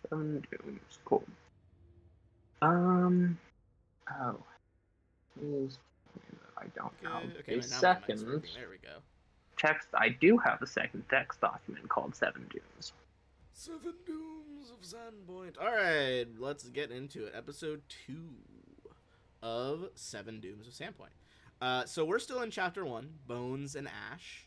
Seven dooms. Cool. Um. Oh. Is I don't have Okay, a right now my mic's second working. There we go. text. I do have a second text document called Seven Dooms. Seven Dooms of Sandpoint. Alright, let's get into it. Episode 2 of Seven Dooms of Sandpoint. So we're still in Chapter 1, Bones and Ash.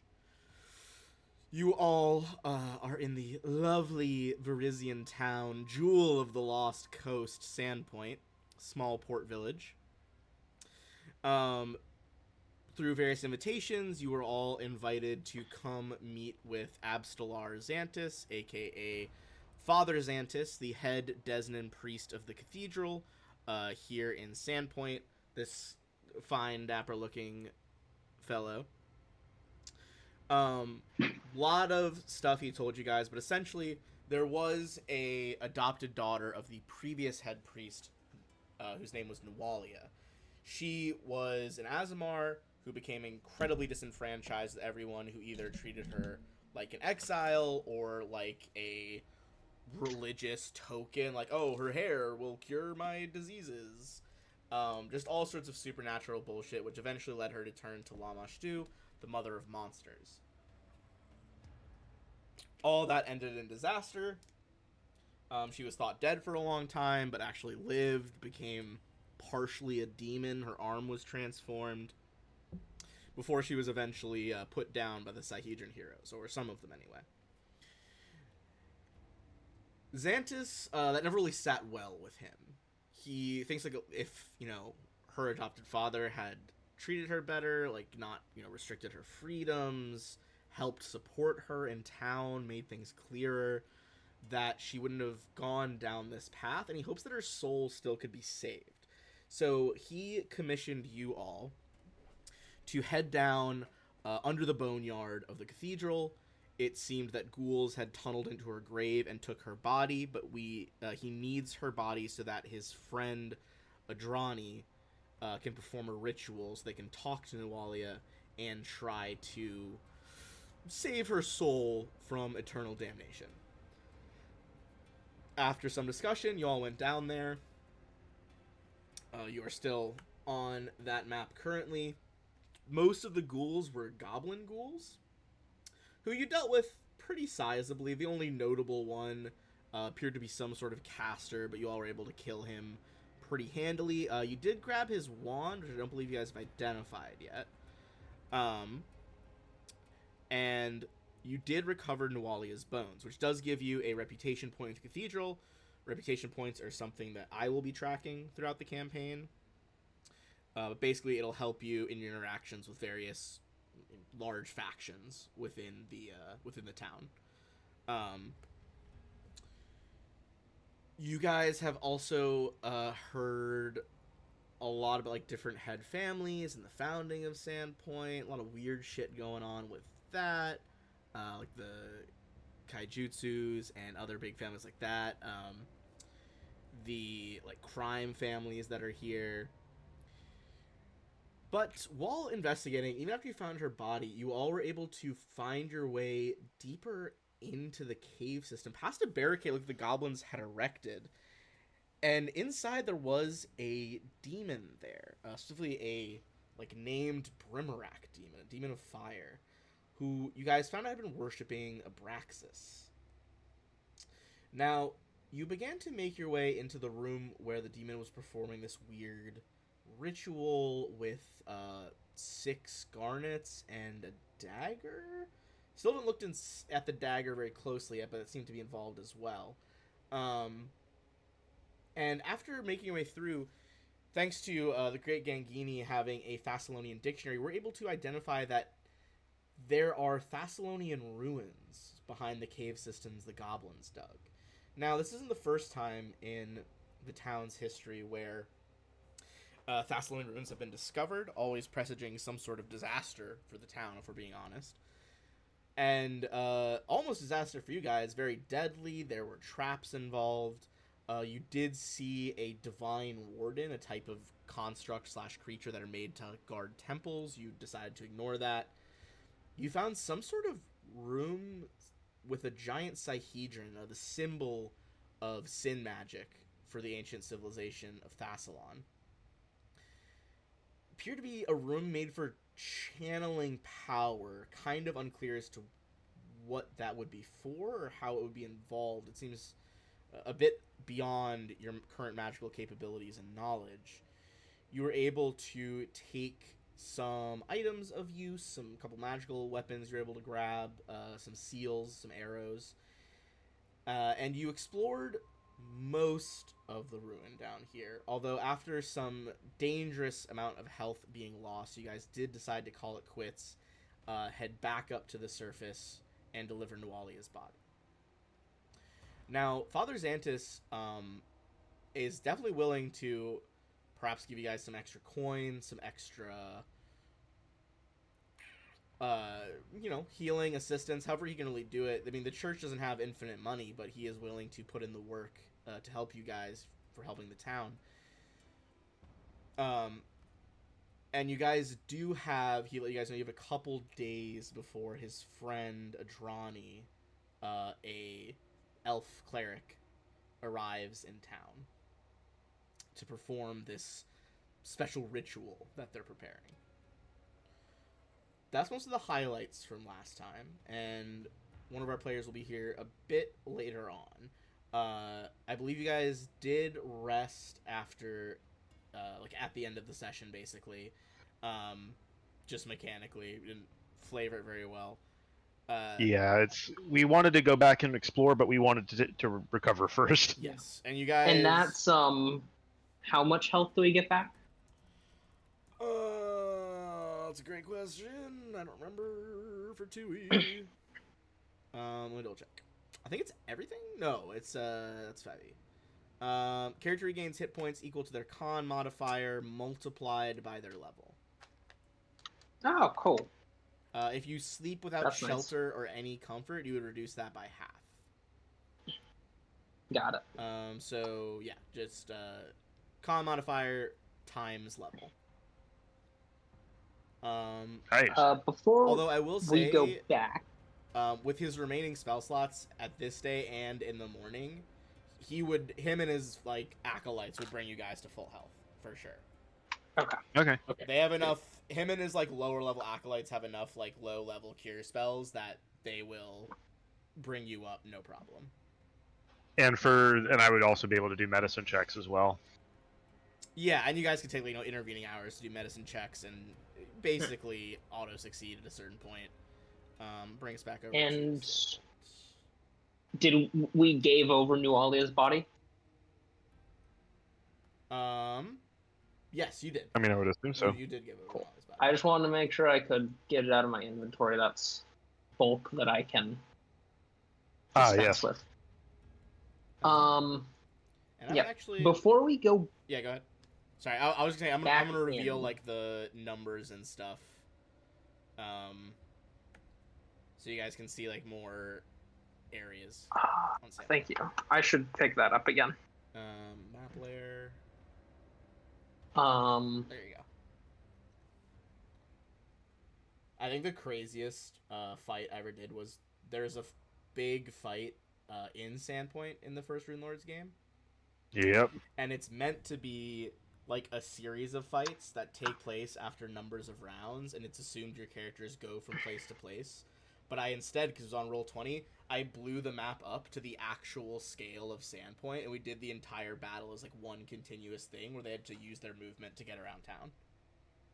You all are in the lovely Verizian town, jewel of the Lost Coast, Sandpoint, small port village. Um, through various invitations, you were all invited to come meet with Abstelar Xantis, aka Father Xantis, the head Desnan priest of the cathedral, here in Sandpoint. This fine, dapper-looking fellow. Lot of stuff he told you guys, but essentially there was a adopted daughter of the previous head priest, whose name was Nualia. She was an Azamar who became incredibly disenfranchised with everyone, who either treated her like an exile or like a religious token, like, oh, her hair will cure my diseases. Just all sorts of supernatural bullshit, which eventually led her to turn to Lamashtu, the mother of monsters. All that ended in disaster. She was thought dead for a long time, but actually lived, became partially a demon. Her arm was transformed before she was eventually put down by the Sihedron heroes, or some of them anyway. Xantis, that never really sat well with him. He thinks like if, her adopted father had treated her better, like not, restricted her freedoms, helped support her in town, made things clearer, that she wouldn't have gone down this path, and he hopes that her soul still could be saved. So he commissioned you all to head down under the boneyard of the cathedral. It seemed that ghouls had tunneled into her grave and took her body, but he needs her body so that his friend Adrani can perform a ritual so they can talk to Nualia and try to save her soul from eternal damnation. After some discussion, you all went down there. You are still on that map currently. Most of the ghouls were goblin ghouls, who you dealt with pretty sizably. The only notable one appeared to be some sort of caster, but you all were able to kill him pretty handily. You did grab his wand, which I don't believe you guys have identified yet. And you did recover Nualia's bones, which does give you a reputation point in the cathedral. Reputation points are something that I will be tracking throughout the campaign. But basically, it'll help you in your interactions with various large factions within the town. You guys have also heard a lot about like different head families and the founding of Sandpoint. A lot of weird shit going on with that, like the Kaijutsus and other big families like that. The like crime families that are here. But while investigating, even after you found her body, you all were able to find your way deeper into the cave system, past a barricade like the goblins had erected. And inside there was a demon there, specifically a like named Brimarak demon, a demon of fire, who you guys found out had been worshipping Abraxas. Now, you began to make your way into the room where the demon was performing this weird ritual with 6 garnets and a dagger. Still haven't looked at the dagger very closely yet, but it seemed to be involved as well. And after making your way through, thanks to the great Gangini having a Thessalonian dictionary, we're able to identify that there are Thessalonian ruins behind the cave systems the goblins dug. Now, this isn't the first time in the town's history where Thessalonian ruins have been discovered, always presaging some sort of disaster for the town, if we're being honest. And almost disaster for you guys, very deadly. There were traps involved. You did see a divine warden, a type of construct slash creature that are made to guard temples. You decided to ignore that. You found some sort of room with a giant Sihedron, the symbol of sin magic for the ancient civilization of Thassalon. Appeared to be a room made for channeling power. Kind of unclear as to what that would be for or how it would be involved. It seems a bit beyond your current magical capabilities and knowledge. You were able to take some items of use, a couple magical weapons you're able to grab, some seals, some arrows, and you explored most of the ruin down here. Although after some dangerous amount of health being lost, you guys did decide to call it quits, head back up to the surface, and deliver Nualia's body. Now, Father Xantus is definitely willing to perhaps give you guys some extra coins, some extra, healing assistance, however he can really do it. I mean, the church doesn't have infinite money, but he is willing to put in the work to help you guys for helping the town. And you guys do have, you guys know you have a couple days before his friend Adrani, a elf cleric, arrives in town to perform this special ritual that they're preparing. That's most of the highlights from last time, and one of our players will be here a bit later on. I believe you guys did rest after, at the end of the session, basically. Just mechanically, we didn't flavor it very well. Yeah, we wanted to go back and explore, but we wanted to recover first. Yes, and you guys... And that's, how much health do we get back? That's a great question. I don't remember for 2E. Let me double check. I think it's everything? No, it's, that's 5E. Character regains hit points equal to their con modifier multiplied by their level. Oh, cool. If you sleep without That's shelter nice. or any comfort, you would reduce that by half. Got it. So, yeah, just con modifier times level. Nice. Before although I will say, we go back, with his remaining spell slots at this day and in the morning, him and his acolytes would bring you guys to full health for sure. Okay. They have enough. Him and his lower level acolytes have enough low level cure spells that they will bring you up no problem. And I would also be able to do medicine checks as well. Yeah, and you guys can take intervening hours to do medicine checks and basically auto succeed at a certain point. Bring us back over. And did we gave over Nualia's body? Yes, you did. I mean, I would assume so. You did give over Cool. Nualia's body. I just wanted to make sure I could get it out of my inventory. That's bulk that I can dispense yes. with. And I'm Yep. actually... Before we go... Yeah, go ahead. Sorry, I was gonna say, I'm gonna reveal, the numbers and stuff. So you guys can see, more areas. Thank you. I should pick that up again. Map layer. There you go. I think the craziest fight I ever did was there's a big fight in Sandpoint in the first Rune Lords game. Yep. And it's meant to be a series of fights that take place after numbers of rounds, and it's assumed your characters go from place to place. But I instead, because it was on Roll20, I blew the map up to the actual scale of Sandpoint, and we did the entire battle as one continuous thing where they had to use their movement to get around town.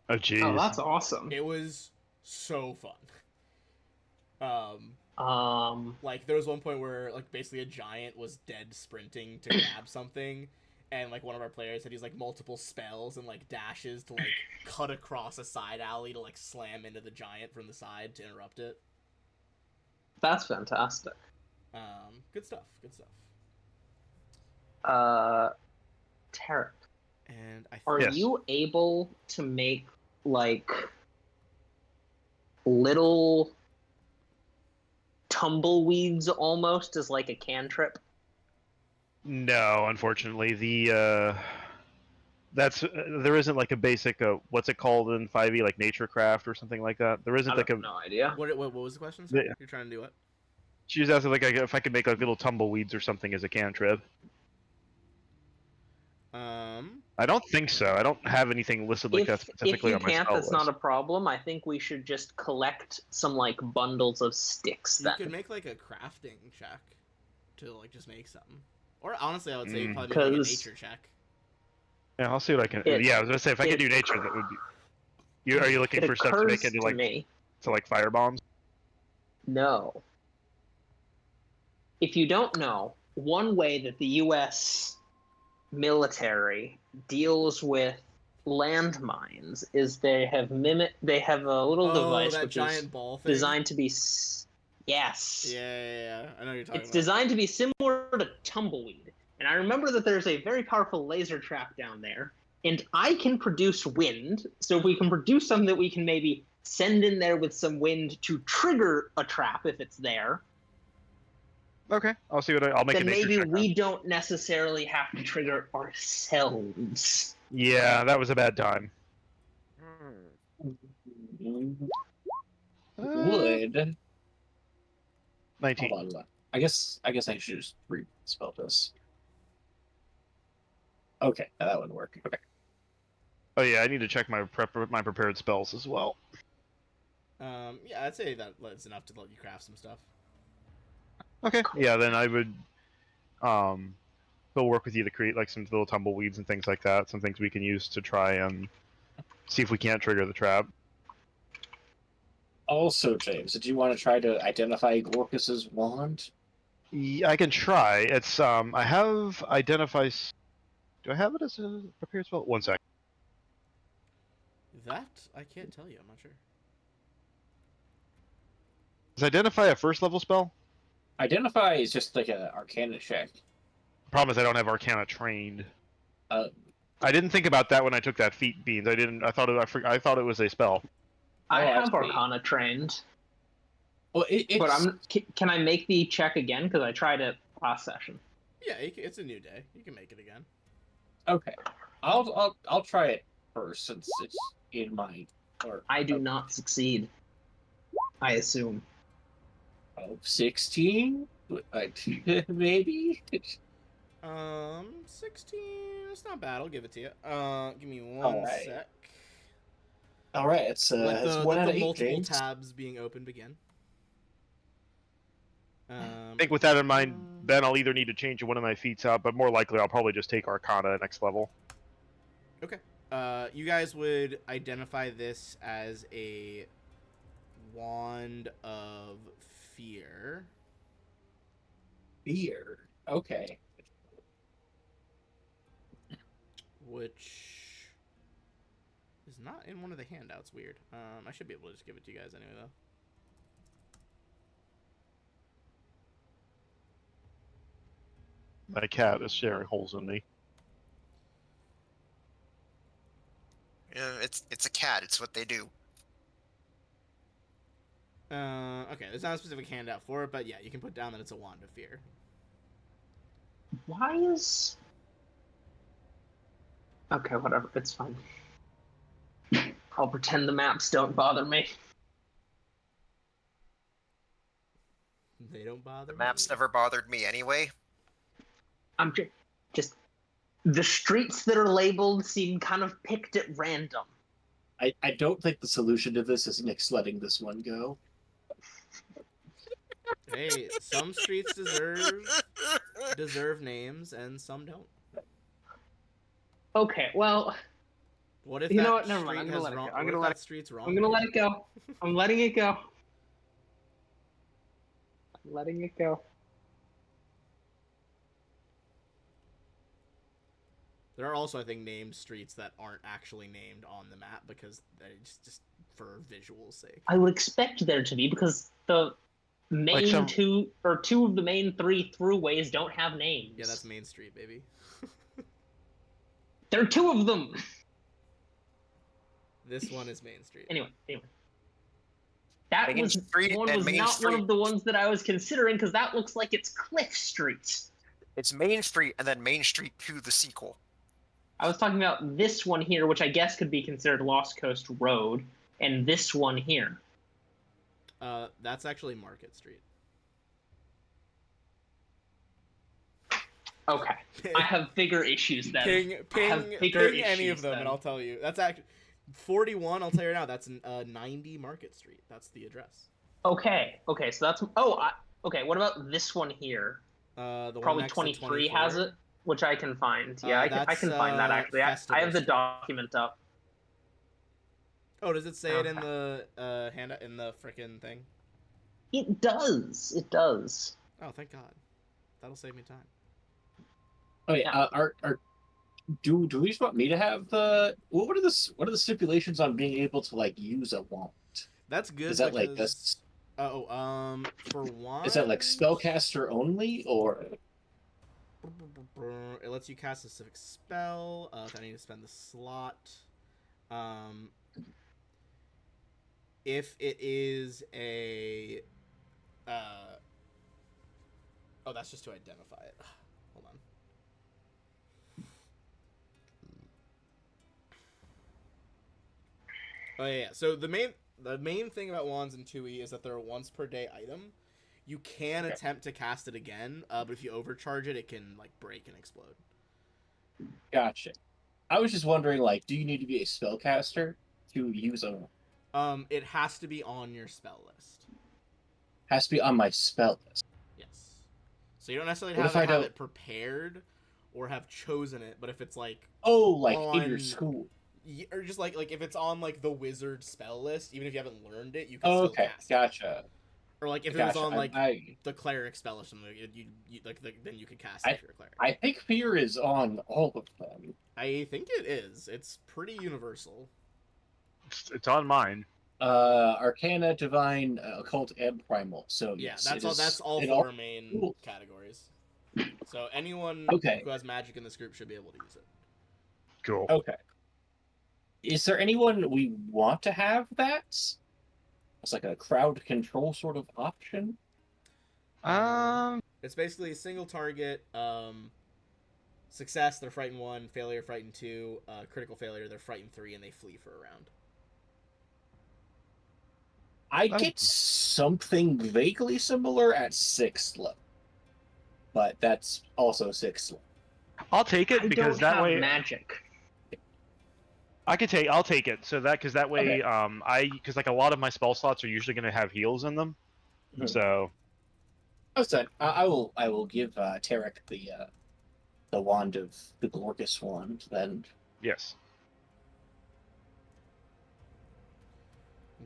Oh, jeez. Oh, that's awesome. It was so fun. There was one point where basically a giant was dead sprinting to grab something, and one of our players had these multiple spells and dashes to cut across a side alley to slam into the giant from the side to interrupt it. That's fantastic. Good stuff. Tarek, And are you able to make little tumbleweeds almost as a cantrip? No, unfortunately, there isn't a basic what's it called in 5e, naturecraft or something like that. There isn't I have no idea. What was the question? Sorry? You're trying to do what? She was asking if I could make like little tumbleweeds or something as a cantrip. I don't think so. I don't have anything listed like that specifically on my spell that's list. not a problem. I think we should just collect some like bundles of sticks. You could make like a crafting check to like just make something. Or honestly, I would say probably make like a nature check. Yeah, I'll see what I can. Yeah, I was gonna say if I could do nature, that would be. Are you looking for stuff to make into like fire bombs? No. If you don't know, one way that the U.S. military deals with landmines is they have a little device which is designed to be yes. Yeah. I know what you're talking about. It's designed to be similar to tumbleweed. And I remember that there's a very powerful laser trap down there, and I can produce wind. So if we can produce something that we can maybe send in there with some wind to trigger a trap if it's there. Okay, I'll see what I'll make. Then maybe we don't necessarily have to trigger ourselves. Yeah, that was a bad time. Would 19. Hold on. I guess I should just re-spell this. Okay, that wouldn't work. Okay. Oh yeah, I need to check my prepared spells as well. Yeah, I'd say that's enough to let you craft some stuff. Okay. Yeah, then I would go work with you to create like some little tumbleweeds and things like that. Some things we can use to try and see if we can't trigger the trap. Also, James, did you want to try to identify Gorkus's wand? Yeah, I can try. It's I have identify. Do I have it as a prepared spell? One sec. That I can't tell you. I'm not sure. Is identify a first level spell? Identify is just like an Arcana check. Problem is I don't have Arcana trained. I didn't think about that when I took that feat beans. I didn't. I thought it was a spell. I have Arcana trained. Well, but can I make the check again? Because I tried it last session. Yeah, it's a new day. You can make it again. Okay, I'll try it first since it's in my. I do not succeed. I assume. 16? Maybe? 16. It's not bad. I'll give it to you. Give me one sec. Alright, it's 1 out of 8, multiple James. tabs being opened begin. I think with that in mind, Ben, I'll either need to change one of my feats out, but more likely I'll probably just take Arcana next level. Okay. You guys would identify this as a Wand of Fear. Fear. Okay. Which is not in one of the handouts. Weird. I should be able to just give it to you guys anyway, though. My cat is sharing holes in me. Yeah, it's a cat. It's what they do. Okay, there's not a specific handout for it, but yeah, you can put down that it's a Wand of Fear. Why is... Okay, whatever. It's fine. I'll pretend the maps don't bother me. They don't bother The maps never bothered me anyway. I'm just... The streets that are labeled seem kind of picked at random. I don't think the solution to this is Nick's letting this one go. Hey, some streets deserve names, and some don't. Okay, well... What if you know what? Never mind. I'm gonna let it go. I'm gonna let street's wrong. I'm gonna let it go. I'm letting it go. I'm letting it go. There are also, I think, named streets that aren't actually named on the map because it's just for visual's sake. I would expect there to be because the main two of the main 3 throughways don't have names. Yeah, that's Main Street, baby. There are 2 of them. This one is Main Street. Anyway. That was not one of the ones that I was considering because that looks like it's Cliff Street. It's Main Street and then Main Street 2, the sequel. I was talking about this one here, which I guess could be considered Lost Coast Road, and this one here. That's actually Market Street. Okay. I have bigger issues then. Ping any of them, and I'll tell you. That's actually 41. I'll tell you right now. That's 90 Market Street. That's the address. Okay. So that's okay. What about this one here? The one Probably next 23 to has it, which I can find. Yeah, I can find that actually. I have the document up. Oh, does it say it in the hand in the frickin' thing? It does. It does. Oh, thank God. That'll save me time. Oh yeah. Do we just want me to have the what are the stipulations on being able to like use a wand? That's good. Is that like this? For wand. Is that like spellcaster only, or it lets you cast a specific spell? If I need to spend the slot. If it is a oh, that's just to identify it. Hold on. Oh yeah. So the main thing about wands in 2e is that they're a once per day item. You can attempt to cast it again, but if you overcharge it, it can like break and explode. Gotcha. I was just wondering, like, do you need to be a spellcaster to use a? It has to be on your spell list. Has to be on my spell list. Yes. So you don't necessarily have to have it prepared or have chosen it, but if it's like in your school, or just like if it's on like the wizard spell list, even if you haven't learned it, you can still cast it. Gotcha. Or like if it was on like the cleric spell or something, then you could cast it if you're a cleric. I think fear is on all of them. I think it is. It's pretty universal. It's on mine. Arcana, Divine, Occult, and Primal. So yeah, yes, that's all four main categories. So anyone who has magic in this group should be able to use it. Cool. Okay. Is there anyone we want to have that? It's like a crowd control sort of option. It's basically a single target. Success, they're frightened 1. Failure, frightened 2. Critical failure, they're frightened 3, and they flee for a round. I get something vaguely similar at 6th level, but that's also 6th level. I'll take it because that way magic. I'll take it. So because that way, because like a lot of my spell slots are usually going to have heals in them. Mm-hmm. So. Oh, so I will give Tarek the wand of the Glorgus wand then. Yes.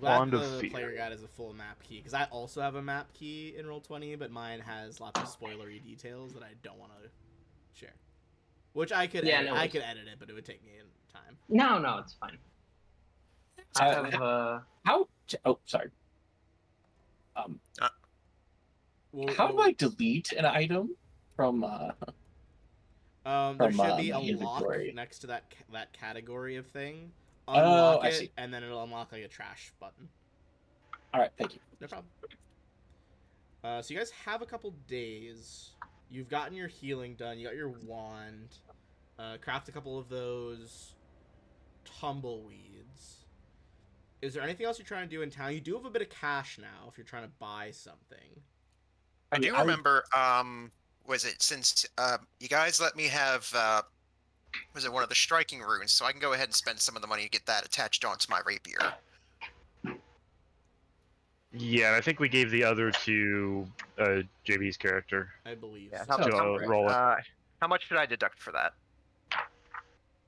Glad the player guide is a full map key, because I also have a map key in Roll20, but mine has lots of spoilery details that I don't want to share. Which I could edit it, but it would take me time. No, it's fine. Sorry. How do I delete an item from? There should be a lock next to that category of thing. Unlock it, and then it'll unlock like a trash button. All right, thank you. No problem. So you guys have a couple days. You've gotten your healing done. You got your wand. Craft a couple of those tumbleweeds. Is there anything else you're trying to do in town? You do have a bit of cash now if you're trying to buy something. I do remember, was it since you guys let me have, was it one of the striking runes, so I can go ahead and spend some of the money to get that attached onto my rapier. Yeah, I think we gave the other to JB's character. I believe. Yeah, roll it. How much should I deduct for that?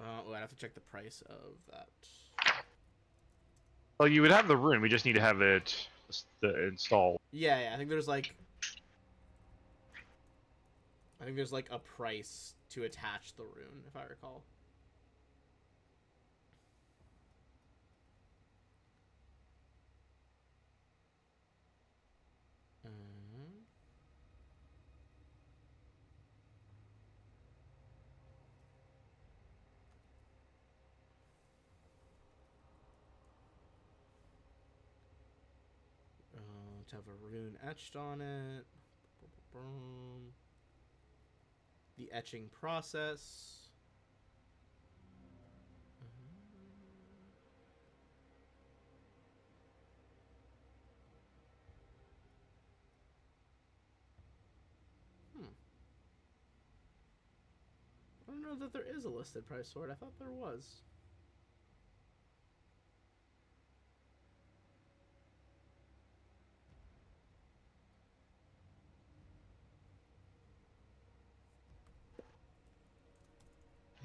I'd have to check the price of that. Well, you would have the rune. We just need to have it installed. Yeah. I think there's like a price to attach the rune, if I recall. To have a rune etched on it. The etching process. know that there is a listed price for it. I thought there was.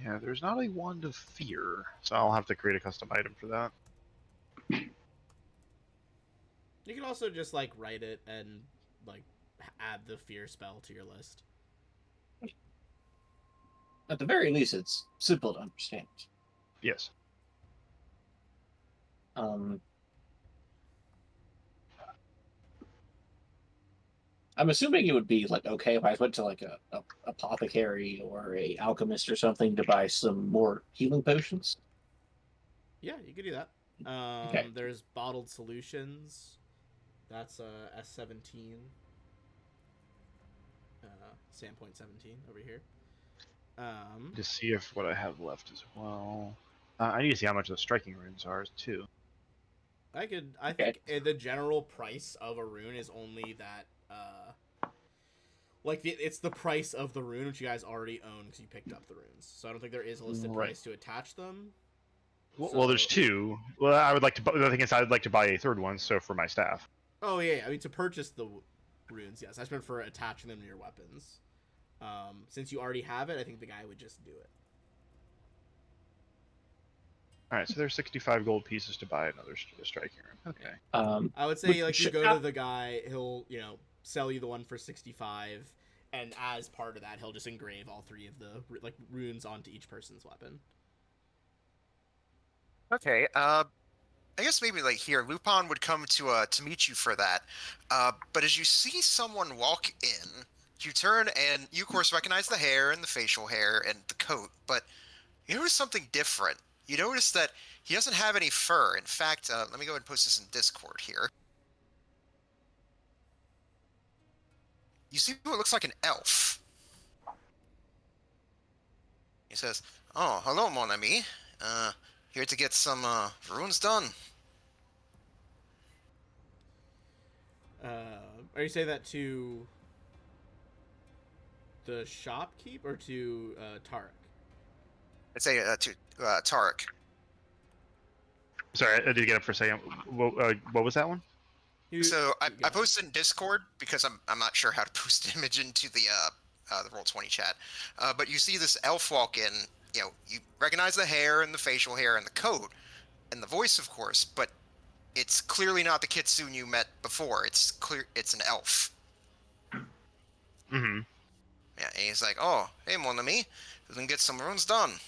Yeah, there's not a Wand of Fear, so I'll have to create a custom item for that. You can also just, like, write it and, like, add the fear spell to your list. At the very least, it's simple to understand. Yes. I'm assuming it would be like okay if I went to like a apothecary or a alchemist or something to buy some more healing potions. Yeah, you could do that. Okay. There's bottled solutions. That's S17. Sandpoint 17 over here. To see if what I have left as well. I need to see how much the striking runes are too. I think the general price of a rune is only that. It's the price of the rune, which you guys already own because you picked up the runes. So I don't think there is a listed price to attach them. Well, there's two. Well, I would like to. The thing is, I'd like to buy a third one, so for my staff. Oh yeah, I mean to purchase the runes, yes. I just meant for attaching them to your weapons. Since you already have it, I think the guy would just do it. All right, so there's 65 gold pieces to buy another striking rune. Okay. I would say like you go to the guy, he'll sell you the one for 65, and as part of that, he'll just engrave all three of the runes onto each person's weapon. Okay. I guess maybe like here, Lupin would come to meet you for that. But as you see someone walk in, you turn and you of course recognize the hair and the facial hair and the coat, but you notice something different. You notice that he doesn't have any fur. In fact, let me go ahead and post this in Discord here. You see what looks like an elf. He says, "Oh, hello, mon ami. Here to get some runes done." Are you saying that to the shopkeep or to Tarek? I'd say to Tarek. Sorry, I did get up for a second. What was that one? So I posted in Discord because I'm not sure how to post an image into the Roll20 chat. But you see this elf walk in. You recognize the hair and the facial hair and the coat and the voice, of course, but it's clearly not the kitsune you met before. It's an elf. Mm-hmm. Yeah, and he's like, "Oh, hey, mon ami, we can get some runes done."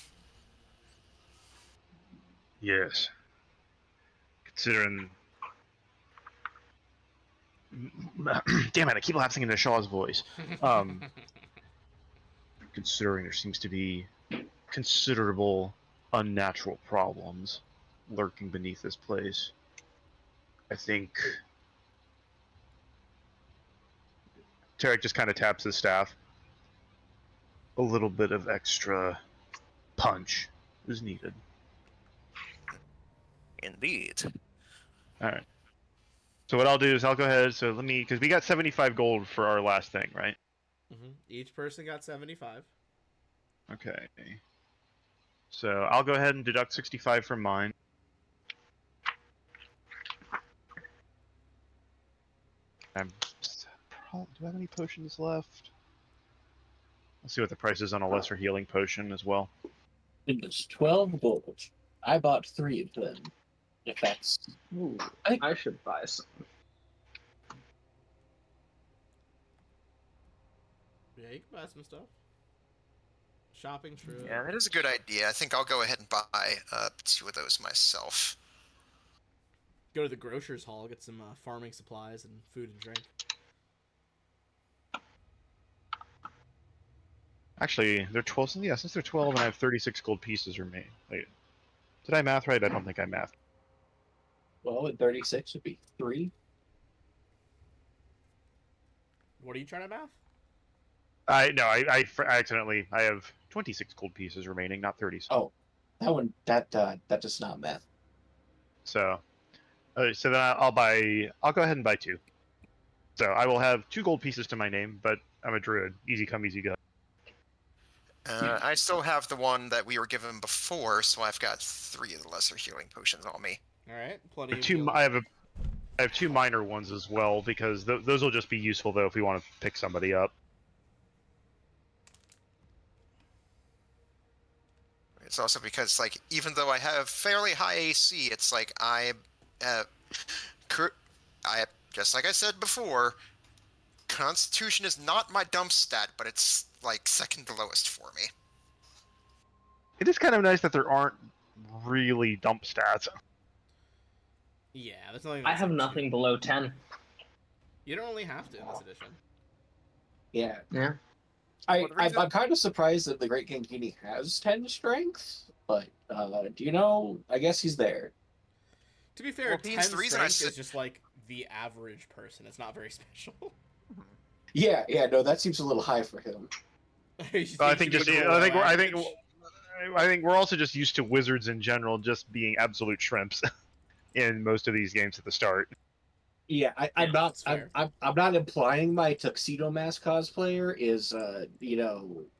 Yes. Considering... Damn it, I keep lapsing into Shaw's voice. Considering there seems to be considerable unnatural problems lurking beneath this place, I think... Tarek just kind of taps his staff. A little bit of extra punch is needed. Indeed. Alright. So what I'll do is I'll go ahead, because we got 75 gold for our last thing, right? Mm-hmm. Each person got 75. Okay. So I'll go ahead and deduct 65 from mine. Do I have any potions left? Let's see what the price is on a lesser healing potion as well. It was 12 gold. I bought 3 of them. If that's... Ooh, I should buy some. Yeah, you can buy some stuff. Shopping trip. Yeah, that is a good idea. I think I'll go ahead and buy 2 of those myself. Go to the grocer's hall, get some farming supplies and food and drink. Actually, they're 12. Yeah, since they're 12 and I have 36 gold pieces remaining. Wait, did I math right? I don't think I mathed. Well, at 36 would be 3. What are you trying to math? I accidentally. I have 26 gold pieces remaining, not 30. Oh, that one that does not math. So then I'll go ahead and buy 2. So I will have 2 gold pieces to my name, but I'm a druid. Easy come, easy go. I still have the one that we were given before, so I've got 3 of the lesser healing potions on me. All right, plenty of Two. healing. I have 2 minor ones as well because those will just be useful though if we want to pick somebody up. It's also because, like, even though I have fairly high AC, it's like I just like I said before, Constitution is not my dump stat, but it's like second to lowest for me. It is kind of nice that there aren't really dump stats. Yeah, that's nothing. I That's have like nothing 2. below 10. You don't really have to in this edition. Yeah. Yeah. Well, the reason- I'm kind of surprised that the Great Gangini has 10 strength, but do you know? I guess he's there. To be fair, Well, 10 Beans, the reason I strength said- is just like the average person. It's not very special. Yeah, no, that seems a little high for him. I think we're also just used to wizards in general just being absolute shrimps in most of these games at the start. Yeah, I'm not. that's fair. I'm not implying my tuxedo mask cosplayer is,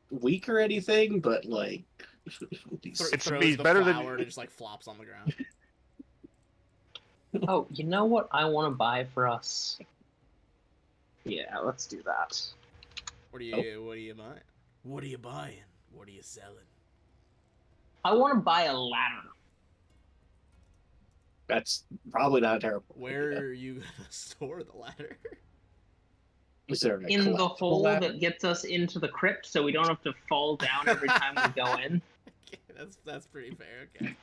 weak or anything, but like, It's throws the better than- flower and it just like flops on the ground. Oh, you know what I want to buy for us? Yeah, let's do that. What are you buying? What are you buying? What are you selling? I want to buy a ladder. that's probably not a terrible. Where idea. are you gonna store the ladder? Is there a In the collectible hole ladder? that gets us into the crypt so we don't have to fall down every time we go in. Okay, that's pretty fair. Okay.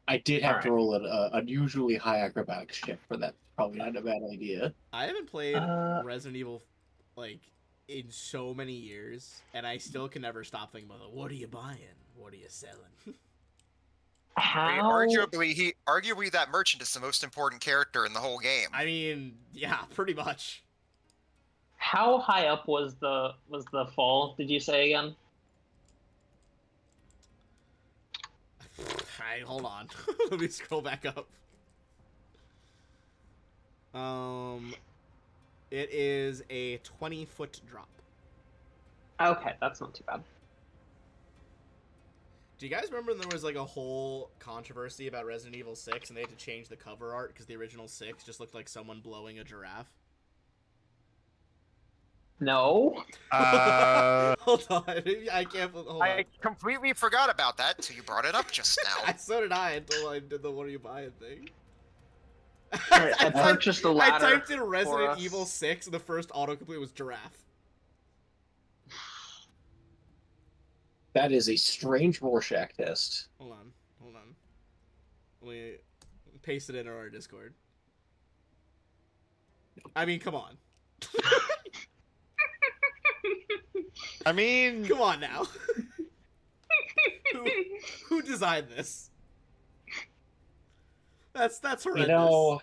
I did have to Alright. roll an unusually high acrobatics check for that. Probably not a bad idea. I haven't played Uh, Resident Evil like in so many years, and I still can never stop thinking about it. What are you buying? What are you selling? How? Arguably, that merchant is the most important character in the whole game. I mean, yeah, pretty much. How high up was the fall? Did you say again? Alright, hold on. Let me scroll back up. It is a 20-foot drop. Okay, that's not too bad. Do you guys remember when there was like a whole controversy about Resident Evil 6 and they had to change the cover art because the original 6 just looked like someone blowing a giraffe? No. Hold on. I can't. Hold I on. completely forgot about that until you brought it up just now. So did I until I did the what are you buying thing. I purchased a ladder. I typed in for Resident us. Evil 6 and the first autocomplete was giraffe. That is a strange Rorschach test. Hold on. Let me paste it in our Discord. I mean, come on. I mean, Come on now. who designed this? That's horrendous. You know,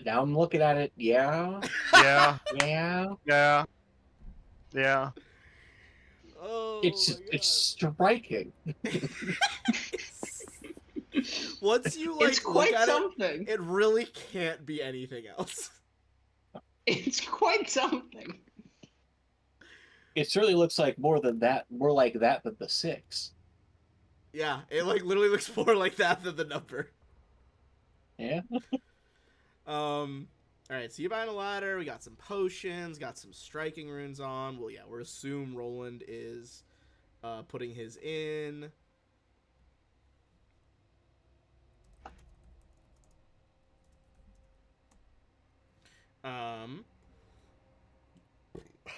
now I'm looking at it. Yeah, yeah, yeah. Oh, It's my it's striking. God. Once you like It's quite look at something. it really can't be anything else. It's quite something. It certainly looks like more like that than the 6. Yeah, it like literally looks more like that than the number. Yeah. All right, so you're buying a ladder. We got some potions, got some striking runes on. Well, yeah, we're assume Roland is putting his in.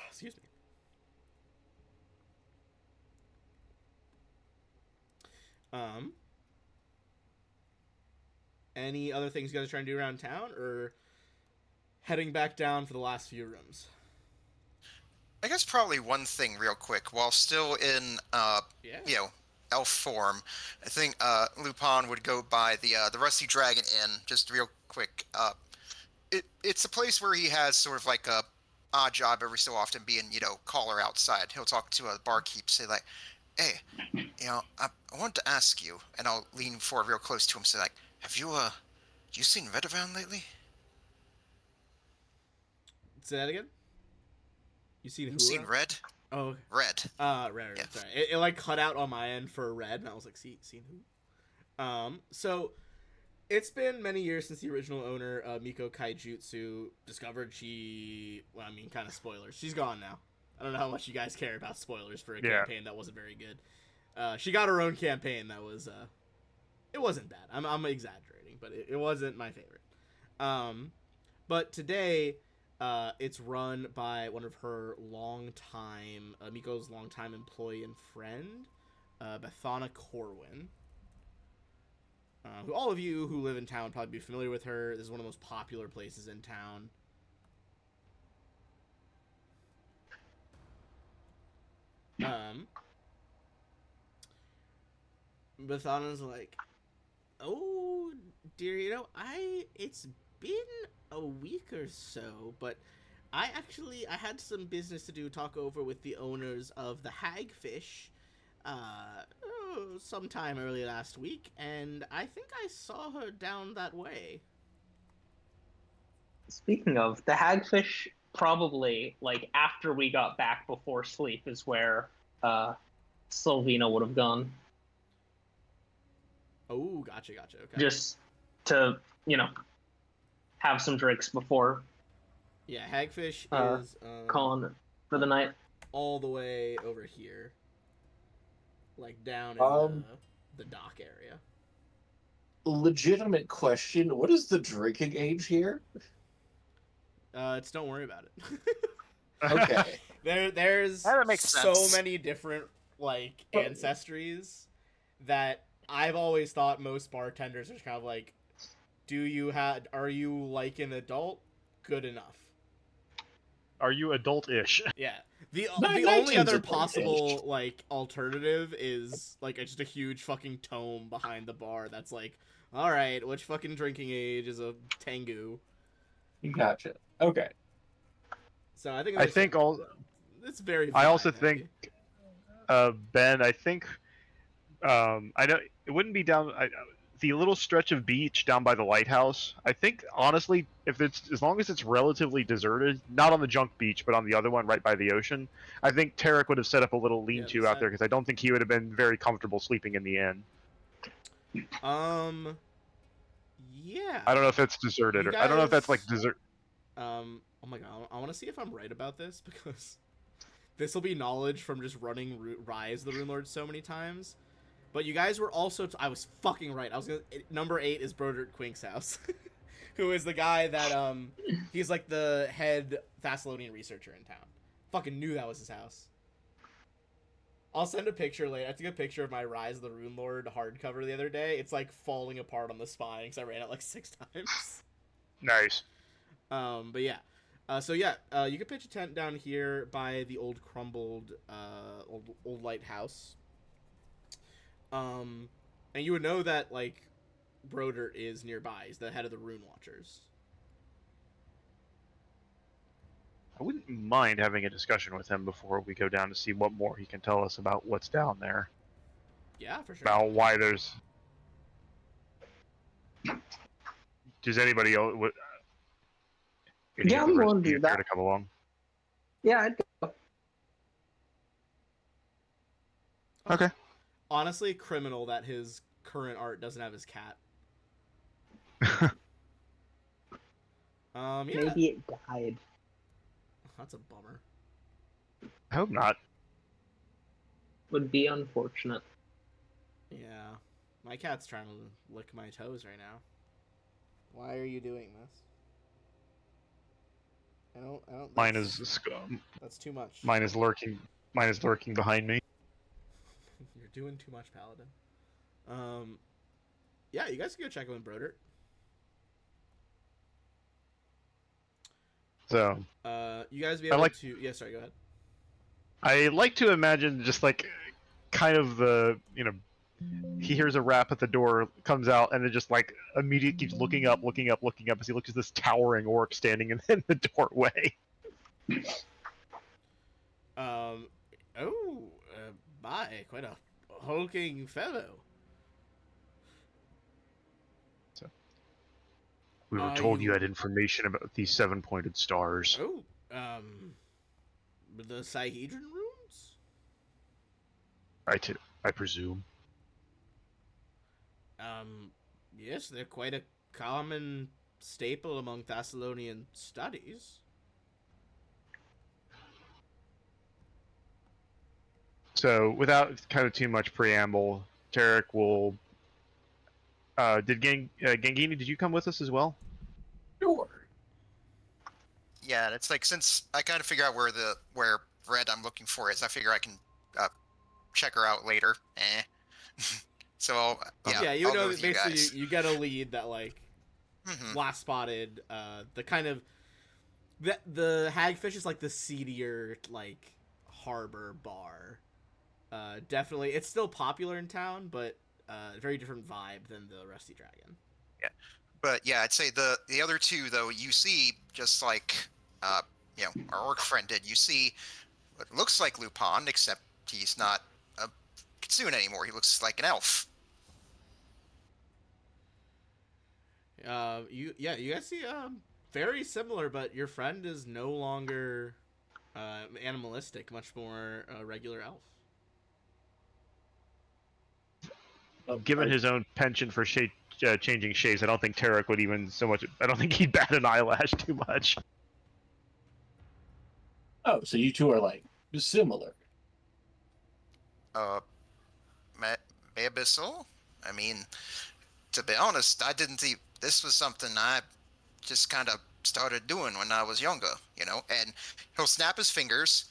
Excuse me. Any other things you guys are trying to do around town, or heading back down for the last few rooms? I guess probably one thing real quick, while still in, Yeah. elf form, I think Lupin would go by the Rusty Dragon Inn, just real quick. It's a place where he has sort of like a odd job every so often being, caller outside. He'll talk to a barkeep, say like, hey, I wanted to ask you, and I'll lean forward real close to him, say like, have you seen Redovan lately? Say that again? You seen You've seen Hura? red? Oh, Red. right. Yeah. Sorry. It like cut out on my end for red, and I was like, seen who? So it's been many years since the original owner, Miko Kaijutsu, discovered well, I mean, kind of spoilers. She's gone now. I don't know how much you guys care about spoilers for a campaign that wasn't very good. She got her own campaign that was, it wasn't bad. I'm exaggerating, but it wasn't my favorite. But today, it's run by one of her Miko's longtime employee and friend, Bethana Corwin. Who all of you who live in town would probably be familiar with her. This is one of the most popular places in town. Bethana's like, oh dear, it's been a week or so, but I had some business to do, talk over with the owners of the Hagfish, sometime early last week, and I think I saw her down that way. Speaking of, the hagfish, probably, like, after we got back before sleep is where Sylvina would have gone. Oh, gotcha, okay. Just to, have some drinks before Yeah, Hagfish is calling for the night. all the way over here. Like, down in the dock area. Legitimate question. What is the drinking age here? It's don't worry about it. Okay. There's That makes so sense. many different, like, ancestries that I've always thought most bartenders are kind of like, are you like an adult? Good enough. Are you adult-ish? Yeah. The No, only other 19's possible, like, alternative is, like, just a huge fucking tome behind the bar that's like, alright, which fucking drinking age is a Tengu? Gotcha. Okay. So I think it's very I also vibe heavy. think, Ben, I think, I know it wouldn't be the little stretch of beach down by the lighthouse. I think, honestly, as long as it's relatively deserted, not on the junk beach, but on the other one right by the ocean, I think Tarek would have set up a little lean-to out there, because I don't think he would have been very comfortable sleeping in the inn. Yeah. I don't know if it's deserted, or I don't know if that's like desert. Oh my god, I want to see if I'm right about this, because this will be knowledge from just running Rise the Rune Lord so many times. But you guys were also I was fucking right. Number 8 is Brodert Quink's house, who is the guy that he's like the head Thessalonian researcher in town. Fucking knew that was his house. I'll send a picture later. I took a picture of my Rise of the Rune Lord hardcover the other day. It's like falling apart on the spine because I ran it like 6 times. Nice. But yeah. You could pitch a tent down here by the old crumbled old lighthouse. And you would know that, like, Brodert is nearby. He's the head of the Rune Watchers. I wouldn't mind having a discussion with him before we go down to see what more he can tell us about what's down there. Yeah, for sure. About why there's... Does anybody else... I'm willing to do that. To come along? Yeah, I'd go. Okay. Honestly, criminal that his current art doesn't have his cat. Yeah. Maybe it died. That's a bummer. I hope not. Would be unfortunate. Yeah. My cat's trying to lick my toes right now. Why are you doing this? I don't. Mine is That's too much. Mine is lurking behind me. You're doing too much, Paladin. Yeah, you guys can go check on Brodert. So, you guys be able to... Yeah, sorry, go ahead. I like to imagine just like, kind of the, he hears a rap at the door, comes out, and then just like immediately keeps looking up as he looks at this towering orc standing in the doorway. My, quite a hulking fellow. So, we were told you had information about these 7-pointed stars. The Sihedron runes? I presume. Yes, they're quite a common staple among Thessalonian studies. So, without kind of too much preamble, Tarek will. Gangini? Did you come with us as well? Sure. Yeah, and it's like since I kind of figure out where Red I'm looking for is, I figure I can check her out later. So You I'll know go that with you basically guys. you get a lead that like Mhm. last spotted the kind of the Hagfish is like the seedier like harbor bar. Definitely, it's still popular in town, but very different vibe than the Rusty Dragon. Yeah, but yeah, I'd say the other two though, you see just like uh, our orc friend did. You see what looks like Lupin, except he's not a kitsune anymore. He looks like an elf. You guys see very similar, but your friend is no longer animalistic, much more regular elf. Given his own penchant for changing shapes, I don't think Tarek would even so much. I don't think he'd bat an eyelash too much. Oh, so you two are like similar. Uh, Abyssal? I mean, to be honest, I didn't think this was something I just kind of started doing when I was younger, And he'll snap his fingers,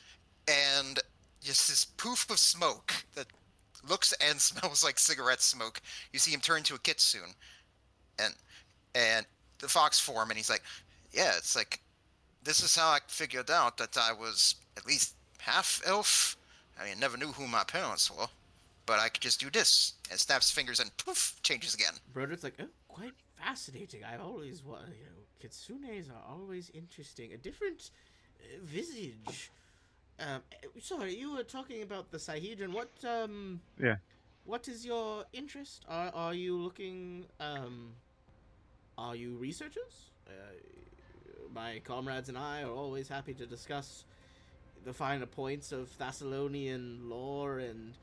and just this poof of smoke that looks and smells like cigarette smoke. You see him turn to a kitsune, and and the fox form, and he's like, "Yeah, it's like this is how I figured out that I was at least half elf. I mean, I never knew who my parents were, but I could just do this." And snaps fingers, and poof, changes again. Broder's like, oh, quite fascinating. I've always kitsunes are always interesting. A different visage. Sorry, you were talking about the Sihedron. Yeah. What is your interest? Are you looking, are you researchers? My comrades and I are always happy to discuss the finer points of Thessalonian lore and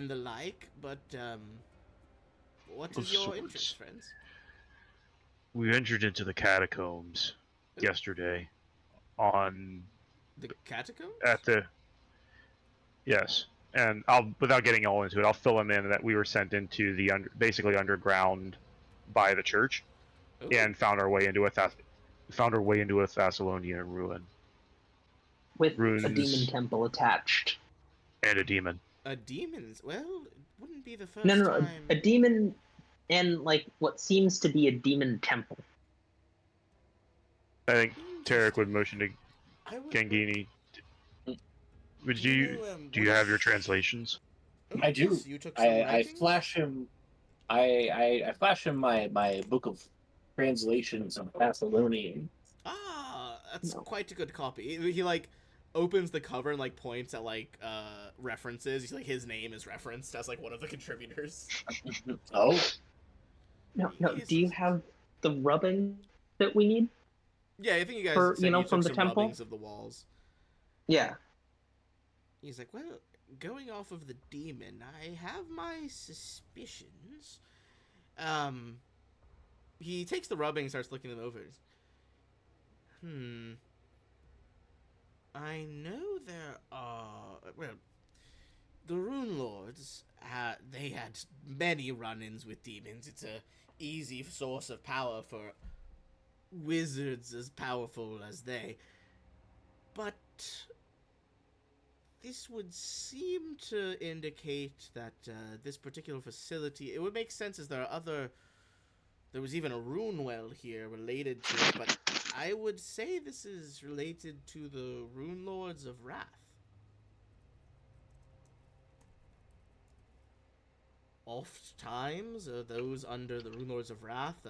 the like, but, what Of is your sorts. interest, friends? We entered into the catacombs yesterday on The catacombs? at the yes, and I'll without getting all into it, I'll fill him in that we were sent into the basically underground by the church Oh, and found our way into a Thessalonian ruin. With a Ruins demon temple attached. and a demon. a demon's. Well, it wouldn't be the first No, time. a demon and like what seems to be a demon temple. I think Tarek would motion to I would. Gangini. Would Do you do you have your translations? Oh, I do. yes, you took some I writings? flash him. I flash him my book of translations of Thessalonian. Ah, that's No. quite a good copy. He like opens the cover and like points at like references. He's like his name is referenced as like one of the contributors. Oh, No. Yes. Do you have the rubbing that we need? Yeah, I think you guys For, said you from took the some temple? rubbings of the walls. Yeah. He's like, well, going off of the demon, I have my suspicions. He takes the rubbing and starts looking them over. I know there are. Well, the Rune Lords, they had many run-ins with demons. It's a easy source of power for wizards as powerful as they. But this would seem to indicate that this particular facility, it would make sense as there was even a rune well here related to it, but I would say this is related to the Rune Lords of Wrath. Oft times, those under the Rune Lords of Wrath,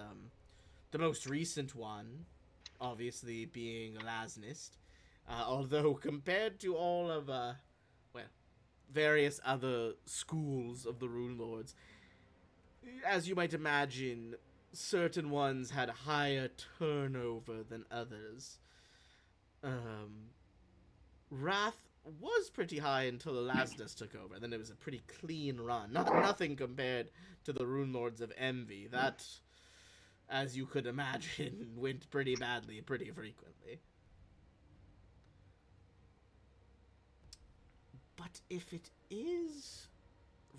the most recent one, obviously being Lasnist, although compared to all of, various other schools of the Rune Lords, as you might imagine, certain ones had higher turnover than others. Wrath was pretty high until Elastus took over. Then it was a pretty clean run. Nothing compared to the Rune Lords of Envy. That, as you could imagine, went pretty badly pretty frequently. But if it is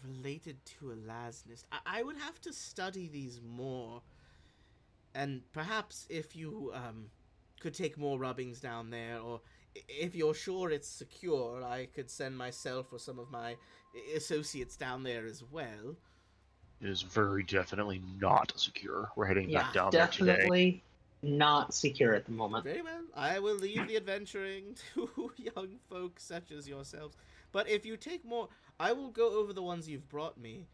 related to Elasnist, I would have to study these more. And perhaps if you could take more rubbings down there, or if you're sure it's secure, I could send myself or some of my associates down there as well. It is very definitely not secure. We're heading Yeah, back down there today. definitely not secure at the moment. Very well. I will leave the adventuring to young folks such as yourselves. But if you take more, I will go over the ones you've brought me.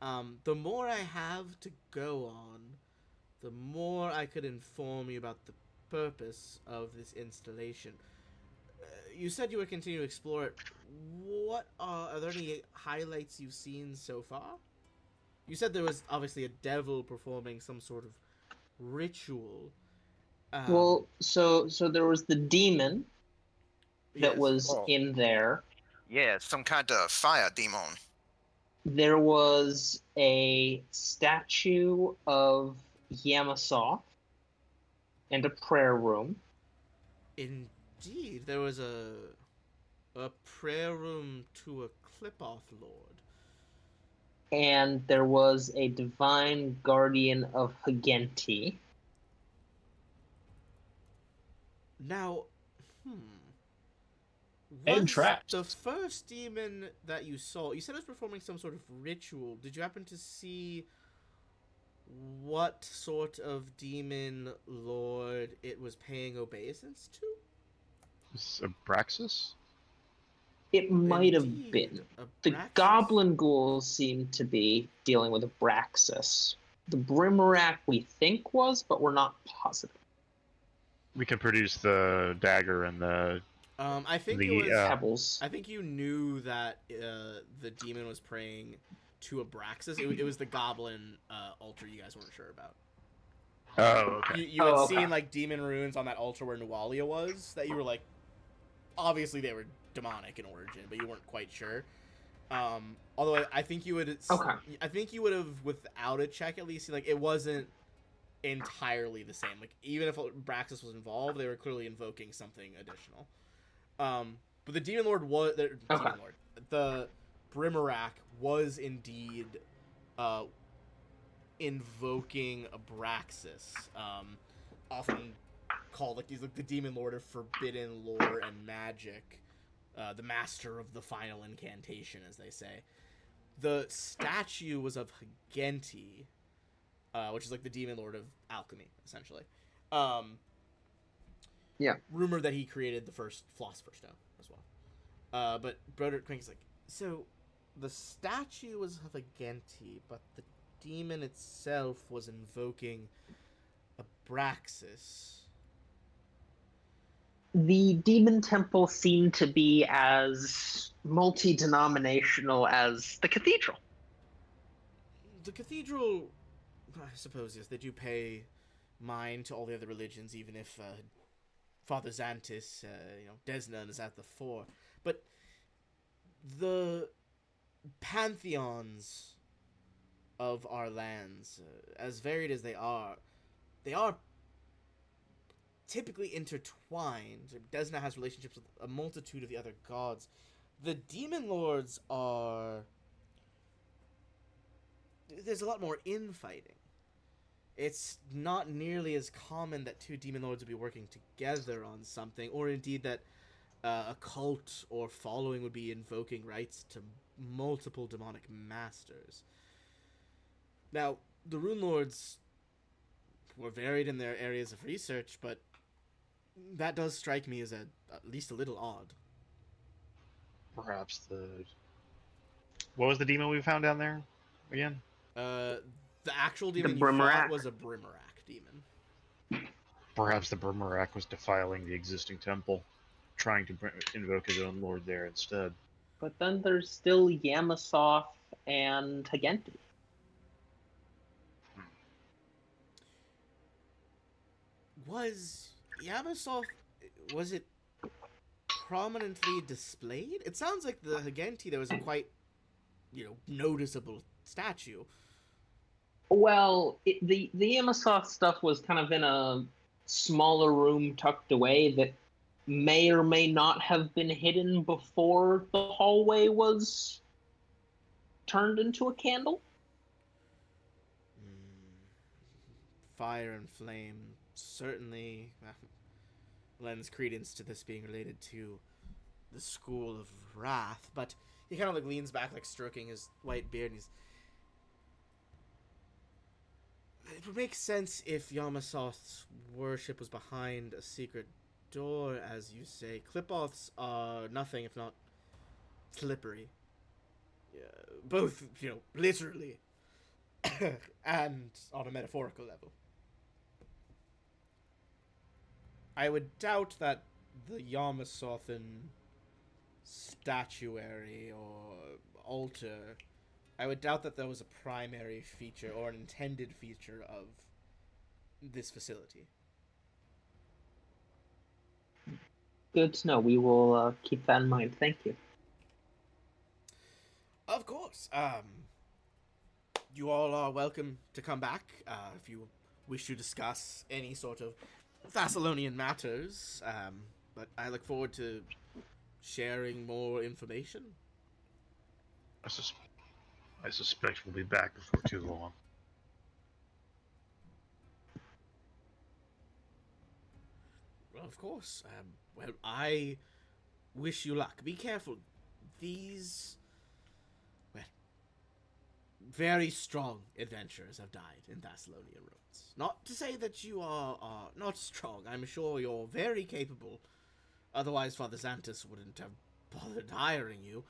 The more I have to go on, the more I could inform you about the purpose of this installation. You said you would continue to explore it. What are there any highlights you've seen so far? You said there was obviously a devil performing some sort of ritual. Well, so there was the demon that yes. was Oh. in there. Yeah, Some kind of fire demon. There was a statue of Yamasoth and a prayer room. Indeed, there was a prayer room to a Clip-Off Lord. And there was a divine guardian of Hagenti. Now, And was traps. the first demon that you saw, you said it was performing some sort of ritual. Did you happen to see what sort of demon lord it was paying obeisance to? Is this Abraxas? It might have Indeed, been. The Abraxas. goblin ghouls seem to be dealing with Abraxas. The Brimarack we think was, but we're not positive. We can produce the dagger and the I think the, it was. Pebbles. I think you knew that the demon was praying to Abraxas. It was the goblin altar you guys weren't sure about. Oh, okay. You had okay. seen like demon runes on that altar where Nualia was. That you were like, obviously they were demonic in origin, but you weren't quite sure. Although I think you would. Okay. I think you would have, without a check at least, like it wasn't entirely the same. Like even if Abraxas was involved, they were clearly invoking something additional. But the Demon Lord was the Brimarack was indeed invoking Abraxas, often called like he's like the Demon Lord of forbidden lore and magic, the master of the final incantation, as they say. The statue was of Hagenti, which is like the Demon Lord of alchemy, essentially. Yeah. Rumored that he created the first Philosopher's Stone as well. But Broderick Crank is like, so the statue was of Hagenti, but the demon itself was invoking Abraxas. The demon temple seemed to be as multi-denominational as the cathedral. The cathedral, I suppose, yes, they do pay mind to all the other religions, even if Father Xantis, Desnan is at the fore. But the pantheons of our lands, as varied as they are typically intertwined. Desna has relationships with a multitude of the other gods. The demon lords are... There's a lot more infighting. It's not nearly as common that two demon lords would be working together on something, or indeed that a cult or following would be invoking rights to multiple demonic masters. Now, the Rune Lords were varied in their areas of research, but that does strike me as at least a little odd. Perhaps the... What was the demon we found down there again? The actual demon you Brimarack. fought was a Brimarack demon. Perhaps the Brimarack was defiling the existing temple, trying to invoke his own lord there instead. But then there's still Yamasoth and Hagenti. Was Yamasoth, was it prominently displayed? It sounds like the Hagenti, there was a quite, noticeable statue. Well, the Yamasoth stuff was kind of in a smaller room tucked away that may or may not have been hidden before the hallway was turned into a candle. Fire and flame certainly lends credence to this being related to the school of wrath, but he kind of like leans back, like stroking his white beard, and it would make sense if Yamasoth's worship was behind a secret door, as you say. Clipoths are nothing if not slippery. Both, literally and on a metaphorical level. I would doubt that the Yamasothan statuary or altar, I would doubt that was a primary feature or an intended feature of this facility. Good to know. We will keep that in mind. Thank you. Of course. You all are welcome to come back if you wish to discuss any sort of Thessalonian matters. But I look forward to sharing more information. I suspect we'll be back before too long. Well, of course. Well, I wish you luck. Be careful. These, very strong adventurers have died in Thessalonian ruins. Not to say that you are not strong. I'm sure you're very capable. Otherwise, Father Xantus wouldn't have bothered hiring you.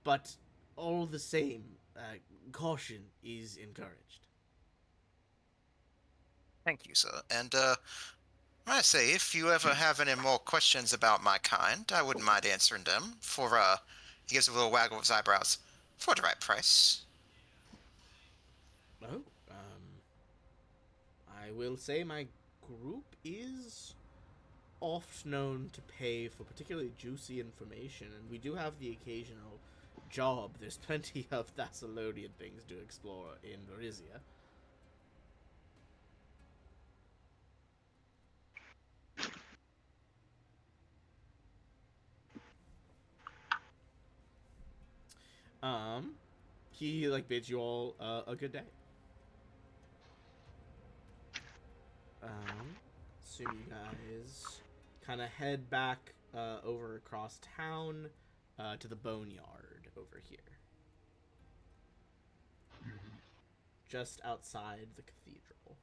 But all the same, caution is encouraged. Thank you, sir. And I say, if you ever have any more questions about my kind, I wouldn't mind answering them. He gives a little waggle of his eyebrows. For the right price. Oh, I will say my group is oft known to pay for particularly juicy information, and we do have the occasional job. There's plenty of Thessalonian things to explore in Varizia. He bids you all a good day. So you guys kind of head back over across town to the boneyard over here, just outside the cathedral.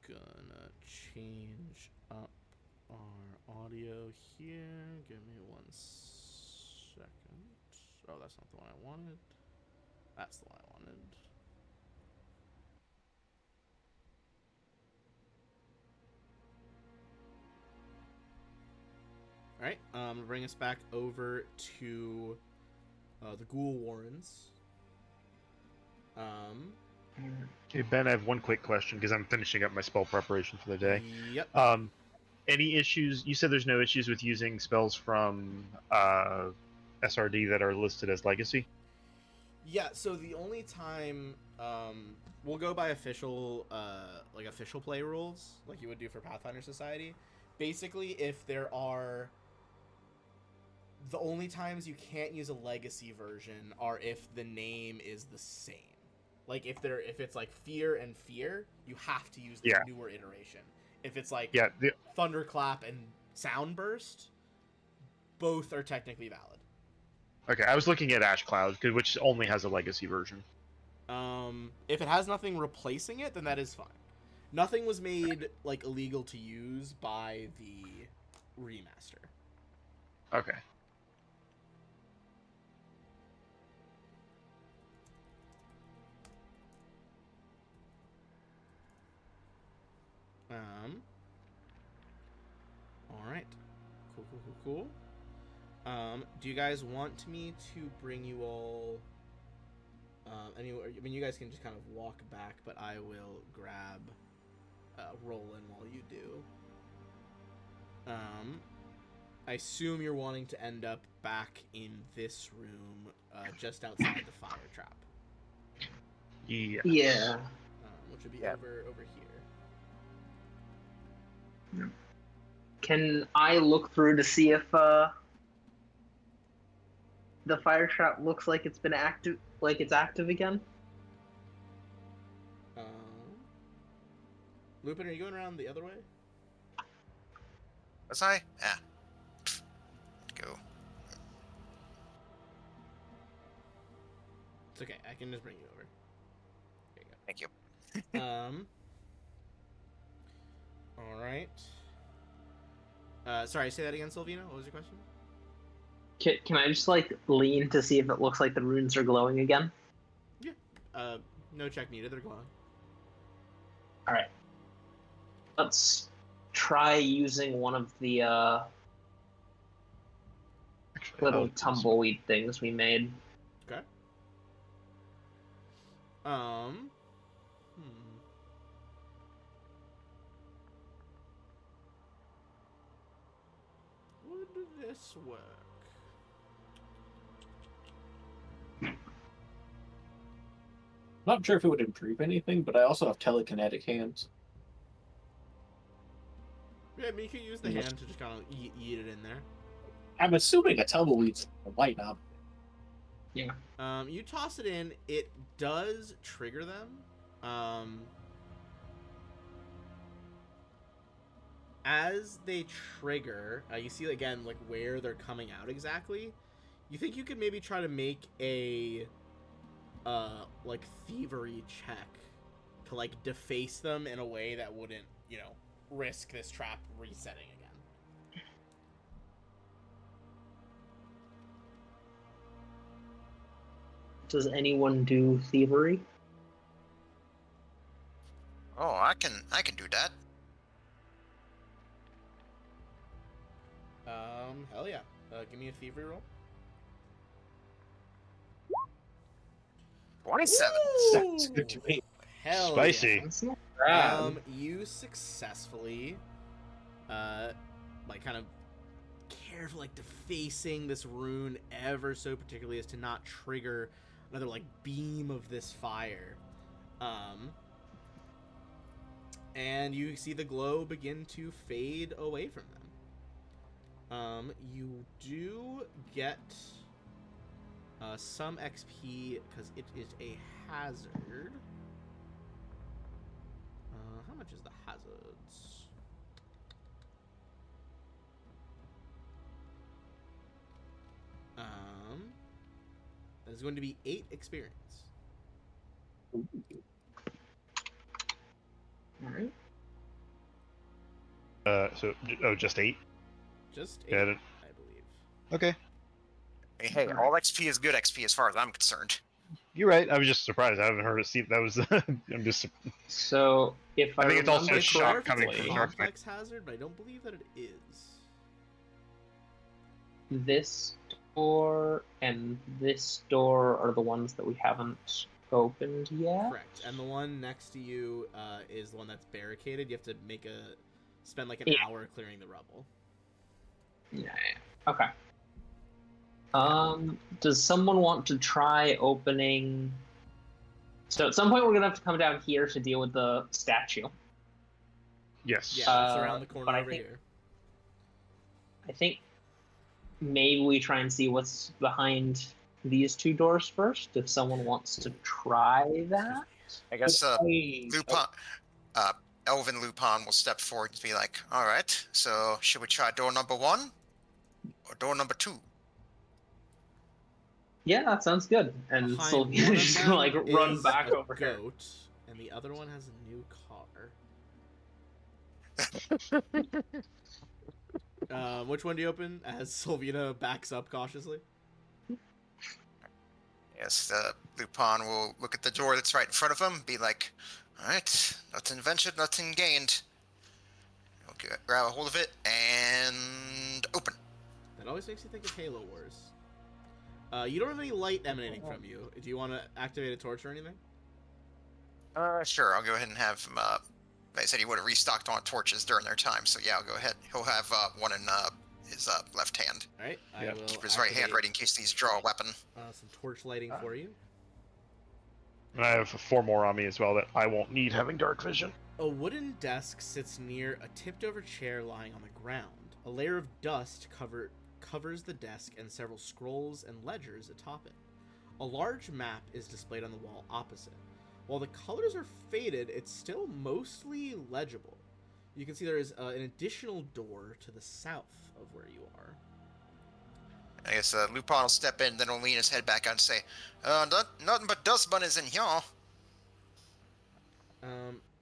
Gonna change up our audio here. Give me 1 second. Oh, that's not the one I wanted. That's the one I wanted. Alright, bring us back over to the Ghoul Warrens. Hey, Ben, I have one quick question because I'm finishing up my spell preparation for the day. Yep. Any issues? You said there's no issues with using spells from SRD that are listed as legacy? Yeah, so the only time we'll go by official official play rules, like you would do for Pathfinder Society. Basically, if there are the only times you can't use a legacy version are if the name is the same. Like if it's like Fear and Fear, you have to use the newer iteration. If it's like Thunderclap and Soundburst, both are technically valid. Okay, I was looking at Ash Cloud, which only has a legacy version. If it has nothing replacing it, then that is fine. Nothing was made illegal to use by the remaster. Okay. Alright. Cool. Do you guys want me to bring you all anywhere? I mean, you guys can just kind of walk back, but I will grab rolling while you do. I assume you're wanting to end up back in this room, just outside the fire trap. Yeah. Yeah. Which would be Yeah. over here. Can I look through to see if the fire trap looks like it's been active, like it's active again? Lupin, are you going around the other way? Was I? Yeah. Go. It's okay. I can just bring you over. There Thank you. you go. All right. Sorry, say that again, Sylvina. What was your question? Can I just like lean to see if it looks like the runes are glowing again? No check needed. They're glowing. All right. Let's try using one of the little tumbleweed things we made. Okay. Would this work? Not sure if it would improve anything, but I also have telekinetic hands. Yeah, I mean, you can use the hand to just kind of eat it in there. I'm assuming a tumbleweed's a white knob. Yeah. You toss it in. It does trigger them. As they trigger, you see again like where they're coming out exactly. You think you could maybe try to make a like thievery check to like deface them in a way that wouldn't, risk this trap resetting again. Does anyone do thievery? Oh, I can do that. Hell yeah. Give me a thievery roll. 27. Sounds good to me. Hell Spicy. yeah. That's not bad. You successfully, kind of careful, like defacing this rune ever so particularly as to not trigger another like beam of this fire. And you see the glow begin to fade away from them. You do get some XP because it is a hazard. How much is the hazards? That is going to be 8 experience. Alright. Just 8? Just 8, Got I it. believe. Okay. Hey, all XP is good XP as far as I'm concerned. You're right. I was just surprised. I haven't heard it. See, that was. I'm just. So if I I think it's also remember a shock It's coming a from correctly, Dark Knight. complex hazard, but I don't believe that it is. this door and this door are the ones that we haven't opened yet. Correct. And the one next to you is the one that's barricaded. You have to spend like an Yeah. hour clearing the rubble. Yeah. Okay. Does someone want to try opening? So at some point we're gonna have to come down here to deal with the statue. Yes. Yeah, it's around the corner but I over think- here. I think maybe we try and see what's behind these two doors first. If someone wants to try that. I guess Hey, Lupin, Elvin Lupin will step forward and be like, "All right, so should we try door number 1 or door number 2?" Yeah, that sounds good. And Behind Sylvia's one of just them gonna like run is back a over here. goat, and the other one has a new car. Which one do you open? As Sylvina backs up cautiously. Yes, Lupin will look at the door that's right in front of him, be like, "All right, nothing ventured, nothing gained." He'll grab a hold of it and open. That always makes you think of Halo Wars. You don't have any light emanating from you. Do you want to activate a torch or anything? Sure, I'll go ahead and have him I said he would have restocked on torches during their time, so yeah, I'll go ahead. He'll have one in his left hand. All right, I Yeah. will Keep his right hand activate, ready in case he needs to draw a weapon. some torch lighting for you. And I have 4 more on me as well that I won't need having dark vision. A wooden desk sits near a tipped-over chair lying on the ground. A layer of dust covers the desk and several scrolls and ledgers atop it. A large map is displayed on the wall opposite. While the colors are faded, it's still mostly legible. You can see there is an additional door to the south of where you are. I guess Lupin will step in, then he'll lean his head back out and say, nothing but dust bunnies in here.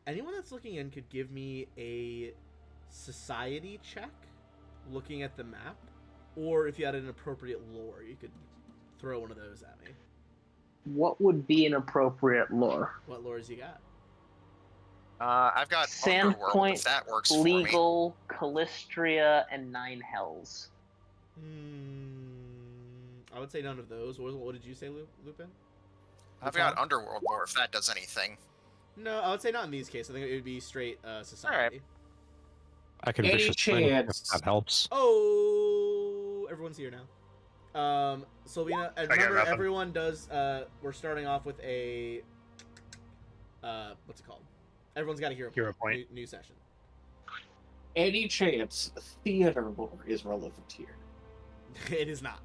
Anyone that's looking in could give me a society check, looking at the map, or if you had an appropriate lore, you could throw one of those at me. What would be an appropriate lore? What lores you got? I've got Underworld, Sandpoint, if that works for me. Legal, Callistria, and Nine Hells. I would say none of those. What did you say, Lupin? I've got Underworld lore, if that does anything. No, I would say not in these cases. I think it would be straight society. I can Any vicious swing if chance- that helps. Oh, everyone's here now. Sylvina, and I got remember, nothing. everyone does. We're starting off with a. What's it called? Everyone's got a hero point. New session. Any chance theater lore is relevant here? It is not.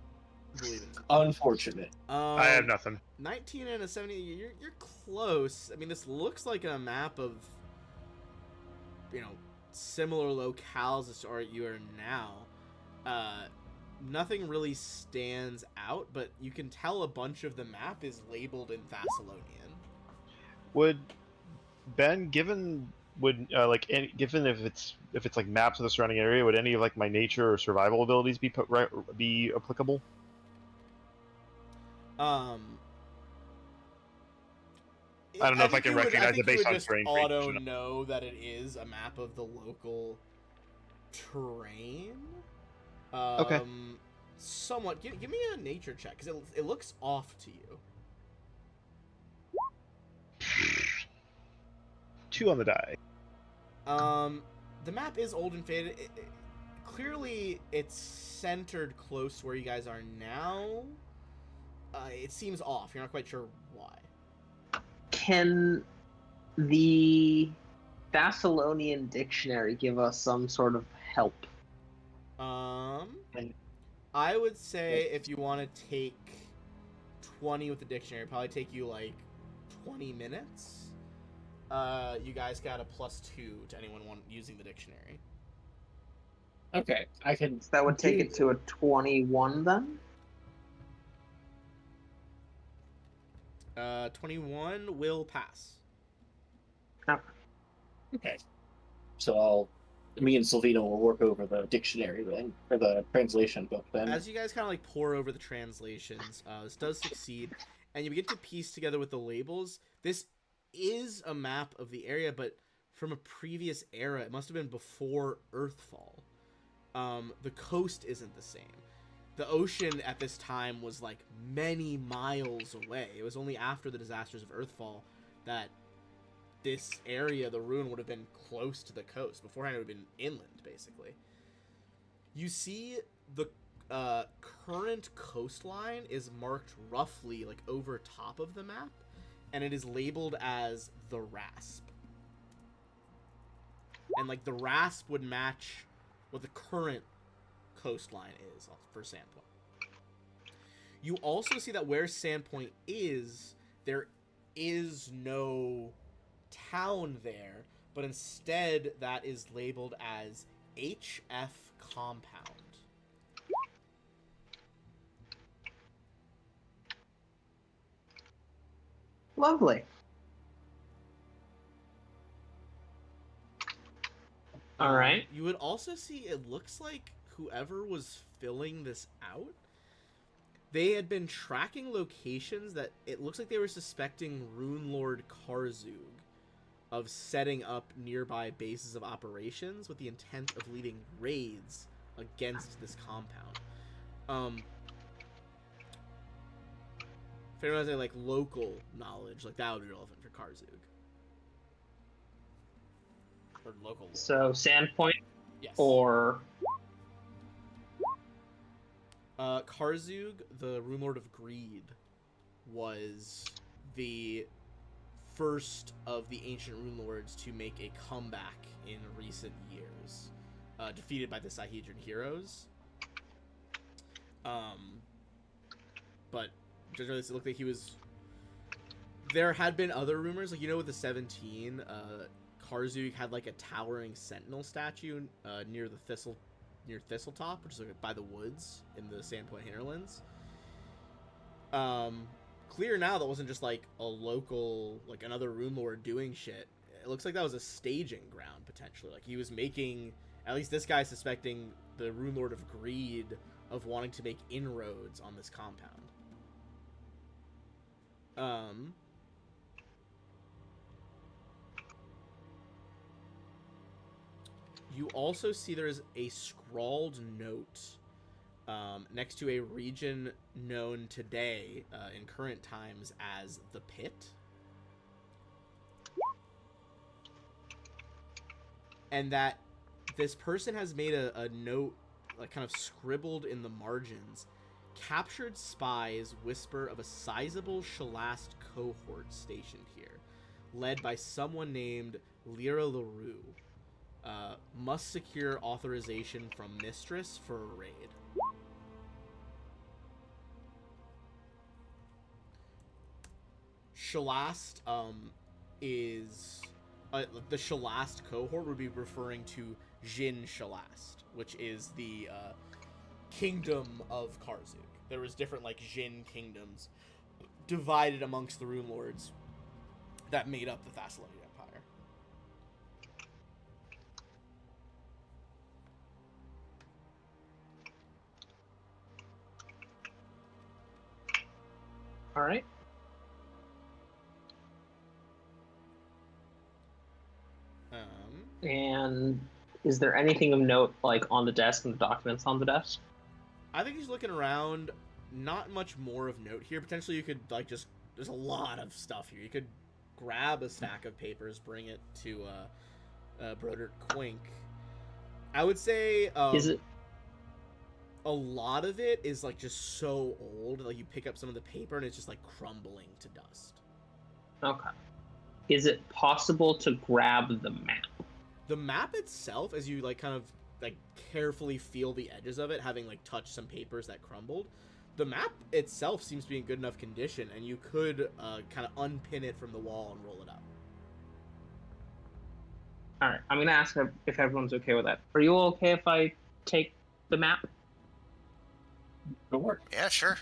Believe it. Unfortunate. I have nothing. 19 and a 70. You're close. I mean, this looks like a map of, similar locales as where you are now. Nothing really stands out, but you can tell a bunch of the map is labeled in Thessalonian. Would Ben, given if it's like maps of the surrounding area, would any of like my nature or survival abilities be applicable? I don't know if I can recognize it based on just terrain auto features. know that it is a map of the local terrain. Okay. Somewhat. Give me a nature check because it looks off to you. 2 on the die. The map is old and faded. Clearly, it's centered close to where you guys are now. It seems off. You're not quite sure why. Can the Thessalonian dictionary give us some sort of help? I would say if you want to take 20 with the dictionary, it'd probably take you like 20 minutes. You guys got a +2 to anyone using the dictionary. Okay, I can. So that would take it to a 21 then? 21 will pass. Okay, so me and Silvino will work over the dictionary then, or the translation book then. As you guys kind of like pour over the translations, this does succeed, and you begin to piece together with the labels. This is a map of the area, but from a previous era. It must have been before Earthfall. The coast isn't the same. The ocean at this time was like many miles away. It was only after the disasters of Earthfall that this area, the ruin, would have been close to the coast. Beforehand, it would have been inland, basically. You see the current coastline is marked roughly like over top of the map, and it is labeled as the Rasp. And like the Rasp would match what the current coastline is for Sandpoint. You also see that where Sandpoint is, there is no town there, but instead that is labeled as HF Compound. Lovely. All right. You would also see it looks like whoever was filling this out, they had been tracking locations that it looks like they were suspecting Rune Lord Karzug of setting up nearby bases of operations with the intent of leading raids against this compound. If anyone has any like local knowledge, like that would be relevant for Karzug. or local lore. So Sandpoint Yes. or Karzug, the Rune Lord of Greed, was the first of the ancient Rune Lords to make a comeback in recent years, defeated by the Sahedron heroes. But generally, it looked like he was. There had been other rumors, like with the 17, Karzug had like a towering sentinel statue near Thistletop, which is like by the woods in the Sandpoint hinterlands. Clear now that wasn't just like a local, like another Rune Lord doing shit. It looks like that was a staging ground potentially. Like he was making, at least this guy suspecting the Rune Lord of Greed of wanting to make inroads on this compound. You also see there's a scrawled note next to a region known today in current times as the Pit. And that this person has made a note, like kind of scribbled in the margins. Captured spies whisper of a sizable Shalast cohort stationed here, led by someone named Lyra LaRue. Must secure authorization from Mistress for a raid. Shalast is the Shalast cohort would be referring to Jin Shalast, which is the kingdom of Karzug. There was different like Jin kingdoms divided amongst the Rune Lords that made up the Thassalonian Empire. all right. And is there anything of note, like on the desk and the documents on the desk? I think he's looking around. Not much more of note here. Potentially, you could like just. There's a lot of stuff here. You could grab a stack of papers, bring it to Brodert Quink. I would say. Is it? A lot of it is like just so old. Like you pick up some of the paper and it's just like crumbling to dust. Okay. Is it possible to grab the map? The map itself, as you like kind of like carefully feel the edges of it, having like touched some papers that crumbled, the map itself seems to be in good enough condition, and you could kind of unpin it from the wall and roll it up. All right, I'm gonna ask if everyone's okay with that. Are you all okay if I take the map? Good work. Yeah, sure.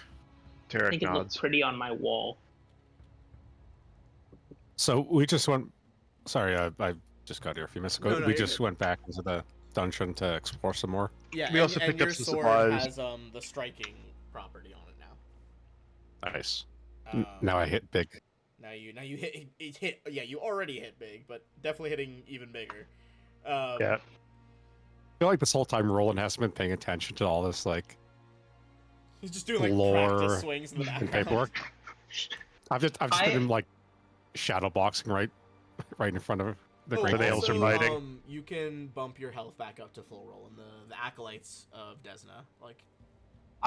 I Tarek think it looks nods. pretty on my wall. So we just went. Sorry, I just got here a few minutes ago. No, we you're just good. went back into the dungeon to explore some more. Yeah, We also and picked up your some sword supplies. has the striking property on it now. Nice. Um, Now I hit big. Now you hit. Yeah, you already hit big, but definitely hitting even bigger. Yeah. I feel like this whole time Roland hasn't been paying attention to all this like He's just doing like lore practice swings in the and background. paperwork. I've just been like shadow boxing right in front of the great the elves elves are fighting. You can bump your health back up to full roll, and the acolytes of Desna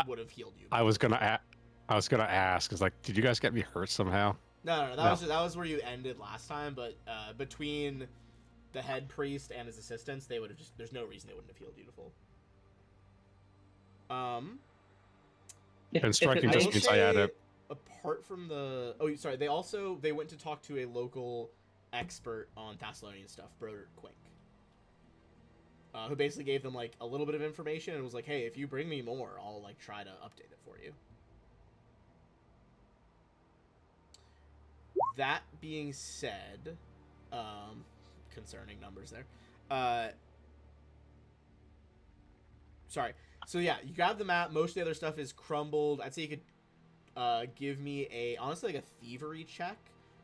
would have healed you. I was gonna ask, is like, did you guys get me hurt somehow? No. That was where you ended last time. But between the head priest and his assistants, they would have just. There's no reason they wouldn't have healed you to full. And striking I just will means I add say, it. Apart from the sorry, they went to talk to a local expert on Thessalonian stuff, Brodert Quink, who basically gave them like a little bit of information and was like, "Hey, if you bring me more, I'll like try to update it for you." That being said, concerning numbers there, sorry. So yeah, you grab the map. Most of the other stuff is crumbled. I'd say you could give me honestly like a thievery check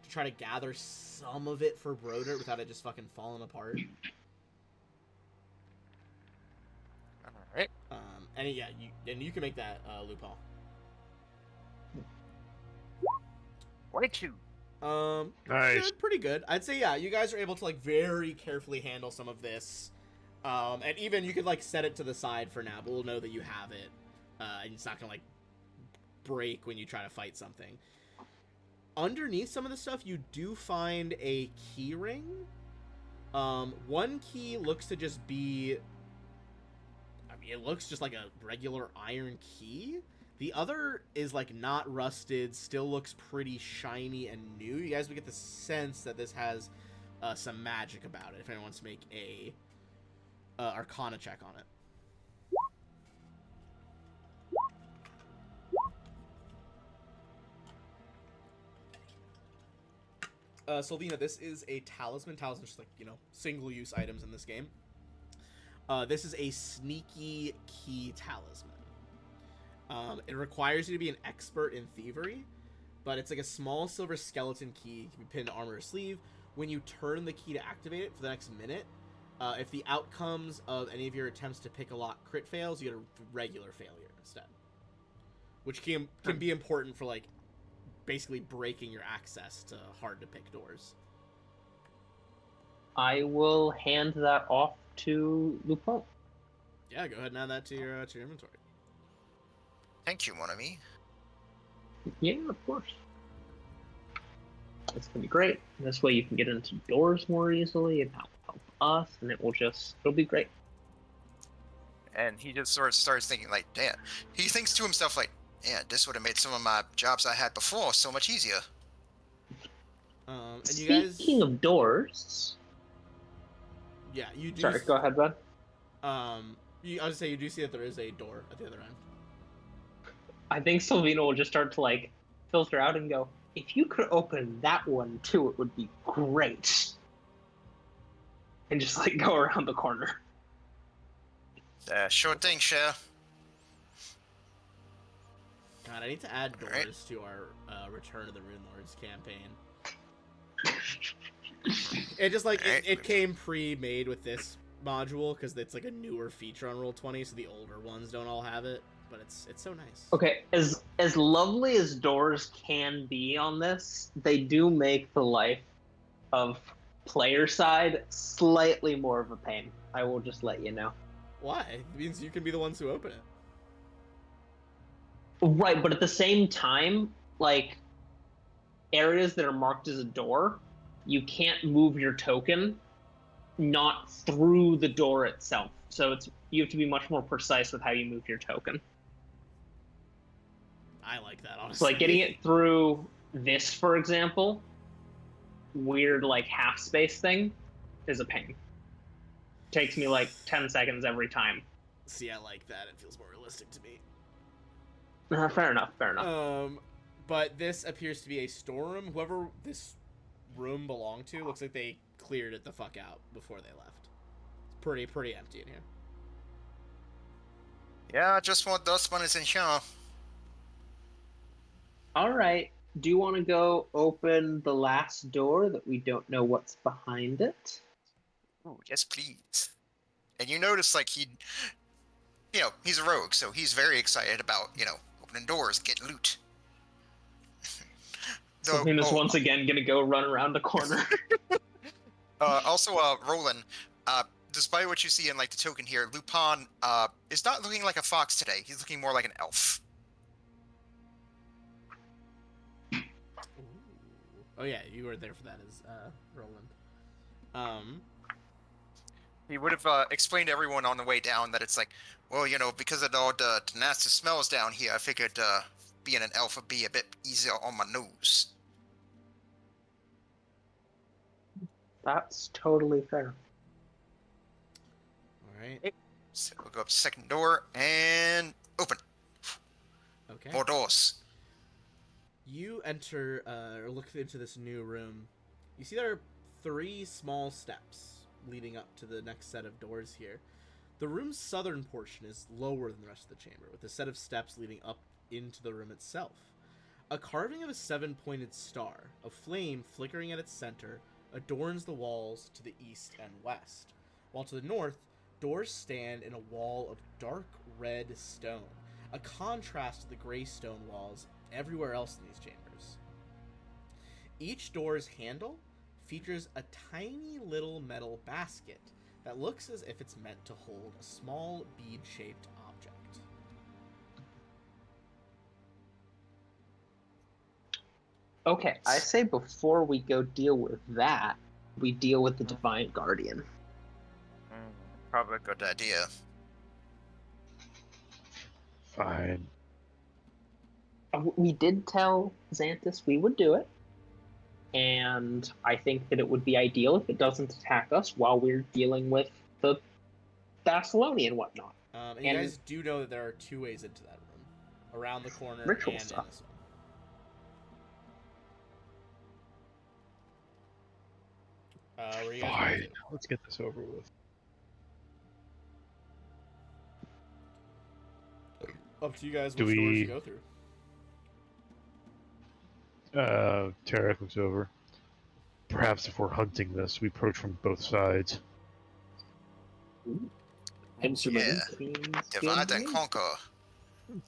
to try to gather some of it for Brodert without it just fucking falling apart. All right. And yeah, you can make that Lupin. 22. Nice. Pretty pretty good. I'd say, yeah, you guys are able to, like, very carefully handle some of this. And even you could, like, set it to the side for now, but we'll know that you have it. And it's not gonna, like, break when you try to fight something. Underneath some of the stuff, you do find a key ring. One key looks to just be... I mean, it looks just like a regular iron key. The other is, like, not rusted, still looks pretty shiny and new. You guys would get the sense that this has some magic about it, if anyone wants to make a Arcana check on it. Sylvina, this is a talisman. Talisman's just, like, you know, single-use items in this game. This is a sneaky key talisman. It requires you to be an expert in thievery, but it's like a small silver skeleton key. It can be pinned to armor or sleeve. When you turn the key to activate it for the next minute, if the outcomes of any of your attempts to pick a lock crit fails, you get a regular failure instead. Which can be important for, like, basically breaking your access to hard-to-pick doors. I will hand that off to Lupin. Yeah, go ahead and add that to your inventory. Thank you, mon ami. Yeah, of course. It's gonna be great. This way you can get into doors more easily, and help us, and it'll be great. And he just sort of starts thinking, like, damn. He thinks to himself, like, yeah, this would have made some of my jobs I had before so much easier. And you guys... Speaking of doors... Yeah, you do... Sorry, go ahead, bud. I was gonna say, you do see that there is a door at the other end. I think Sylvina will just start to, like, filter out and go, if you could open that one too, it would be great. And just, like, go around the corner. Sure thing, Cher. God, I need to add doors Alright. to our Return of the Rune Lords campaign. It just, like, it came pre-made with this module, because it's, like, a newer feature on Roll20, so the older ones don't all have it, but it's so nice. Okay, as lovely as doors can be on this, they do make the life of player side slightly more of a pain. I will just let you know. Why? It means you can be the ones who open it. Right, but at the same time, like, areas that are marked as a door, you can't move your token not through the door itself. So you have to be much more precise with how you move your token. I like that, honestly. So, like, getting it through this, for example, weird, like, half space thing, is a pain. Takes me, like, 10 seconds every time. See, I like that. It feels more realistic to me. Fair enough. But this appears to be a storeroom. Whoever this room belonged to looks like they cleared it the fuck out before they left. It's pretty empty in here. Yeah, just want those monies in here. Alright, do you want to go open the last door that we don't know what's behind it? Ooh, yes, please. And you notice, like, he's a rogue, so he's very excited about, opening doors, getting loot. Sylvina's once again gonna go run around the corner. Also, Roland, despite what you see in, like, the token here, Lupin is not looking like a fox today. He's looking more like an elf. Ooh. Oh yeah, you were there for that as Roland. He would have explained to everyone on the way down that it's like, well, because of all the nasty smells down here, I figured being an elf would be a bit easier on my nose. That's totally fair. Alright. So we'll go up to the second door and open. Okay. More doors. You enter, or look into this new room. You see there are 3 small steps leading up to the next set of doors here. The room's southern portion is lower than the rest of the chamber, with a set of steps leading up into the room itself. A carving of a 7-pointed star, a flame flickering at its center, adorns the walls to the east and west, while to the north, doors stand in a wall of dark red stone, a contrast to the gray stone walls everywhere else in these chambers. Each door's handle features a tiny little metal basket that looks as if it's meant to hold a small bead-shaped object. Okay, I say before we go deal with that, we deal with the Defiant Guardian. Probably a good idea. Fine. We did tell Xanthus we would do it, and I think that it would be ideal if it doesn't attack us while we're dealing with the Thessalonian and whatnot. And you guys do know that there are 2 ways into that room. Around the corner Ritual and stuff. in this one. Where are you guys going Fine. to? Let's get this over with. Up to you guys Do which doors we- you go through. Tarek looks over. Perhaps if we're hunting this, we approach from both sides. Instrument. Yeah. Seems Divide good and to me. conquer.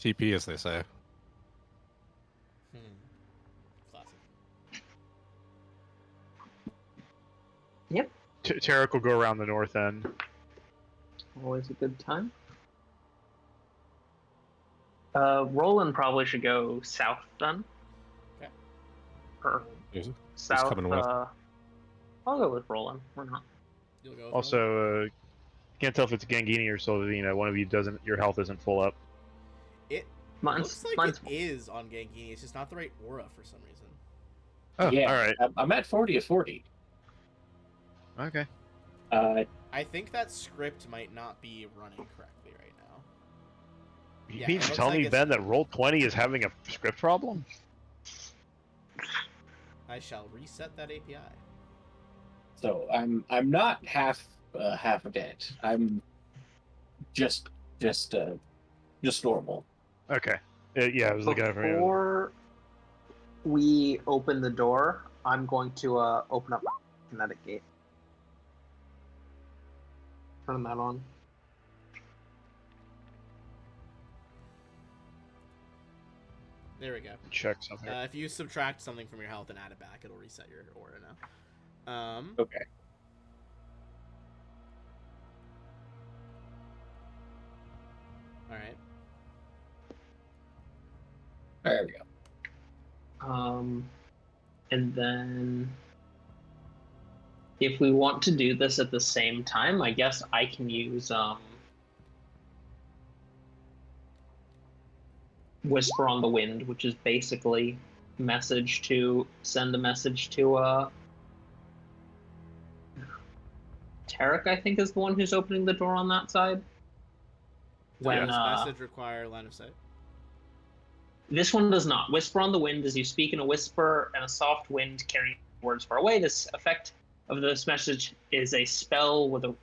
TP, as they say. Classic. Tarek will go around the north end. Always a good time. Roland probably should go south then. Okay. Or He's south. coming with. I'll go with Roland. Why not? You'll go with Also, can't tell if it's Gangini or Solvina. One of you doesn't. Your health isn't full up. It Mine's looks like mine's it is on Gangini. It's just not the right aura for some reason. Oh, Yeah. all right. I'm at 40 of 40. Okay. I think that script might not be running correctly right now. You Yeah, mean it to looks tell like me, it's- Ben, that Roll20 is having a script problem? I shall reset that API. So I'm not half dead. I'm just normal. Okay. Yeah, I was looking at it. Before we open the door, I'm going to open up my kinetic gate. Turn that on. There we go. Check something. If you subtract something from your health and add it back, it'll reset your aura now. Okay. All right. There we go. And then if we want to do this at the same time, I guess I can use Whisper on the Wind, which is basically send a message to Tarek, I think, is the one who's opening the door on that side. Does this message require line of sight? This one does not. Whisper on the Wind is you speak in a whisper and a soft wind carrying words far away. This effect of this message is a spell of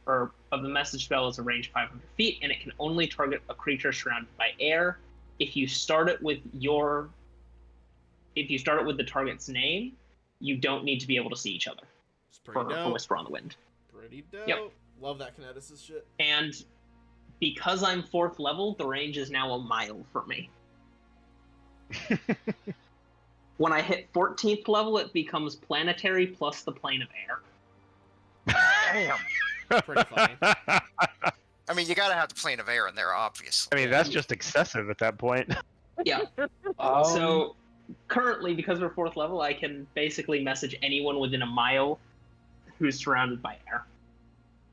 the message spell is a range 500 feet, and it can only target a creature surrounded by air. If you start it with the target's name, you don't need to be able to see each other It's pretty for dope. Whisper on the Wind. Pretty dope. Yep. Love that kineticist shit. And because I'm 4th level, the range is now a mile for me. When I hit 14th level, it becomes planetary plus the plane of air. Damn. Pretty funny. I mean, you gotta have the plane of air in there, obviously. I mean, that's just excessive at that point. Yeah. Um, So currently, because we're 4th level, I can basically message anyone within a mile who's surrounded by air.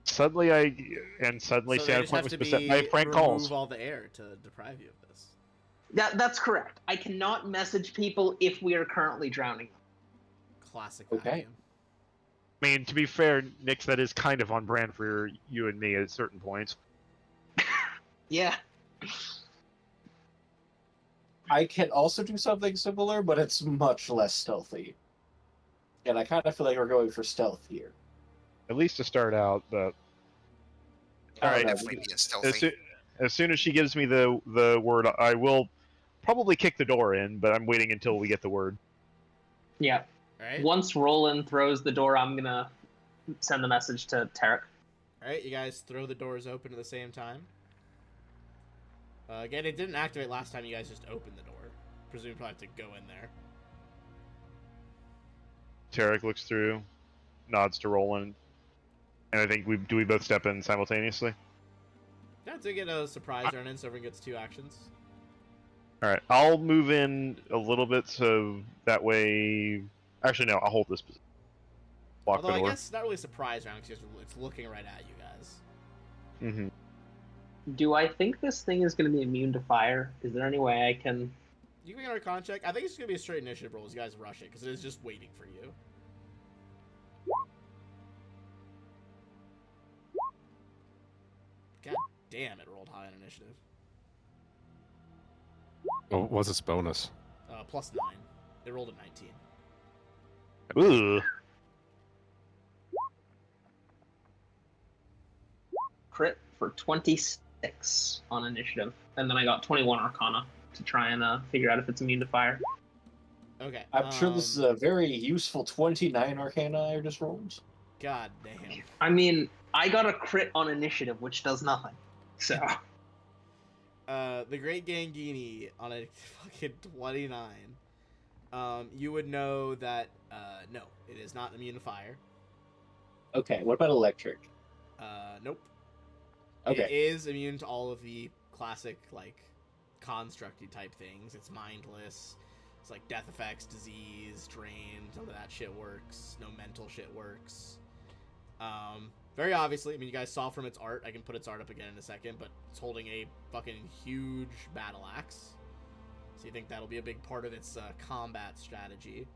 Suddenly, So they just Sandpoint have was to beset by prank calls. remove all the air to deprive you of this. That's correct. I cannot message people if we are currently drowning them. Classic Okay. vacuum. I mean, to be fair, Nix, that is kind of on brand for you and me at certain points. Yeah. I can also do something similar, but it's much less stealthy. And I kind of feel like we're going for stealth here. At least to start out, but... Oh, Alright, no, Definitely being stealthy. as soon as she gives me the word, I will probably kick the door in, but I'm waiting until we get the word. Yeah. Alright? Once Roland throws the door, I'm gonna send the message to Tarek. Alright, you guys throw the doors open at the same time. Again, it didn't activate last time you guys just opened the door. Presume you probably have to go in there. Tarek looks through. nods to Roland, and I think we both step in simultaneously. Yeah, to get a surprise run in, so everyone gets 2 actions. All right, I'll move in a little bit so that way. Actually, no, I'll hold this position. Block Although the door. I guess not really surprise round because it's looking right at you guys. Mm-hmm. Do I think this thing is going to be immune to fire? Is there any way I can? You can make an Arcana check. I think it's gonna be a straight initiative roll as you guys rush it because it is just waiting for you. God damn, it rolled high on initiative. Oh, what's its bonus? +9. It rolled a 19. Ooh. Crit for 26 on initiative, and then I got 21 Arcana to try and figure out if it's immune to fire. Okay. I'm sure this is a very useful 29 Arcana I just rolled. God damn. I mean, I got a crit on initiative, which does nothing. So. The Great Gangini on a fucking 29. You would know that, no, it is not immune to fire. Okay, what about electric? Nope. Okay. It is immune to all of the classic, like, constructy type things. It's mindless. It's like death effects, disease, drain. Some of that shit works. No mental shit works. Very obviously, I mean, you guys saw from its art. I can put its art up again in a second, but it's holding a fucking huge battle axe. So you think that'll be a big part of its combat strategy.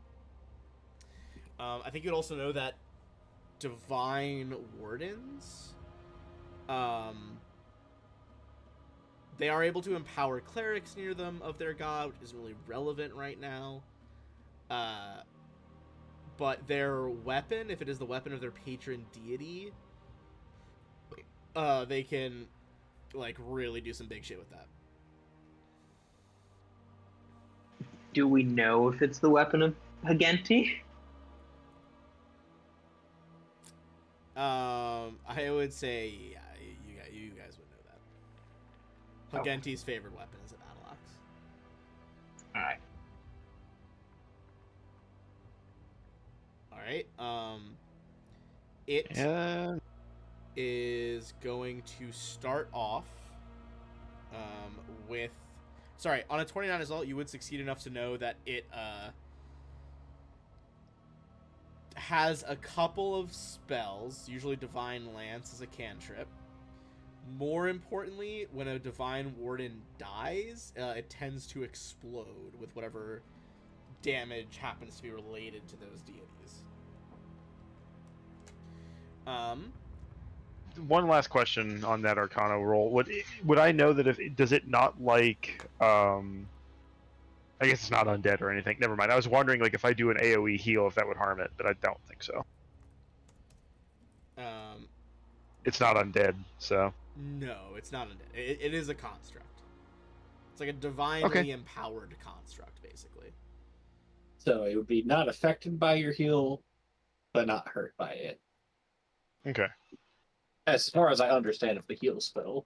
I think you'd also know that Divine Wardens, they are able to empower clerics near them of their god, which isn't really relevant right now. But their weapon, if it is the weapon of their patron deity, they can, like, really do some big shit with that. Do we know if it's the weapon of Hagenti? I would say, yeah, you guys would know that. Hagenti's favorite weapon is a battle axe. Alright, it Yeah. is going to start off with... Sorry, on a 29 as well, you would succeed enough to know that it has a couple of spells, usually Divine Lance is a cantrip. More importantly, when a Divine Warden dies, it tends to explode with whatever damage happens to be related to those deities. One last question on that Arcana roll. Would I know that if does it not like I guess it's not undead or anything. Never mind. I was wondering like if I do an AoE heal if that would harm it, but I don't think so. It's not undead, so. No, it's not undead. It is a construct. It's like a divinely empowered construct, basically. So it would be not affected by your heal, but not hurt by it. Okay. As far as I understand of the heal spell.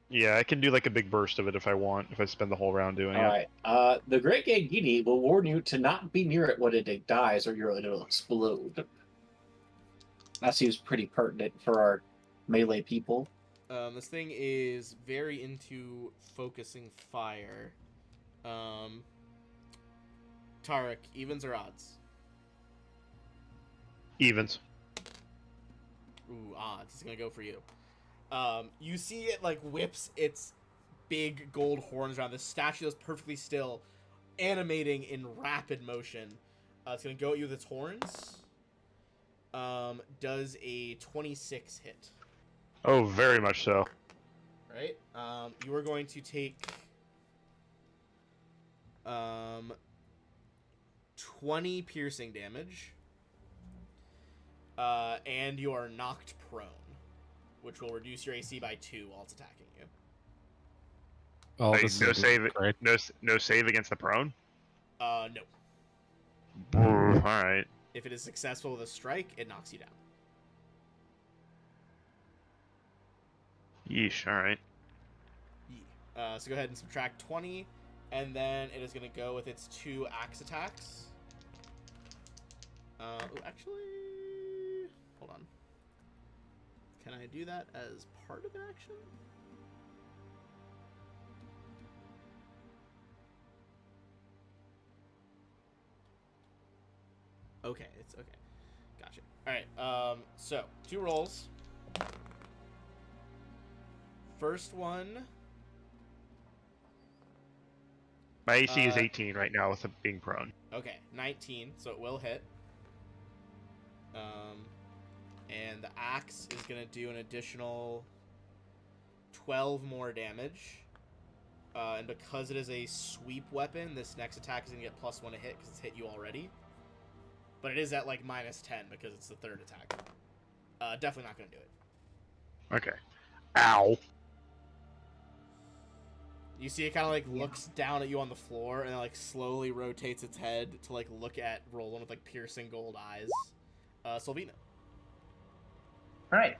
Yeah, I can do like a big burst of it if I want, if I spend the whole round doing it. Alright. The Great Gangini will warn you to not be near it when it dies or it'll explode. That seems pretty pertinent for our melee people. This thing is very into focusing fire. Tarek, evens or odds? Evens. Ooh, odds. It's gonna go for you. You see it like whips its big gold horns around. The statue is perfectly still, animating in rapid motion. It's gonna go at you with its horns. Does a 26 hit? Oh, very much so. Right. You are going to take 20 piercing damage. And you are knocked prone, which will reduce your AC by 2 while it's attacking you. Oh, Like, this no is save. great. No save against the prone. No. All right. If it is successful with a strike, it knocks you down. Yeesh. All right. So go ahead and subtract 20, and then it is going to go with its 2 axe attacks. Actually, Can I do that as part of an action? Okay, it's okay. Gotcha. Alright, so 2 rolls. First one. My AC is 18 right now with it being prone. Okay, 19, so it will hit. And the axe is gonna do an additional 12 more damage. And because it is a sweep weapon, this next attack is gonna get +1 to hit because it's hit you already. But it is at like -10 because it's the 3rd attack. Definitely not gonna do it. Okay. Ow. You see it kind of like looks down at you on the floor and then like slowly rotates its head to like look at Roland with like piercing gold eyes. Sylvina. Alright.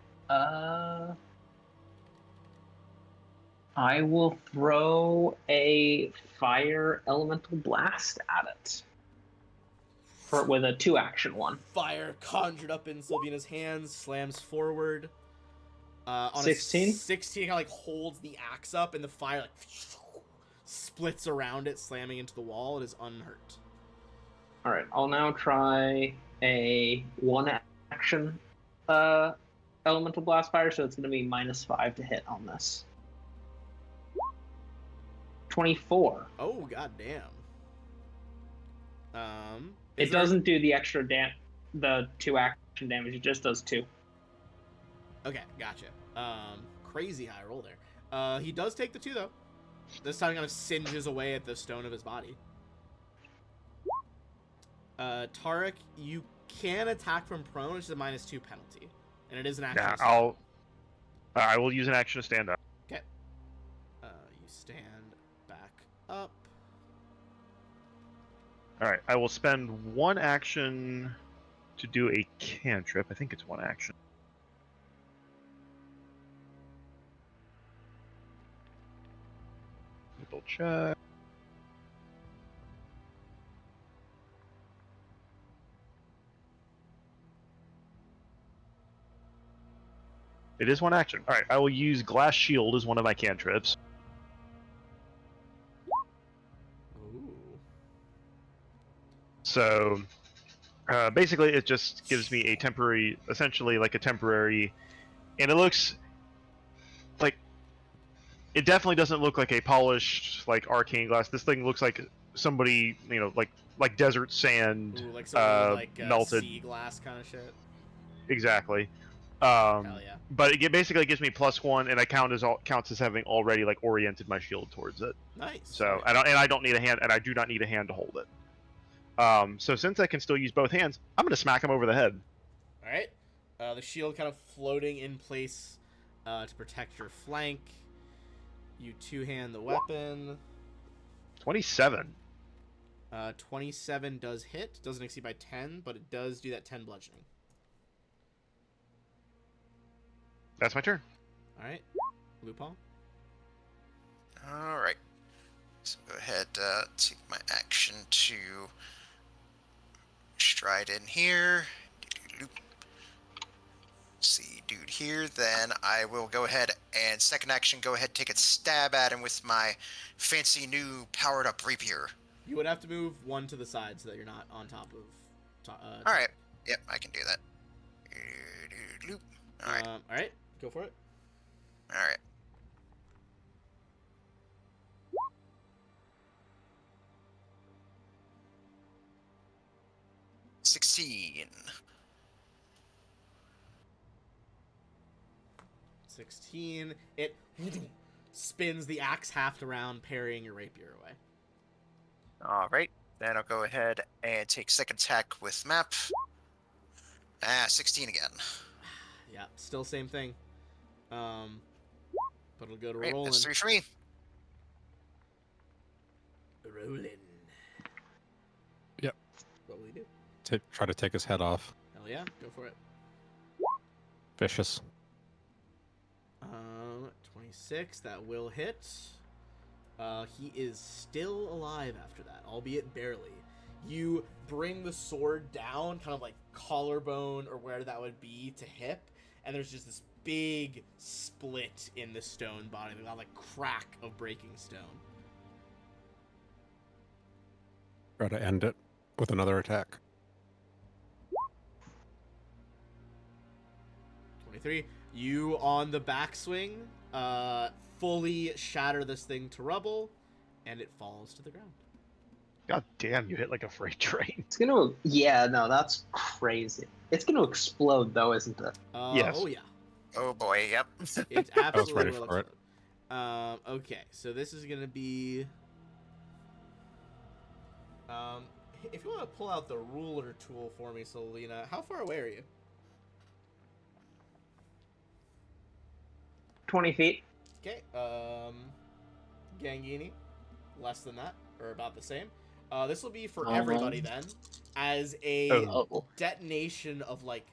I will throw a fire elemental blast at it. With a 2-action one. Fire conjured up in Sylvina's hands, slams forward. On 16? A 16, kind of like holds the axe up, and the fire like splits around it, slamming into the wall. It is unhurt. All right, I'll now try a 1-action elemental blast fire, so it's going to be -5 to hit on this. 24. Oh goddamn. It doesn't do the extra the 2-action damage. It just does 2. Okay, gotcha. Crazy high roll there. He does take the 2 though. This time kind of singes away at the stone of his body. Tarek, you can attack from prone, which is a -2 penalty, and it is an action. Yeah, I will use an action to stand up. Okay. You stand back up. All right, I will spend 1 action to do a cantrip. I think it's 1 action. Double check. It is 1 action. All right, I will use Glass Shield as one of my cantrips. Ooh. So, basically, it just gives me a temporary, essentially like a temporary, and it looks like, it definitely doesn't look like a polished, like, arcane glass. This thing looks like somebody, you know, like desert sand, Ooh, like some like melted. sea glass kind of shit. Exactly. Hell yeah. But it basically gives me +1, and I counts as having already like oriented my shield towards it. Nice. So I don't need a hand, and I do not need a hand to hold it. So since I can still use both hands, I'm gonna smack him over the head. All right. The shield kind of floating in place to protect your flank. You 2-hand the weapon. 27. 27 does hit. Doesn't exceed by 10, but it does do that 10 bludgeoning. That's my turn. All right. Lupin. All right. So go ahead, take my action to stride in here. See dude here, then I will go ahead and second action, go ahead, take a stab at him with my fancy new powered up rapier. You would have to move 1 to the side so that you're not on top of. All right. Yep, I can do that. All right. All right. Go for it. All right. $16. 16. It spins the axe haft around, parrying your rapier away. All right. Then I'll go ahead and take second attack with map. 16 again. Yeah, still same thing. But it'll go to Right, Roland. that's 3 for me. Roland. Yep. What will he do? Try to take his head off. Hell yeah, go for it. Vicious. 26, that will hit. He is still alive after that, albeit barely. You bring the sword down, kind of like collarbone or where that would be to hip, and there's just this big split in the stone body, like crack of breaking stone. Try to end it with another attack. 23. You on the backswing, fully shatter this thing to rubble, and it falls to the ground. God damn, you hit like a freight train. It's gonna. Yeah, no, that's crazy. It's gonna explode though, isn't it? Yes. Oh yeah. Oh boy, yep. It absolutely ready will for it. explode. Okay, so this is gonna be. If you want to pull out the ruler tool for me, Selena, how far away are you? 20 feet. Okay. Gangini, less than that, or about the same. This will be for everybody then, as a Oh. detonation of like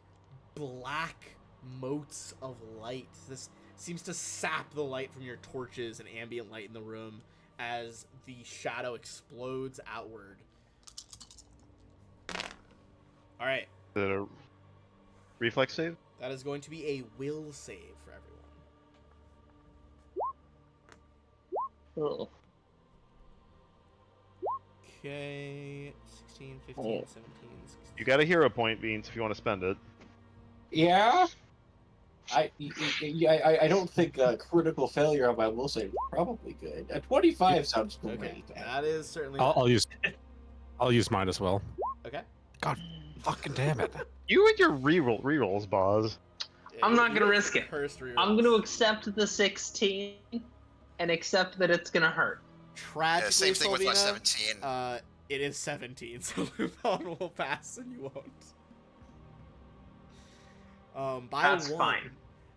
black motes of light. This seems to sap the light from your torches and ambient light in the room as the shadow explodes outward. All right, Is it a reflex save? that is going to be a will save for everyone. Ugh. Okay, 16, 15, 17, 16. You got a hero point, Beans, if you want to spend it. Yeah. I don't think critical failure on my will save is probably good. A 25 sounds Okay, great. that is certainly. I'll use mine as well. Okay. God fucking damn it. You and your rerolls, Boz. I'm not gonna risk it. Cursed rerolls. I'm gonna accept the 16 and accept that it's gonna hurt. Tragically, Yeah, same thing with my Sylvina, 17. It is 17, so Lupin will pass and you won't. By That's one. fine.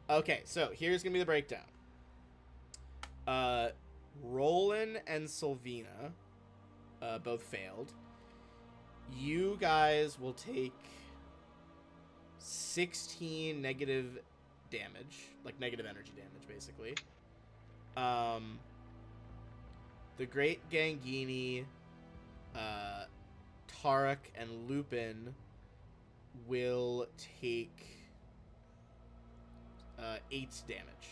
Okay, so here's gonna be the breakdown. Roland and Sylvina, both failed. You guys will take 16 negative damage, like negative energy damage, basically. The Great Gangini, Tarek, and Lupin will take 8 damage.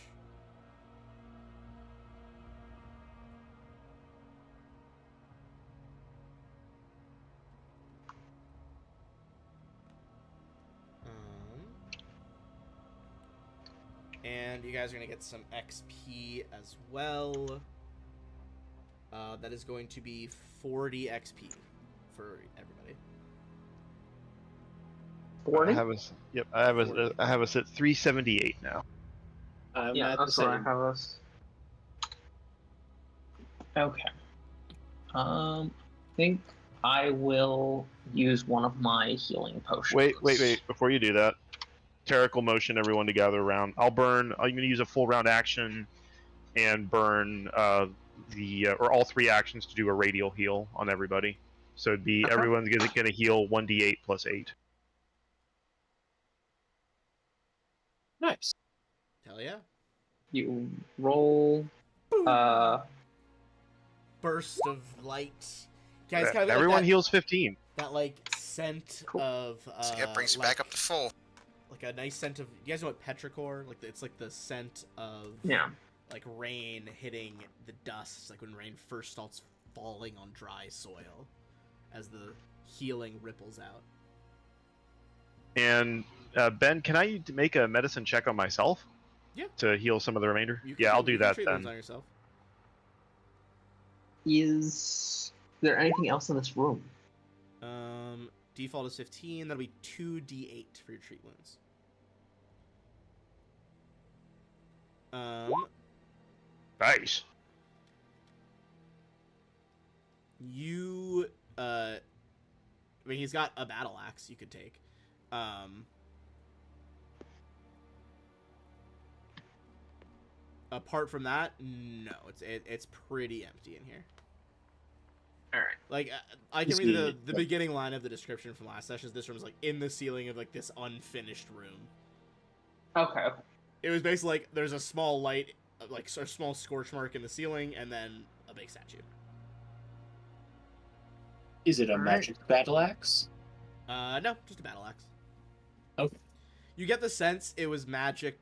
And you guys are going to get some XP as well. That is going to be 40 XP for everybody. 40? I have us at 378 now. I'm Yeah, at the that's what I same. have us. Okay. I think I will use one of my healing potions. Wait. Before you do that, Tarek will motion everyone to gather around. I'm going to use a full round action and burn or all 3 actions to do a radial heal on everybody. So it'd be everyone's going to heal 1d8 plus 8. Nice. Hell yeah. You roll. Burst of light. Guys, kind of Everyone like heals 15. that like scent Cool. of So it brings you like, back up to full. like a nice scent of, you guys know what petrichor, like it's like the scent of Yeah. like rain hitting the dust, like when rain first starts falling on dry soil as the healing ripples out. And Ben, can I make a medicine check on myself? Yeah. To heal some of the remainder? You can- Yeah, I'll you do can that treat wounds then. on yourself. Is there anything else in this room? Default is 15. That'll be 2d8 for your treat wounds. Nice. You, I mean, he's got a battle axe you could take. Apart from that, no, it's pretty empty in here. All right. Like, I can read the beginning line of the description from last session. This room's like in the ceiling of like this unfinished room. Okay. It was basically like there's a small light, like a small scorch mark in the ceiling, and then a big statue. Is it a All right. magic battle axe? No, just a battle axe. Okay. You get the sense it was magic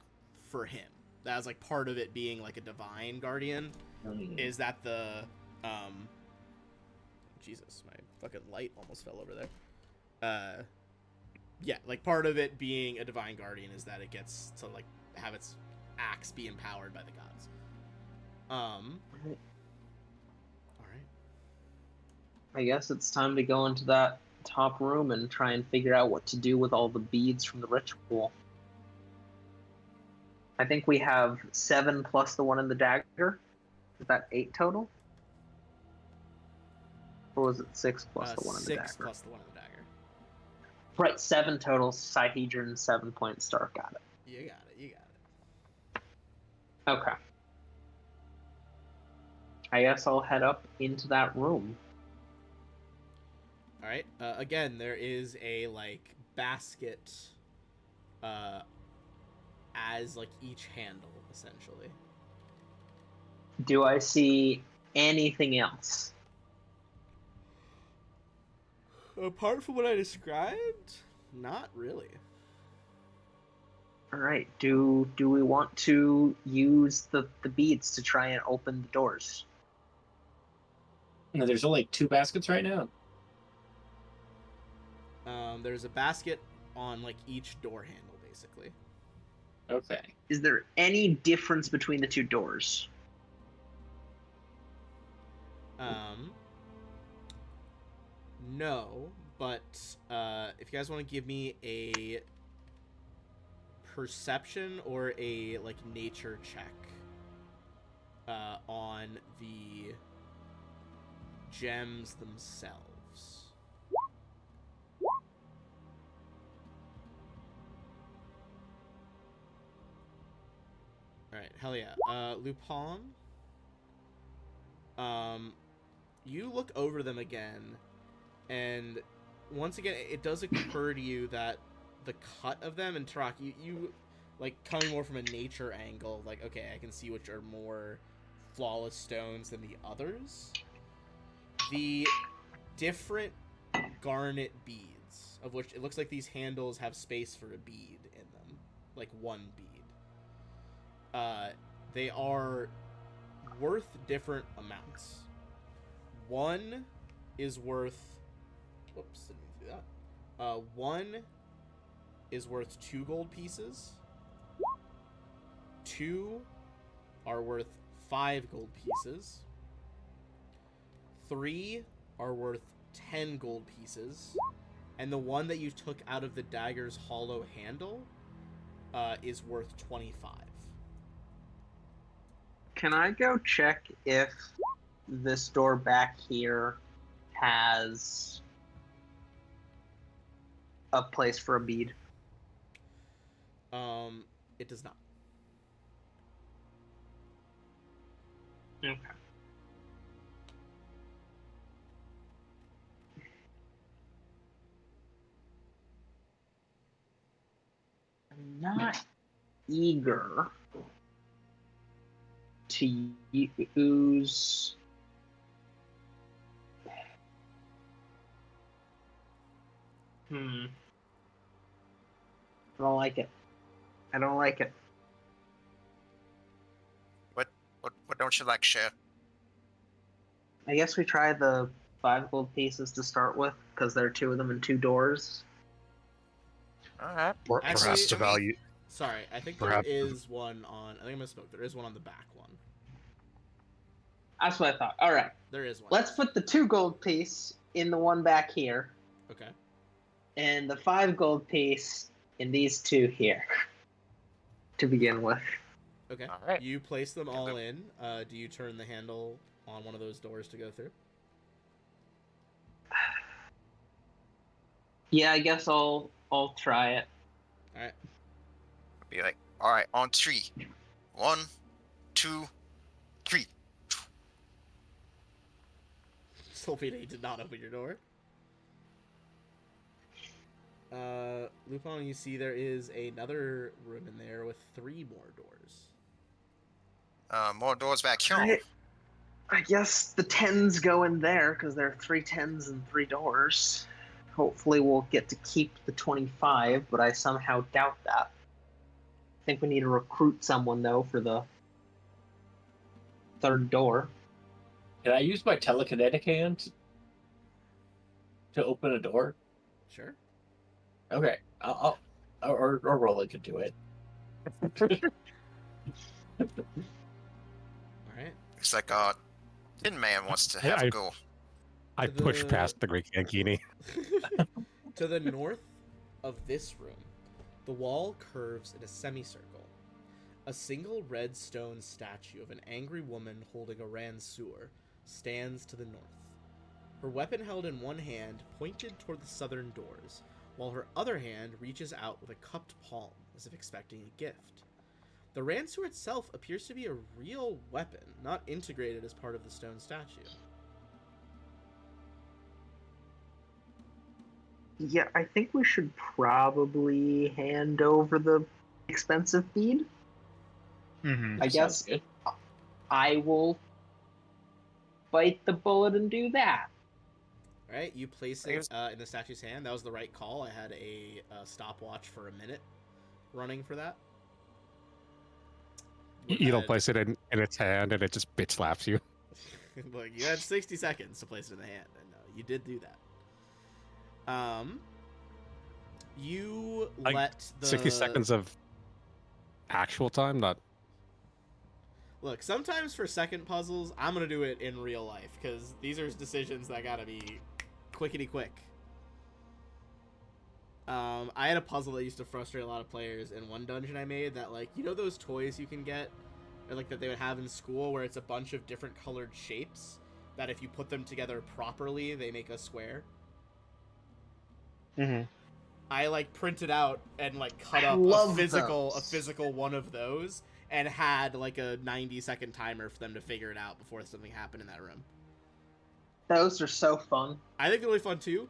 for him. That was like part of it being like a divine guardian. Is that the Jesus, my fucking light almost fell over there. Yeah, like part of it being a divine guardian is that it gets to like have its acts be empowered by the gods. All right. I guess it's time to go into that top room and try and figure out what to do with all the beads from the ritual. I think we have 7 plus the one in the dagger. Is that 8 total? Or was it 6 plus the one in the dagger? 6 plus the one in the dagger. Right, 7 total. Sihedron, 7-point star. Got it. You got it. You got it. Okay. I guess I'll head up into that room. All right. Again, there is a like basket, as like each handle essentially. Do I see anything else? Apart from what I described, not really. All right. Do we want to use the beads to try and open the doors? No, there's only 2 baskets right now. There's a basket on like each door handle, basically. Okay. Is there any difference between the 2 doors? No, but if you guys want to give me a perception or a like nature check on the gems themselves. Alright, hell yeah. Lupin, you look over them again, and once again, it does occur to you that the cut of them, and Tarak, you like coming more from a nature angle, like, okay, I can see which are more flawless stones than the others. The different garnet beads, of which it looks like these handles have space for a bead in them, like one bead. They are worth different amounts. One is worth... Whoops, didn't mean to do that. One is worth 2 gold pieces. 2 are worth 5 gold pieces. 3 are worth 10 gold pieces. And the one that you took out of the dagger's hollow handle is worth 25. Can I go check if this door back here has a place for a bead? It does not. Okay. I'm not eager to use... I don't like it. I don't like it. What don't you like, Cher? I guess we try the 5 gold pieces to start with, because there are 2 of them and 2 doors. Alright. Actually, Perhaps the value. Sorry, I think Perhaps- there is one on... I think I misspoke. There is one on the back one. That's what I thought. All right. There is one. Let's put the 2 gold piece in the one back here, Okay. and the 5 gold piece in these 2 here, to begin with. Okay. All right. You place them all in. Do you turn the handle on one of those doors to go through? Yeah, I guess I'll try it. All right. Be like, alright, on 3. 1, 2, 3. Sylvina, you did not open your door. Lupin, you see there is another room in there with 3 more doors. More doors back here. Right. I guess the 10s go in there, because there are 3 10s and 3 doors. hopefully we'll get to keep the 25, but I somehow doubt that. I think we need to recruit someone, though, for the third door. Can I use my telekinetic hand to open a door? Sure. Okay, or Roland could do it. All right. It's like, Tin Man wants to have a go. I To push the- past the Great Yankini. To the north of this room, the wall curves in a semicircle. A single red stone statue of an angry woman holding a ranseur stands to the north. Her weapon held in one hand pointed toward the southern doors, while her other hand reaches out with a cupped palm, as if expecting a gift. The ranseur itself appears to be a real weapon, not integrated as part of the stone statue. Yeah, I think we should probably hand over the expensive bead. Mm-hmm. I Sounds guess good. I will bite the bullet and do that. All right, you place it in the statue's hand. That was the right call. I had a stopwatch for a minute running for that. You don't place it in its hand and it just bitch slaps you. Look, you had 60 seconds to place it in the hand, and you did do that. You Like, let the 60 seconds of actual time, not. Look, sometimes for second puzzles, I'm gonna do it in real life because these are decisions that gotta be quickety quick. I had a puzzle that used to frustrate a lot of players in one dungeon I made that, like, you know those toys you can get, or like that they would have in school where it's a bunch of different colored shapes that if you put them together properly, they make a square? Mm-hmm. I like printed out and like cut I up love a physical those. one of those and had like a 90-second timer for them to figure it out before something happened in that room. Those are so fun. I think they're really fun too.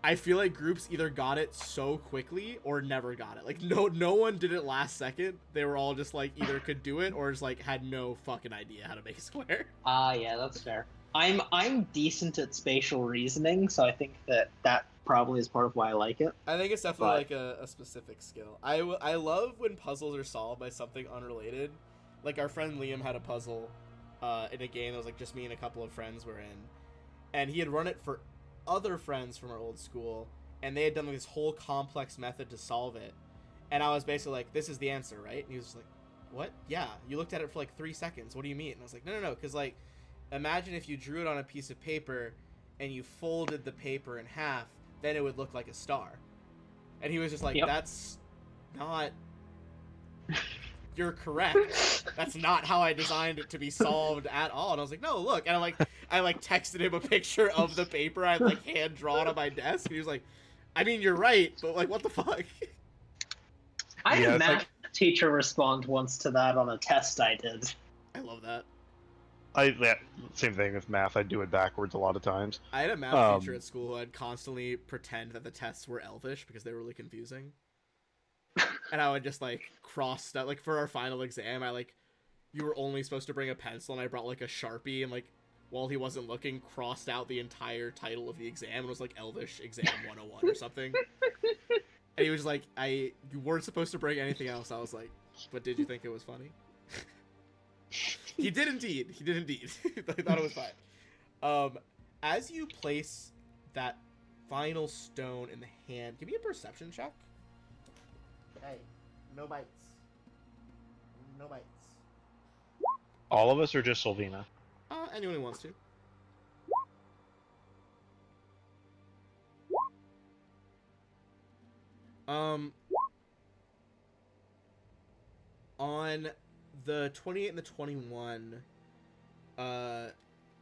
I feel like groups either got it so quickly or never got it. Like no one did it last second. They were all just like either could do it or just like had no fucking idea how to make a square. Yeah, that's fair. I'm decent at spatial reasoning, so I think that probably is part of why I like it. I think it's definitely But- like a specific skill. I love when puzzles are solved by something unrelated. Like our friend Liam had a puzzle in a game that was like just me and a couple of friends were in, and he had run it for other friends from our old school, and they had done this whole complex method to solve it. And I was basically like, "This is the answer, right?" And he was just like, "What? Yeah, you looked at it for like 3 seconds. What do you mean?" And I was like, "No, because like, imagine if you drew it on a piece of paper and you folded the paper in half, then it would look like a star." And he was just like, Yep. "That's not. You're correct. That's not how I designed it to be solved at all." And I was like, "No, look." And I texted him a picture of the paper I like hand drawn on my desk, and he was like, "I mean, you're right, but like, what the fuck?" I had Yeah, a it's math like- teacher respond once to that on a test I did. I love that. Same thing with math. I do it backwards a lot of times. I had a math teacher Um, at school who would constantly pretend that the tests were Elvish because they were really confusing. And I would just like cross out, like for our final exam, you were only supposed to bring a pencil, and I brought like a Sharpie, and like while he wasn't looking, crossed out the entire title of the exam and was like Elvish Exam 101 or something. And he was like, you weren't supposed to bring anything else. I was like, but did you think it was funny? He did indeed. I thought it was fine. As you place that final stone in the hand, give me a perception check. Hey, no bites. No bites. All of us or just Sylvina? Anyone who wants to. On the 28 and the 21,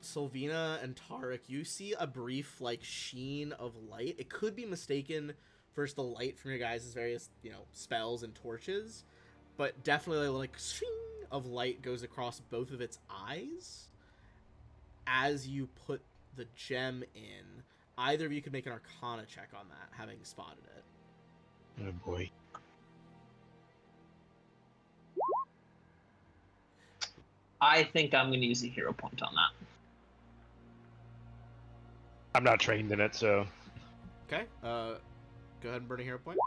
Sylvina and Tarek, you see a brief like sheen of light. It could be mistaken for the light from your guys' various, spells and torches, but definitely like sheen of light goes across both of its eyes as you put the gem in. Either of you could make an Arcana check on that, having spotted it. Oh boy. I think I'm going to use a hero point on that. I'm not trained in it, so Okay. Go ahead and burn a hero point.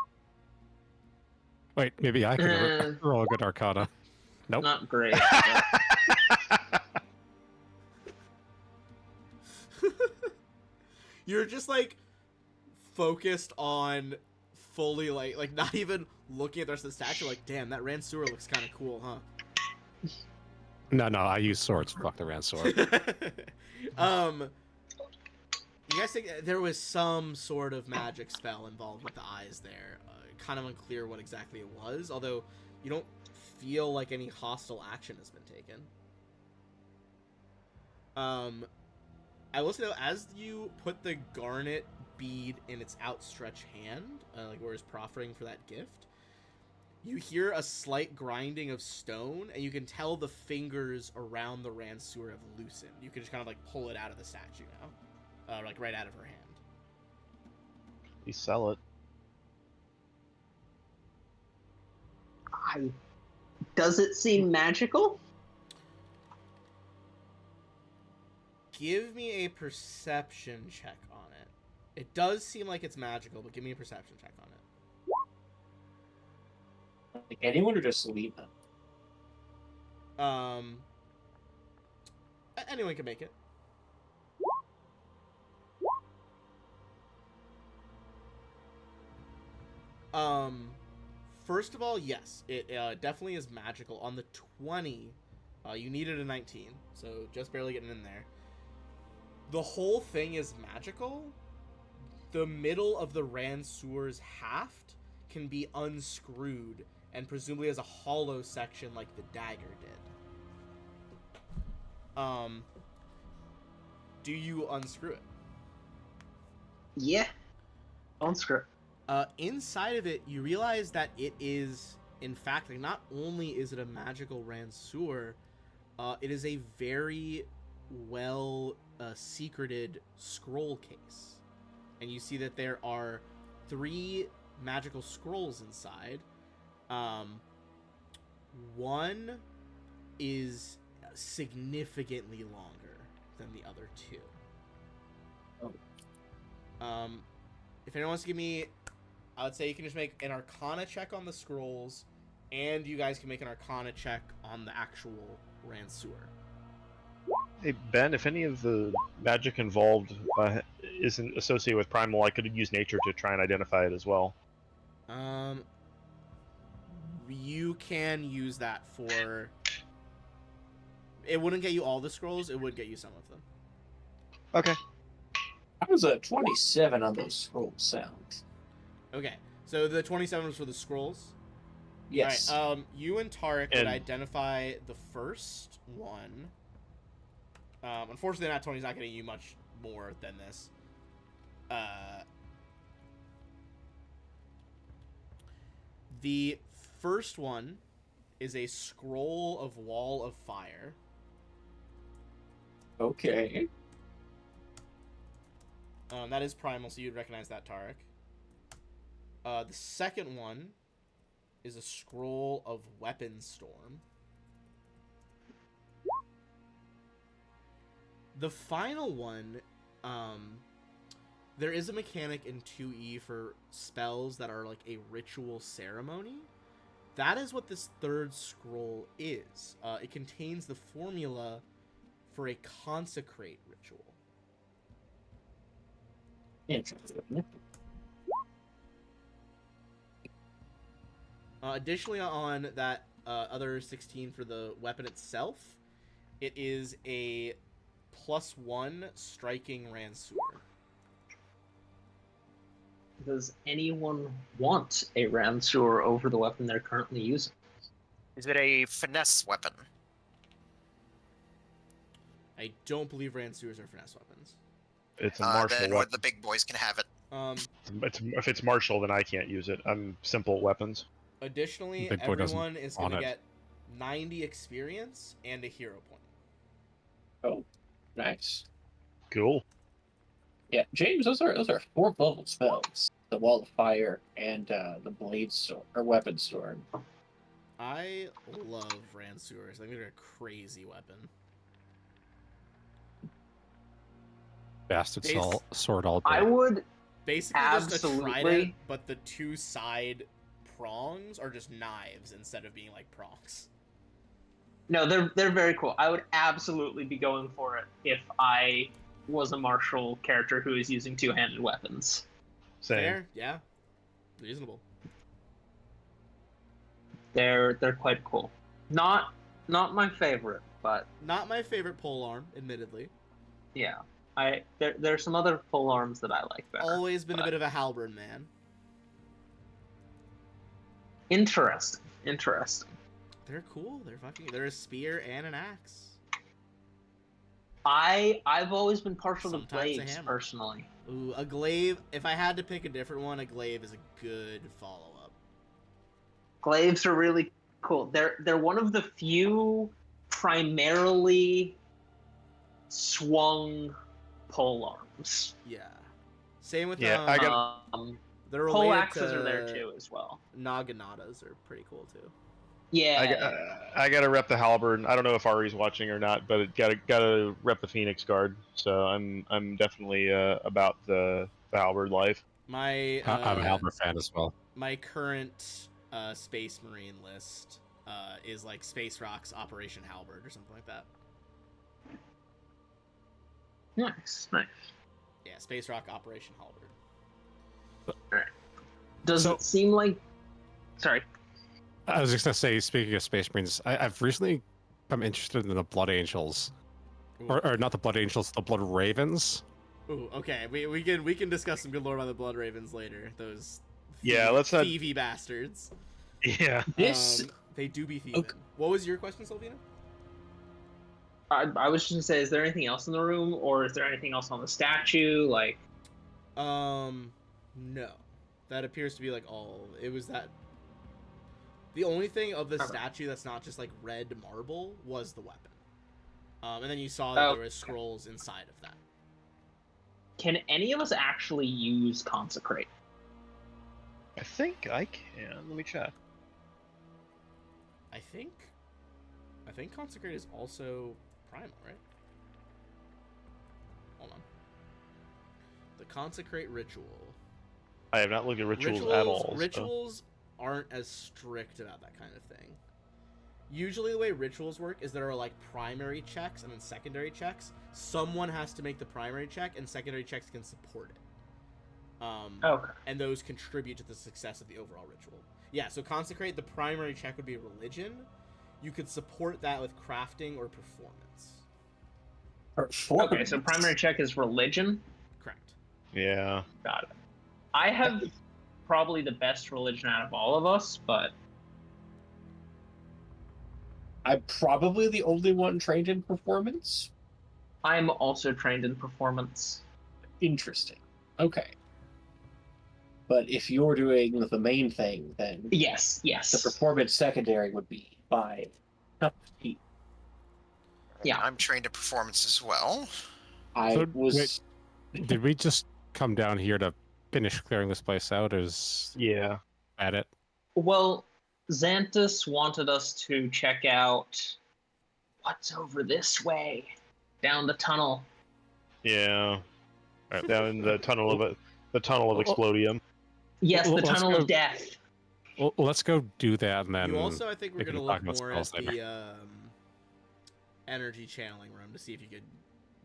Wait, maybe I can Uh, roll a good Arcana. Nope. Not great. but- You're just like focused on fully like not even looking at the rest of the statue. Like, damn, that Ransuer looks kind of cool, huh? No, I use swords. Fuck the ran sword. You guys think there was some sort of magic spell involved with the eyes there? Kind of unclear what exactly it was, although you don't feel like any hostile action has been taken. I will say though, as you put the garnet bead in its outstretched hand, like where it's proffering for that gift, you hear a slight grinding of stone, and you can tell the fingers around the Ransuer have loosened. You can just kind of like pull it out of the statue now, like right out of her hand. You sell it. Does it seem magical? Give me a perception check on it. It does seem like it's magical, but give me a perception check on it. Like anyone or just Selena? Anyone can make it. First of all, yes, it definitely is magical. On the 20, you needed a 19, so just barely getting in there. The whole thing is magical. The middle of the Ransuer's haft can be unscrewed, and presumably has a hollow section like the dagger did. Do you unscrew it? Yeah. Unscrew it. Inside of it, you realize that it is, in fact, like, not only is it a magical Ransuer, it is a very well secreted scroll case. And you see that there are 3 magical scrolls inside. One is significantly longer than the other 2. Oh. If anyone wants to give me, I would say you can just make an Arcana check on the scrolls, and you guys can make an Arcana check on the actual Ransuer. Hey Ben, if any of the magic involved isn't associated with primal, I could use nature to try and identify it as well. You can use that for. It wouldn't get you all the scrolls. It would get you some of them. Okay. I was a 27 on those scroll sounds. Okay, so the 27 was for the scrolls. Yes. All right, you and Tarek would identify the first one. Unfortunately, that 20 is not getting you much more than this. The first one is a scroll of Wall of Fire. Okay. That is primal, so you'd recognize that, Tarek. The second one is a scroll of Weapon Storm. The final one, there is a mechanic in 2E for spells that are like a ritual ceremony. That is what this third scroll is. It contains the formula for a consecrate ritual. Interesting. Additionally, on that other 16 for the weapon itself, it is a +1 striking Ransuer. Does anyone want a Ransuer over the weapon they're currently using? Is it a finesse weapon? I don't believe Ransuers are finesse weapons. It's a martial Then weapon. the big boys can have it. If it's martial, then I can't use it. I'm simple weapons. Additionally, Big boy doesn't everyone is going to want it. get 90 experience and a hero point. Oh, nice. Cool. Yeah, James, those are 4th level spells. The Wall of Fire and the Blade Sword or Weapon Sword. I love Ransuers. I think they're a crazy weapon. Bastard Base- sword all day. I would basically just a Absolutely. trident, but the two side prongs are just knives instead of being like prongs. No, they're very cool. I would absolutely be going for it if I was a martial character who is using two-handed weapons. Same. Fair, yeah, reasonable. They're quite cool. Not my favorite, but Not my favorite polearm, admittedly. yeah. There's some other pole arms that I like better. Always been a but- bit of a halberd man. Interesting. They're cool. They're a spear and an axe. I've always been partial to Sometimes a blades hammer. personally. Ooh, a glaive. If I had to pick a different one, a glaive is a good follow-up. Glaives are really cool. They're one of the few primarily swung pole arms. Yeah. Same with Yeah, I got- they're Pole related axes to are there too as well. Naganatas are pretty cool too. Yeah. I gotta rep the halberd. I don't know if Ari's watching or not, but it gotta rep the Phoenix Guard. So I'm definitely about the halberd life. My I'm a Halberd fan as well. my current Space Marine list is like Space Rocks Operation Halberd or something like that. Nice. Yeah, Space Rock Operation Halberd. Does So- it seem like? Sorry. I was just gonna say, speaking of Space Marines, I've recently become interested in the Blood Angels, Ooh. or not the Blood Angels, the Blood Ravens. Ooh, okay. We can discuss some good lore about the Blood Ravens later. Those Yeah, let's not- thievy bastards. Yeah. This They do be thieving. Okay. What was your question, Sylvina? I was just gonna say, is there anything else in the room, or is there anything else on the statue? Like, No. That appears to be like all. It was that. The only thing of the Okay. statue that's not just like red marble was the weapon. And then you saw that there Okay. was scrolls inside of that. can any of us actually use consecrate? I think I can. Let me check. I think consecrate is also primal, right? Hold on. The consecrate ritual. I have not looked at rituals at all. so- Rituals aren't as strict about that kind of thing. Usually the way rituals work is there are like primary checks and then secondary checks. Someone has to make the primary check and secondary checks can support it. Okay. And those contribute to the success of the overall ritual. Yeah, so consecrate, the primary check would be religion. You could support that with crafting or performance. Okay, so primary check is religion. Correct. Yeah. Got it. I have probably the best religion out of all of us, but I'm probably the only one trained in performance. I'm also trained in performance. Interesting. Okay. But if you're doing the main thing, then Yes. the performance secondary would be by cup of tea. Yeah. I'm trained in performance as well. I So, was. Did we just come down here to finish clearing this place out? Is Yeah. at it? Well, Xanthus wanted us to check out what's over this way, down the tunnel. Yeah. Right, down in the tunnel of Explodium. Yes, the Well, let's tunnel go- of death. Well, let's go do that, and then You also, I think we're we can going to talk look about more at spells later. the energy channeling room to see if you could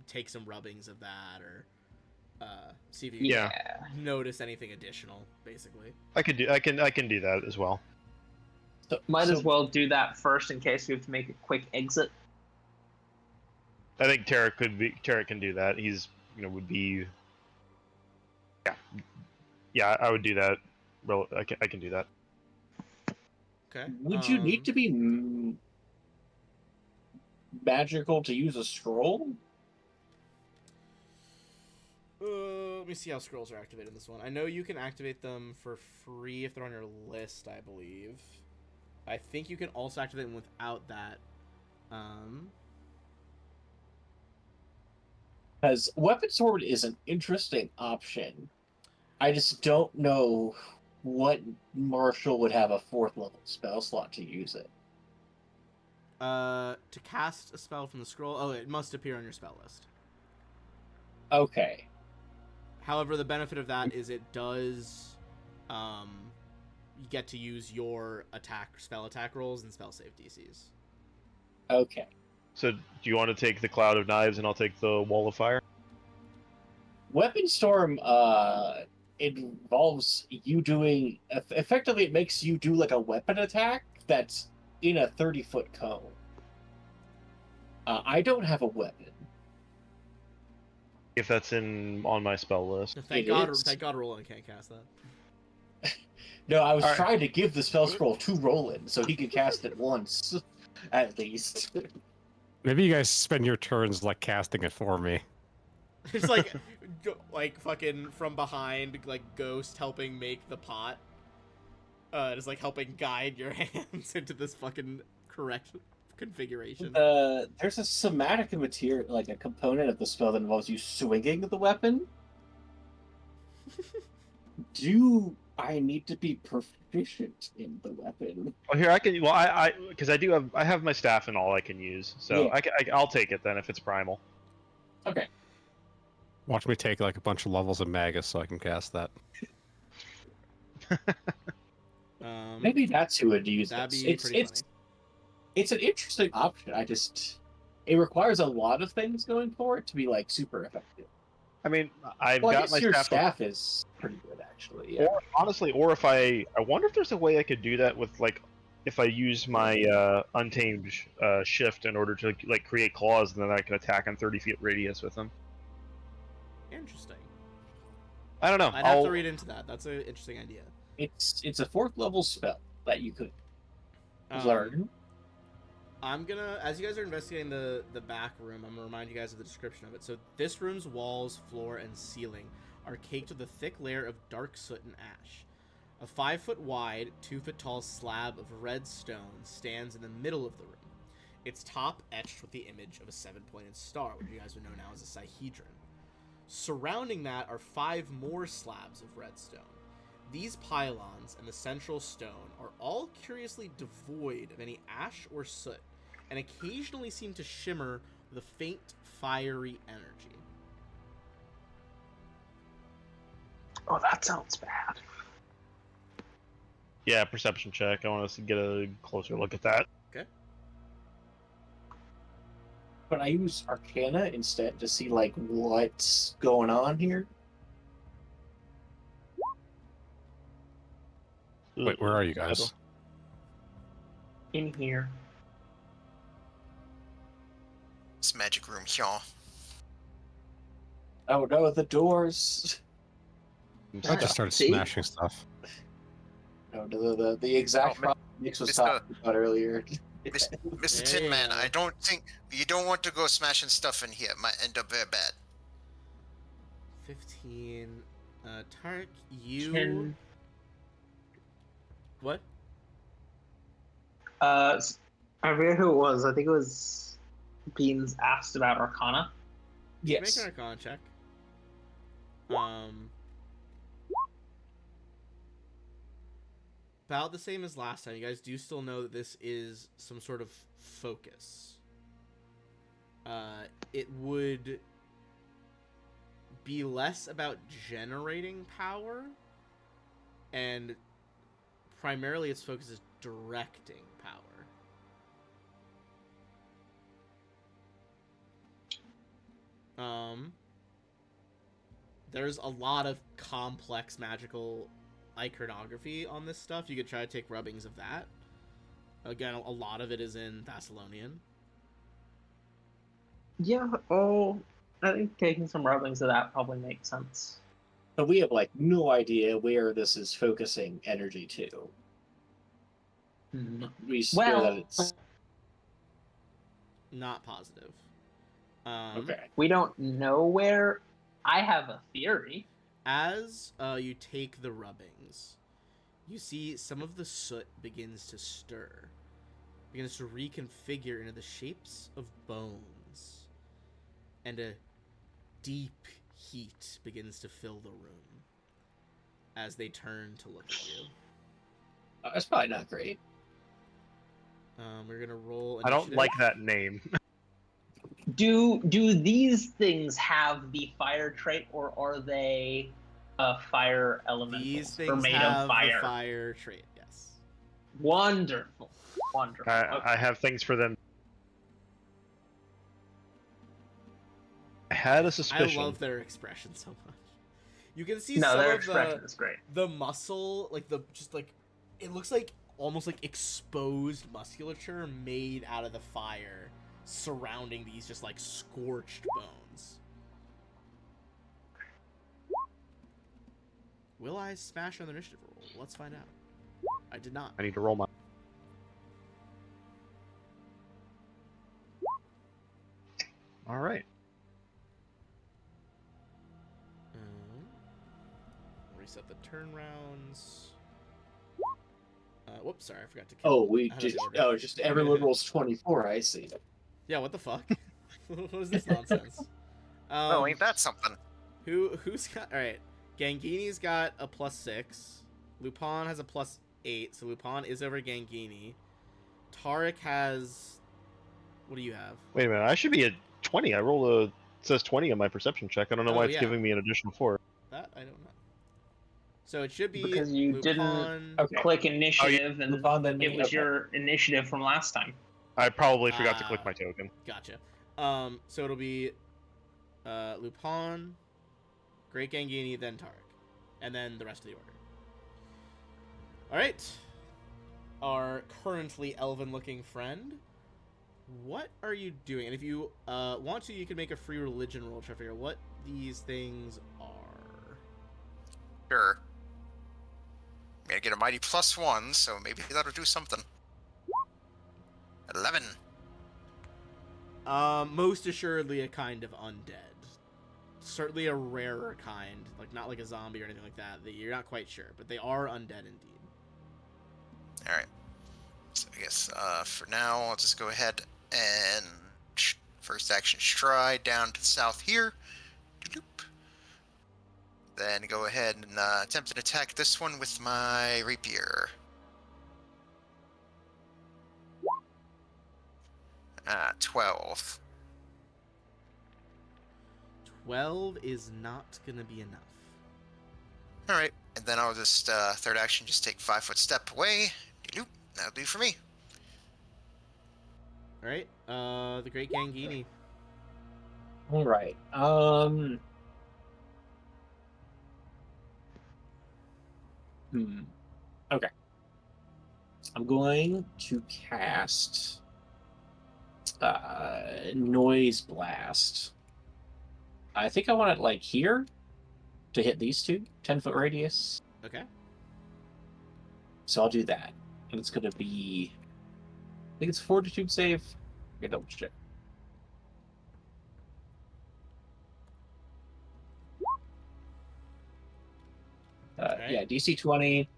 take some rubbings of that or see if you Yeah. can notice anything additional, basically. I can do that as well. Might as well do that first in case we have to make a quick exit. I think Tarek can do that. He's would be. Yeah, I would do that. Well, I can do that. Okay. Would you need to be magical to use a scroll? Let me see how scrolls are activated in this one. I know you can activate them for free if they're on your list, I believe. I think you can also activate them without that. Because weapon sword is an interesting option. I just don't know what marshal would have a 4th level spell slot to use it. To cast a spell from the scroll, it must appear on your spell list. Okay. However, the benefit of that is it does, you get to use your spell attack rolls and spell save DCs. Okay. So, do you want to take the Cloud of Knives and I'll take the Wall of Fire? Weapon Storm involves you doing... Effectively, it makes you do like a weapon attack that's in a 30-foot cone. I don't have a weapon. If that's on my spell list. Thank God Roland can't cast that. No, I was All right. trying to give the spell scroll to Roland so he could cast it once, at least. Maybe you guys spend your turns like casting it for me. It's like fucking from behind, like Ghost helping make the pot. It's like helping guide your hands into this fucking correct configuration. There's a somatic material, like a component of the spell that involves you swinging the weapon. Do I need to be proficient in the weapon? Well, here I can. Well, because I have my staff and all I can use, so Yeah. I'll take it then if it's primal. Okay. Watch me take like a bunch of levels of Magus so I can cast that. Maybe that's who would use That'd this. be pretty funny. It's an interesting option. It requires a lot of things going for it to be like super effective. I mean, I've Well, I got guess my your staff. staff is pretty good, actually. Yeah. Or honestly, if I wonder if there's a way I could do that with like, if I use my Untamed shift in order to like create claws, and then I can attack on 30 feet radius with them. Interesting. I don't know. I'd have to read into that. That's an interesting idea. It's a 4th level spell that you could learn. I'm gonna, as you guys are investigating the back room, I'm gonna remind you guys of the description of it. So this room's walls, floor, and ceiling are caked with a thick layer of dark soot and ash. A 5-foot wide, 2-foot tall slab of red stone stands in the middle of the room. Its top etched with the image of a 7-pointed star, which you guys would know now as a Sihedron. Surrounding that are 5 more slabs of red stone. These pylons and the central stone are all curiously devoid of any ash or soot, and occasionally seem to shimmer with a faint, fiery energy. Oh, that sounds bad. Yeah, perception check. I want us to get a closer look at that. Okay. But I use Arcana instead to see like what's going on here. Wait, where are you guys? In here. This magic room, y'all. Oh no, the doors! I just started See? smashing stuff. No, the exact Oh, problem Nix was Mr. talking about earlier. Mr. Tin Man, I don't think you don't want to go smashing stuff in here. It might end up very bad. 15. Tark, you... Can- What? I forget who it was. I think it was Beans asked about Arcana. Make Yes. an Arcana check. About the same as last time. You guys do still know that this is some sort of focus. It would be less about generating power, and primarily its focus is directing power. There's a lot of complex magical iconography on this stuff. You could try to take rubbings of that. Again, a lot of it is in Thessalonian. Yeah, I think taking some rubbings of that probably makes sense. But we have like no idea where this is focusing energy to. We swear that it's Not positive. okay. We don't know where. I have a theory. As you take the rubbings, you see some of the soot begins to stir, begins to reconfigure into the shapes of bones, and a deep heat begins to fill the room as they turn to look at you. That's probably not great. We're gonna roll. I don't initiative. like that name. Do these things have the fire trait, or are they fire elementals? These or things made have of fire? the fire trait, yes. Wonderful. Wonderful. Okay. I have things for them. I had a I suspicion. love their expression so much. You can see No, some their of expression is great. the muscle, like it looks like almost like exposed musculature made out of the fire surrounding these just like scorched bones. Will I smash on the initiative roll? Let's find out. I did not. I need to roll my. All right. Reset the turn rounds. Whoops, sorry, I forgot to. Oh, we I had just the order. just everyone rolls 24. I see. Yeah, what the fuck? What is this nonsense? Oh, ain't that something? Who's got? All right, Gangini's got a +6. Lupin has a +8, so Lupin is over Gangini. Tarek has. What do you have? Wait a minute. I should be at 20. I rolled a. It says 20 on my perception check. I don't know Oh, why it's yeah. giving me an additional 4. That I don't know. So it should be Because you Lupin. didn't Okay. click initiative, and Lupin, then me, it was okay. your initiative from last time. I probably forgot to click Ah. my token. Gotcha. So it'll be Lupin, Great Gangini, then Tarek, and then the rest of the order. All right. Our currently elven-looking friend, what are you doing? And if you want to, you can make a free religion roll to try to figure out what these things are. Sure. I'm gonna get a mighty +1, so maybe that'll do something. 11. Most assuredly a kind of undead. Certainly a rarer kind, like not like a zombie or anything like that. You're not quite sure, but they are undead indeed. All right. So I guess for now, I'll just go ahead and first action stride down to the south here. Doop. Then go ahead and attempt to attack this one with my rapier. 12. 12 is not gonna be enough. All right, and then I'll just third action, just take 5-foot step away. Doop. That'll do for me. All right, the Great Gangini. All right. Okay. I'm going to cast Noise Blast. I think I want it like here to hit these two, 10-foot radius. Okay. So I'll do that. And it's going to be, I think it's Fortitude save. Okay, double check. Alright. Yeah, DC 20.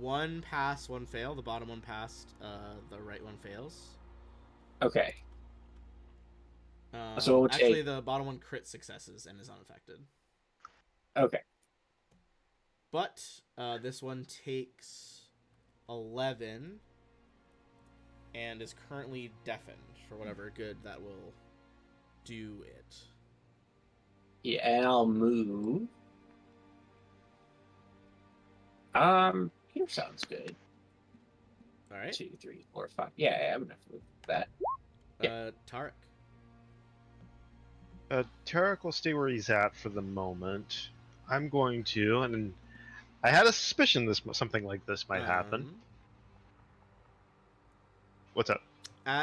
One pass, one fail. The bottom one passed. The right one fails. Okay. So it would actually, take- the bottom one crit successes and is unaffected. Okay. But this one takes 11 and is currently deafened for whatever good that will do it. Yeah, and I'll move. Here sounds good. All right. 2, 3, 4, 5. Yeah, I'm gonna move that. Tarek. Tarek will stay where he's at for the moment. I'm going to, and I had a suspicion something like this might happen. What's up?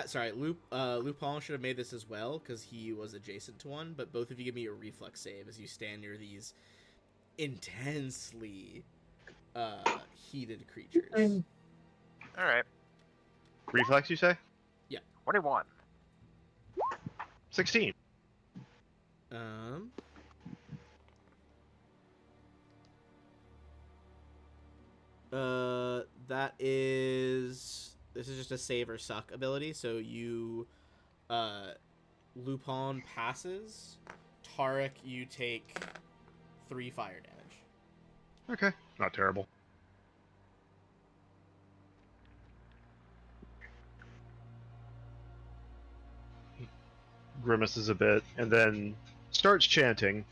Sorry, Lupin should have made this as well because he was adjacent to one. But both of you give me a reflex save as you stand near these intensely heated creatures. All right. Reflex, you say? 21. 16. That is. This is just a save or suck ability. So you, Lupin passes. Tarek, you take 3 fire damage. Okay. Not terrible. grimaces a bit, and then starts chanting.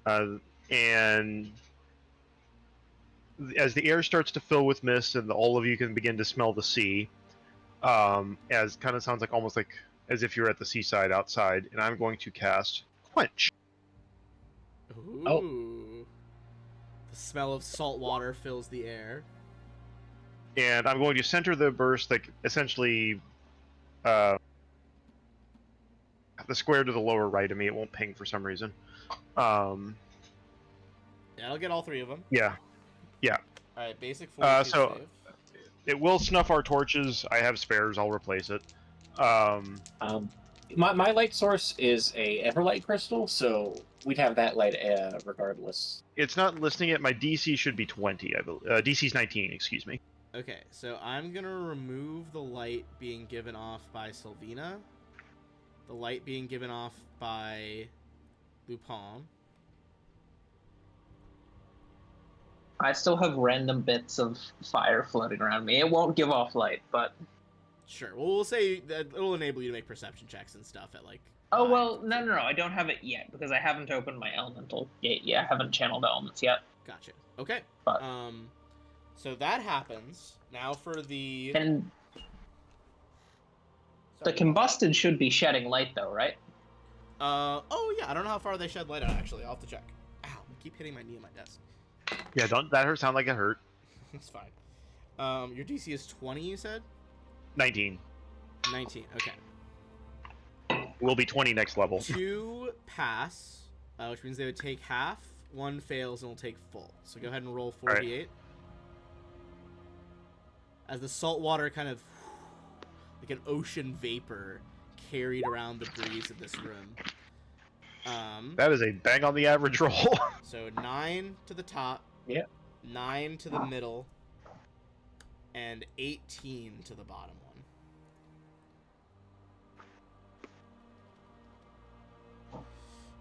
And as the air starts to fill with mist, and all of you can begin to smell the sea, as kind of sounds like almost like as if you're at the seaside outside, and I'm going to cast Quench. Ooh. Oh. The smell of salt water fills the air. And I'm going to center the burst, like essentially the square to the lower right of me. It won't ping for some reason. Yeah, I'll get all three of them. Yeah. Alright, basic fortitude So save. it will snuff our torches. I have spares. I'll replace it. My light source is a Everlight crystal, so we'd have that light regardless. It's not listing it. My DC should be 20. I believe. DC's 19. Excuse me. Okay, so I'm gonna remove the light being given off by Sylvina, the light being given off by Lupin. I still have random bits of fire floating around me. It won't give off light, but Sure. Well, we'll say that it'll enable you to make perception checks and stuff at like. oh 5. well, no, I don't have it yet because I haven't opened my elemental gate yet. I haven't channeled elements yet. Gotcha. Okay. But So that happens now for the. and the combusted should be shedding light though, right? Oh yeah, I don't know how far they shed light out actually. I'll have to check. Ow! I keep hitting my knee on my desk. Yeah, don't that hurt? Sound like it hurt. It's fine. Your DC is 20, you said? 19. 19. Okay. Will be 20 next level. 2 pass, which means they would take half. 1 fails and will take full. So go ahead and roll 48. As the salt water kind of, like an ocean vapor, carried around the breeze of this room. That is a bang on the average roll. So 9 to the top. Yep. 9 to the middle. And 18 to the bottom one.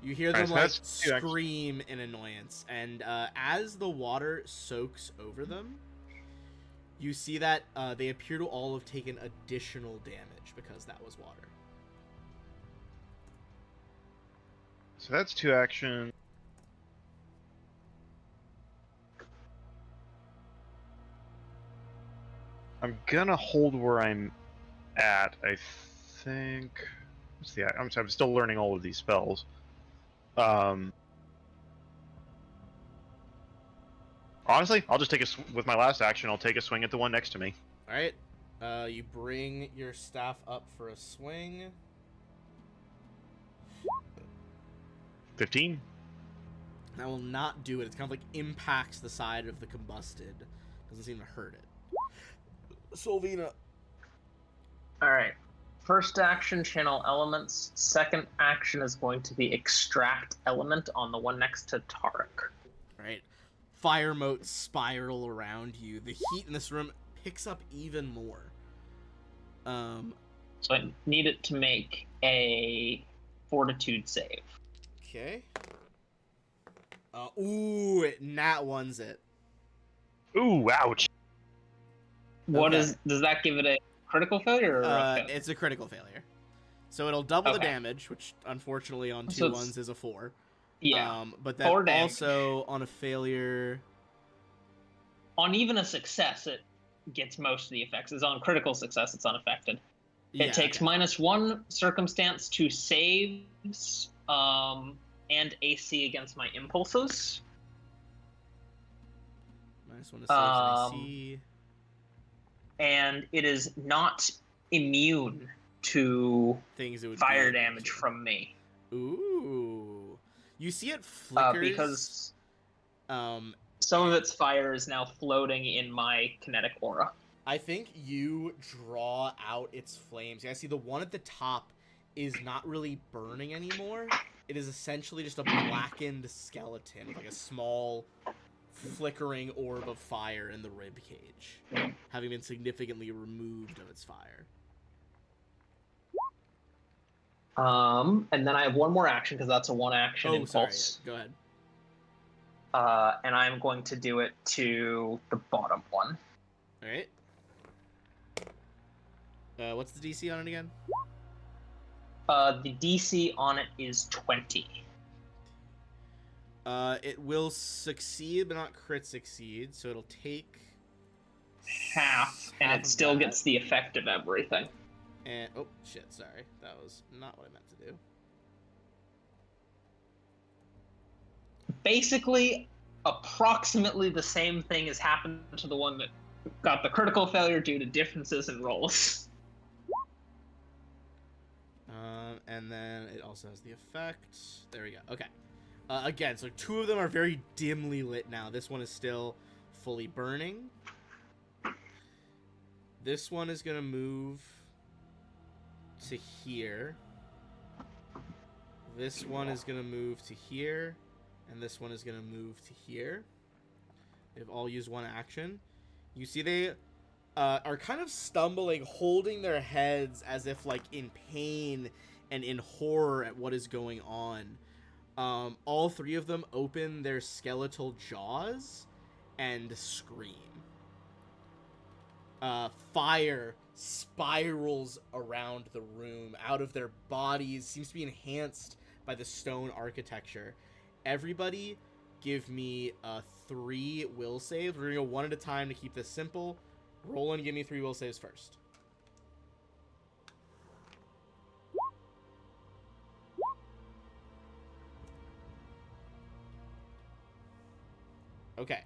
You hear them Alright, like so that's 2 scream in annoyance, and as the water soaks over them, you see that they appear to all have taken additional damage because that was water. So that's 2 action. I'm gonna hold where I'm at. I think. What's the? I'm still learning all of these spells. Honestly, I'll just take with my last action. I'll take a swing at the one next to me. All right, you bring your staff up for a swing. 15. That will not do it. It's kind of like impacts the side of the combusted. Doesn't seem to hurt it. Sylvina. All right. First action, channel elements. Second action is going to be extract element on the one next to Tarek. All right. Fire motes spiral around you. The heat in this room picks up even more. So I need it to make a fortitude save. Okay. Ooh, it nat ones it. Ooh, ouch. What Okay. does that give it a critical failure? Or a fail? It's a critical failure. So it'll double the Okay. damage, which unfortunately on So 2 it's- ones is a 4. Yeah. But then 4 damage. also on a failure. On even a success, it gets most of the effects. It's on critical success, it's unaffected. Yeah, It takes okay. -1 circumstance to saves and AC against my impulses. -1 to save and AC. And it is not immune to Things it would fire be damage from me. Ooh. You see it flickers. Because Um, some of its fire is now floating in my kinetic aura. I think you draw out its flames. I see the one at the top is not really burning anymore. It is essentially just a blackened skeleton with like a small flickering orb of fire in the rib cage, having been significantly removed of its fire. And then I have one more action because that's a one action Oh, impulse. sorry. Go ahead. And I'm going to do it to the bottom one. All right. What's the DC on it again? The DC on it is 20. It will succeed, but not crit succeed, so it'll take Half, and half it of still that. gets the effect of everything. And oh shit, sorry, that was not what I meant to do. Basically, approximately the same thing has happened to the one that got the critical failure due to differences in rolls. And then it also has the effect. There we go. Okay. Again, so two of them are very dimly lit now. This one is still fully burning. This one is going to move to here. This one is going to move to here. And this one is going to move to here. They've all used one action. You see they are kind of stumbling, holding their heads as if like in pain and in horror at what is going on. All three of them open their skeletal jaws and scream. Fire spirals around the room out of their bodies, seems to be enhanced by the stone architecture. Everybody give me 3 will saves. We're going to go one at a time to keep this simple. Roland, give me 3 will saves first. Okay.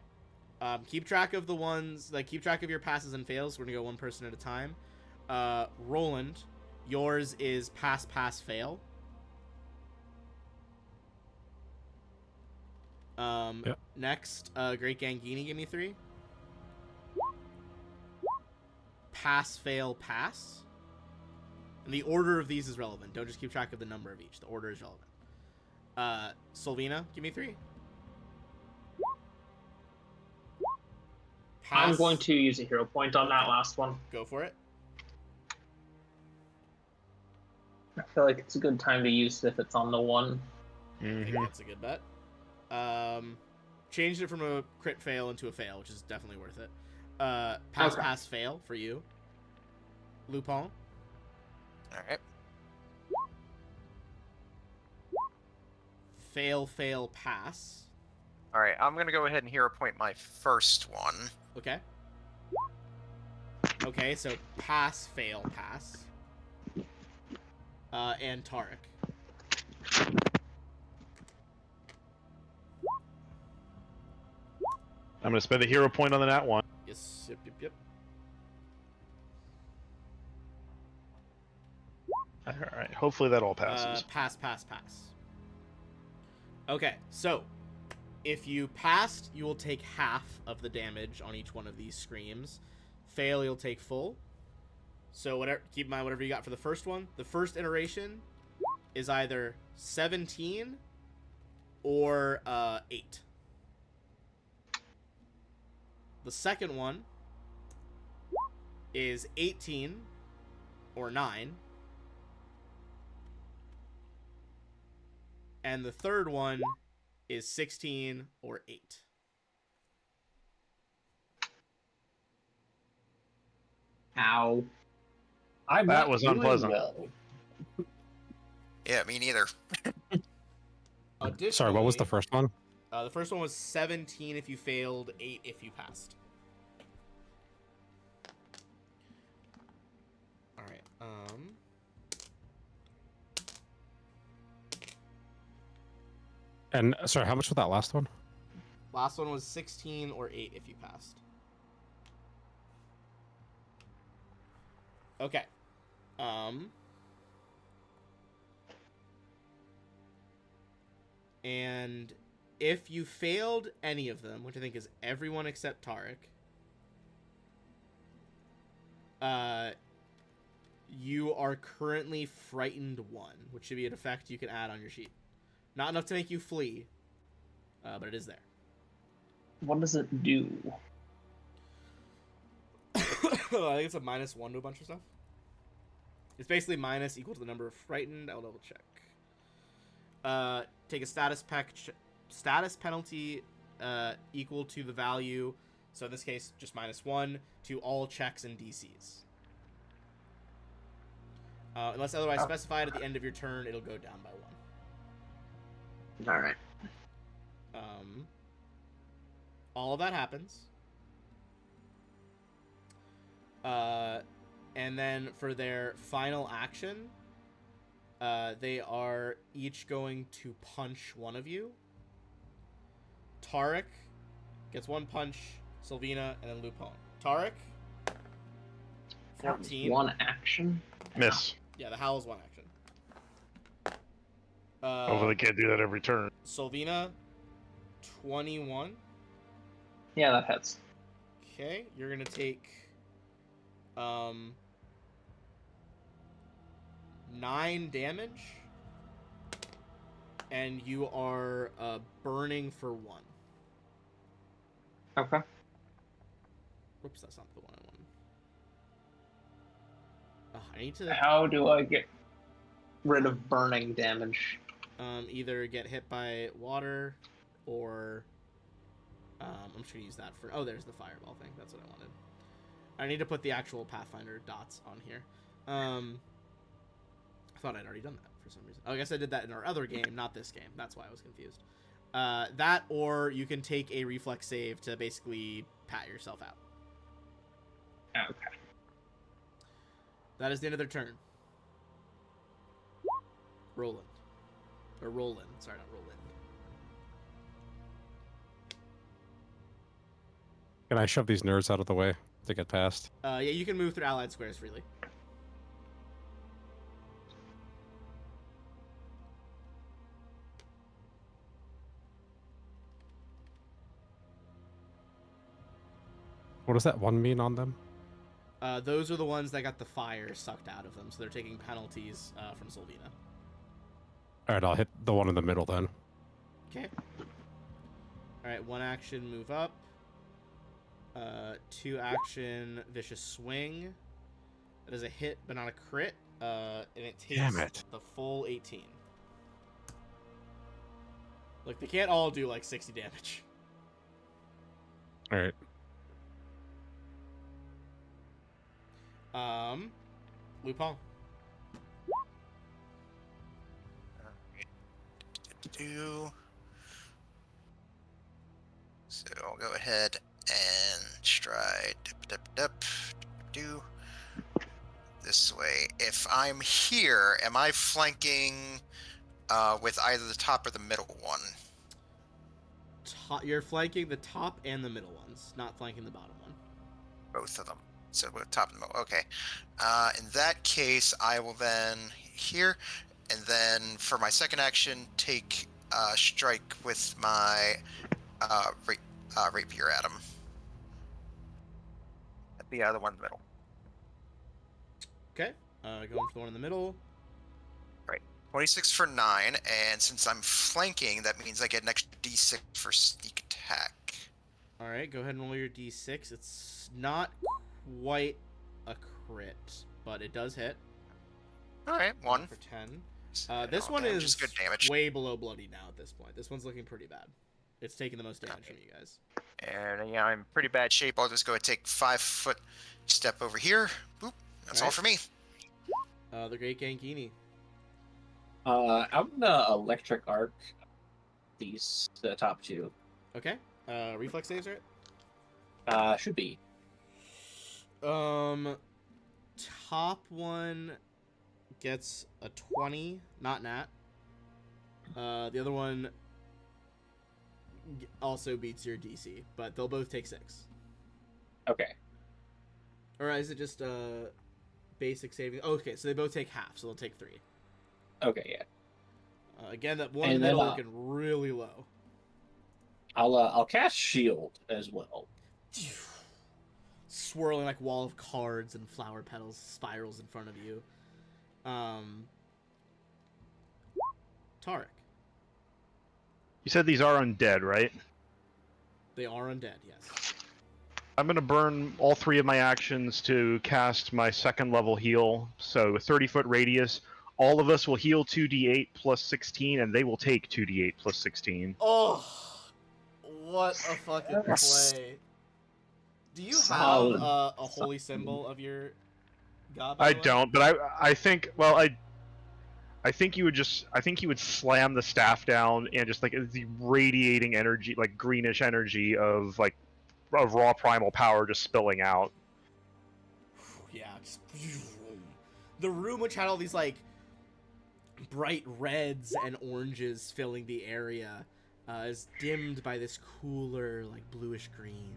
Keep track of the ones, like, keep track of your passes and fails. We're gonna go one person at a time. Roland, yours is pass, pass, fail. Yep. Next, Great Gangini, give me 3. Pass, fail, pass. And the order of these is relevant. Don't just keep track of the number of each. The order is relevant. Solvina, give me 3. Pass. I'm going to use a hero point on that Okay. last one. Go for it. I feel like it's a good time to use it if it's on the 1. I think Mhm. that's a good bet. Changed it from a crit fail into a fail, which is definitely worth it. Pass, Okay. pass, fail for you. Lupin. Alright. Fail, fail, pass. Alright, I'm gonna go ahead and hero point my first one. Okay. Okay, so pass, fail, pass. And Tarek. I'm gonna spend a hero point on the nat one. Yes, yep. All right. Hopefully that all passes. Pass, pass, pass. Okay, so if you passed, you will take half of the damage on each one of these screams. Fail, you'll take full. So whatever, keep in mind whatever you got for the first one. The first iteration is either 17 or 8. The second one is 18 or 9. And the third one is 16 or 8. Ow. I'm That not was doing unpleasant. well. Yeah, me neither. Sorry, what was the Additionally, first one? The first one was 17 if you failed, 8 if you passed. All right. And sorry, how much was that last one? Last one was 16 or 8 if you passed. Okay. And if you failed any of them, which I think is everyone except Tarek, you are currently frightened 1, which should be an effect you can add on your sheet. Not enough to make you flee, but it is there. What does it do? I think it's a -1 to a bunch of stuff. It's basically minus equal to the number of frightened. I'll double check. Take a status penalty equal to the value. So in this case, just -1 to all checks and DCs. Unless otherwise specified, at the end of your turn, it'll go down by 1. All right. All of that happens. And then for their final action, they are each going to punch one of you. Tarek gets 1 punch, Sylvina, and then Lupone. Tarek, 14. 1 action. Miss. Yeah, the howl is 1 action. Hopefully, they can't do that every turn. Sylvina, 21. Yeah, that hits. Okay, you're gonna take 9 damage, and you are burning for 1. Okay. Whoops, that's not the one I wanted. I need to How do I get rid of burning damage? either get hit by water or I'm just gonna use that for. Oh, there's the fireball thing. That's what I wanted. I need to put the actual Pathfinder dots on here. I thought I'd already done that for some reason. Oh, I guess I did that in our other game, not this game. That's why I was confused. That, or you can take a reflex save to basically pat yourself out. Okay. That is the end of their turn. Roland. Or Roland. Sorry, not Roland. Can I shove these nerds out of the way to get past? Yeah, you can move through allied squares freely. What does that 1 mean on them? Those are the ones that got the fire sucked out of them, so they're taking penalties from Sylvina. Alright, I'll hit the one in the middle then. Okay. Alright, 1 action, move up. 2 action, vicious swing. That is a hit, but not a crit. And it takes Damn it. the full 18. Look, they can't all do like 60 damage. Alright. Lupin. So I'll go ahead and stride do this way. If I'm here, am I flanking with either the top or the middle one? You're flanking the top and the middle ones, not flanking the bottom one. Both of them. So with top and middle. Okay. In that case, I will then here, and then for my second action, take strike with my rapier at him. The other one in the middle. Okay. Going for the one in the middle. Right. 26 for 9, and since I'm flanking, that means I get an extra d6 for sneak attack. All right, go ahead and roll your d6. It's not quite a crit, but it does hit. All right, 1 for 10. This one is just good damage. way below bloody now at this point. This one's looking pretty bad. It's taking the most damage from you guys. And yeah, I'm in pretty bad shape. I'll just go and take 5-foot step over here. Boop. That's all for me. The Great Gangini. I'm gonna electric arc these the top 2. Okay. Reflex saves, right? Should be. Top one gets a 20, not nat. The other one also beats your DC, but they'll both take 6. Okay. Or is it just basic saving? Oh, okay, so they both take half, so they'll take 3. Okay, yeah. Again, that one in the middle looking really low. I'll cast shield as well. Swirling like wall of cards and flower petals spirals in front of you. Tarek. You said these are undead, right? They are undead, yes. I'm going to burn all 3 of my actions to cast my second level heal. So 30-foot radius. All of us will heal 2d8 plus 16, and they will take 2d8 plus 16. Oh, what a fucking play. Do you have Solid. a holy symbol of your got, by I the way? don't, but I think well I think you would slam the staff down and just like the radiating energy, like greenish energy of raw primal power just spilling out. Yeah. The room, which had all these like bright reds and oranges filling the area, is dimmed by this cooler, like bluish green.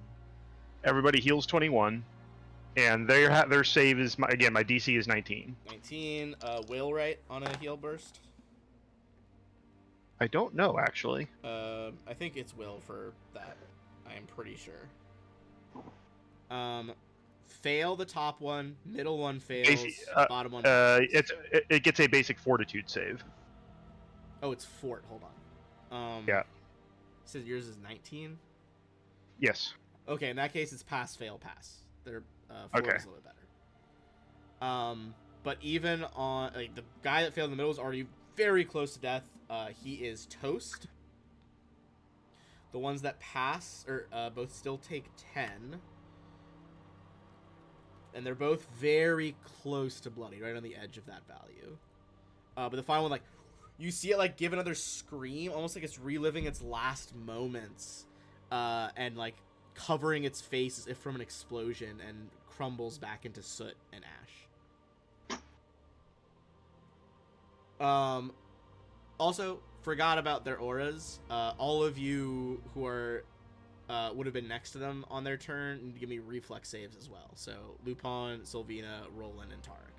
Everybody heals 21, and their save is my DC is 19. 19. Will right on a heal burst. I don't know actually. I think it's Will for that. I am pretty sure. Fail the top one, middle one fails, bottom one. It gets a basic fortitude save. Oh, it's fort. Hold on. Yeah. It says yours is 19. Yes. Okay, in that case, it's pass, fail, pass. Their fort Okay. is a little bit better. But even on like the guy that failed in the middle is already very close to death. He is toast. The ones that pass or both still take 10. And they're both very close to bloody, right on the edge of that value. But the final one, like, you see it, like, give another scream, almost like it's reliving its last moments, and, like, covering its face as if from an explosion, and crumbles back into soot and ash. Also, forgot about their auras. All of you who are would have been next to them on their turn and give me reflex saves as well. So Lupin, Sylvina, Roland, and Tarek.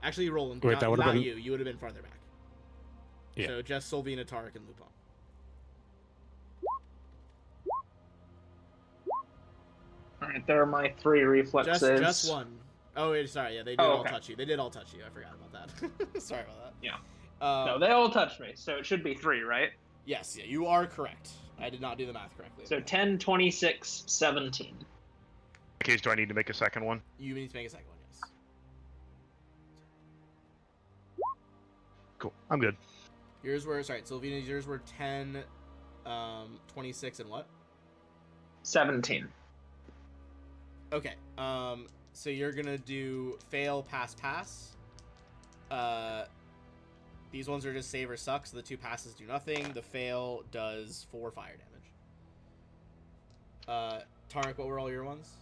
Actually, Roland, Wait, that would have been you. You would have been farther back. Yeah. So just Sylvina, Tarek, and Lupin. All right, there are my 3 reflexes. Just one. Oh, wait, sorry. Yeah, they did all touch you. They did all touch you. I forgot about that. Sorry about that. Yeah. No, they all touched me, so it should be 3, right? Yes, yeah, you are correct. I did not do the math correctly. So 10, 26, 17. In case, do I need to make a second one? You need to make a second one, yes. Cool. I'm good. Yours were, sorry, Sylvina's yours were 10, 26, and what? 17. Okay, so you're gonna do fail, pass, pass. These ones are just save or suck, so the 2 passes do nothing. The fail does 4 fire damage. Tarek, what were all your ones?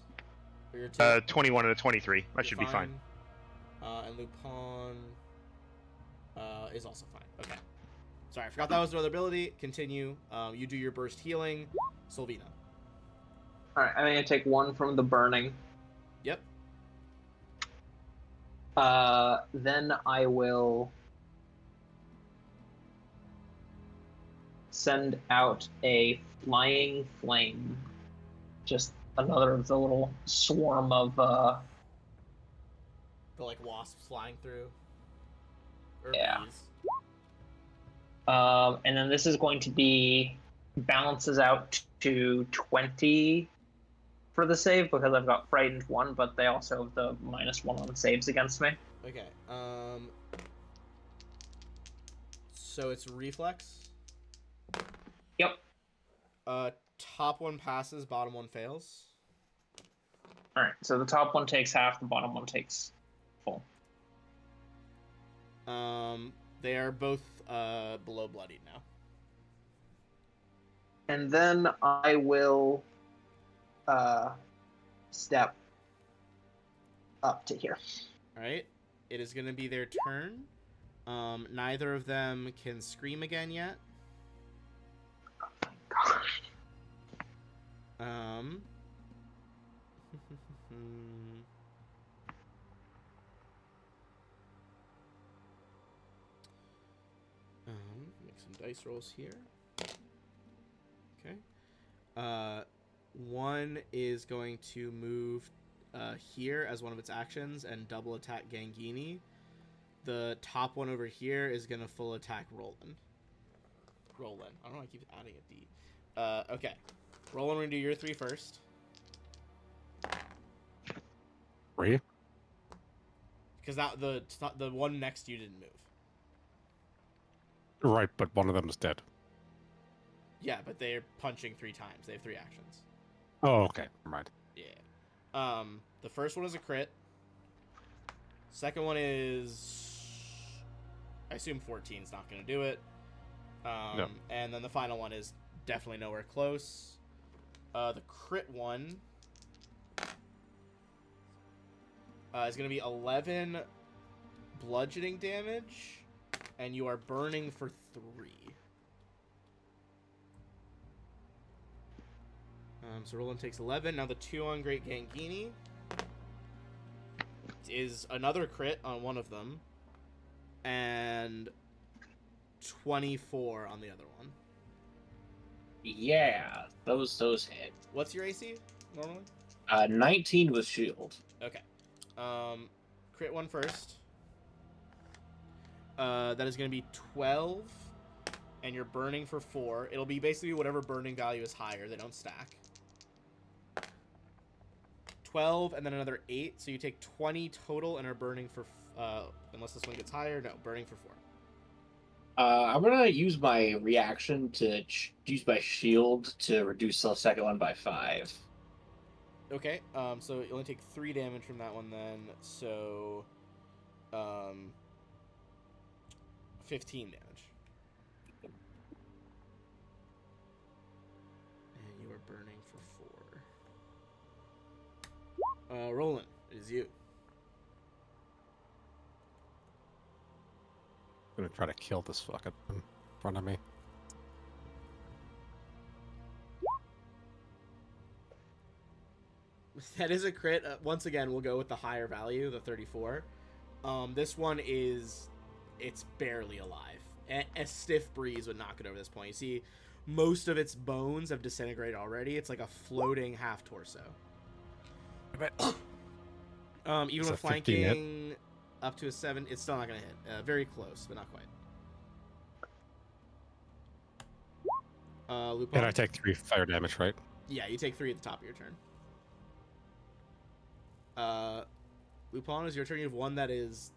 Or your 2? 21 and a 23. That You're should be fine. And Lupin is also fine. Okay. Sorry, I forgot that was another ability. Continue. You do your burst healing. Sylvina. Alright, I'm going to take 1 from the burning. Yep. Then I will send out a flying flame. Just another of the little swarm of The like wasps flying through. Or Yeah. bees. and then this is going to be balances out to 20 for the save because I've got frightened 1, but they also have the -1 on saves against me. Okay. So it's reflex. Yep. Top one passes, bottom one fails. Alright, so the top one takes half, the bottom one takes full. They are both below bloodied now. And then I will step up to here. All right. It is going to be their turn. Neither of them can scream again yet. Gosh. Make some dice rolls here. Okay. One is going to move here as one of its actions and double attack Gangini. The top one over here is going to full attack Roland. I don't know why I keep adding a D. Okay. Roland, we're going to do your 3 first. 3? Because that the one next to you didn't move. Right, but one of them is dead. Yeah, but they're punching 3 times. They have 3 actions. Oh, okay. Never mind. Yeah. The first one is a crit. Second one is, I assume 14 is not going to do it. No. And then the final one is definitely nowhere close. The crit one is going to be 11 bludgeoning damage, and you are burning for 3. So Roland takes 11. Now the 2 on Great Gangini is another crit on one of them, and 24 on the other one. Yeah, those hit. What's your AC normally? 19 with shield. Okay. Crit one first. That is going to be 12, and you're burning for 4. It'll be basically whatever burning value is higher. They don't stack. 12, and then another 8, so you take 20 total and are burning for, unless this one gets higher, no, burning for 4. I'm gonna use my reaction to use my shield to reduce the second one by 5. Okay, so you only take 3 damage from that one then, so, 15 damage. And you are burning for 4. Roland, it is you. I'm gonna try to kill this fucker in front of me. That is a crit. Once again, we'll go with the higher value, the 34. This one is, it's barely alive. A stiff breeze would knock it over this point. You see, most of its bones have disintegrated already. It's like a floating half torso. Even Is with a 15 hit? flanking up to a 7, it's still not going to hit. Very close, but not quite. Lupin? And I take 3 fire damage, right? Yeah, you take 3 at the top of your turn. Lupin, is your turn. You have one that is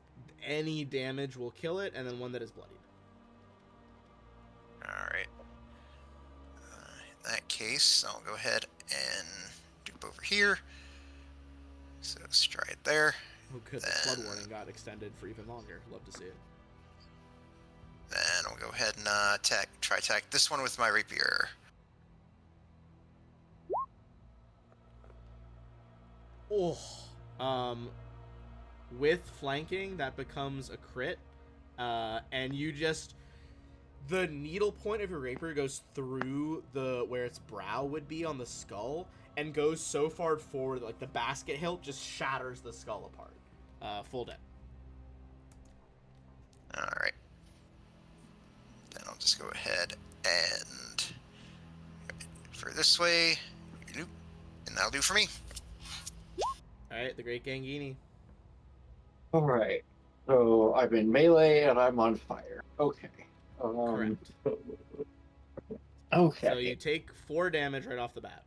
any damage will kill it, and then one that is bloodied. Alright. In that case, I'll go ahead and dupe over here. So stride there. Oh, good. The flood warning got extended for even longer. Love to see it. Then I'll go ahead and try attack this one with my rapier. Oh. With flanking, that becomes a crit. And you just... The needle point of your rapier goes through where its brow would be on the skull, and goes so far forward, like the basket hilt just shatters the skull apart. Full dead. Alright. Then I'll just go ahead and for this way, and that'll do for me. Alright, the Great Gangini. Alright. So I'm in melee and I'm on fire. Okay. Correct. Okay. So you take 4 damage right off the bat.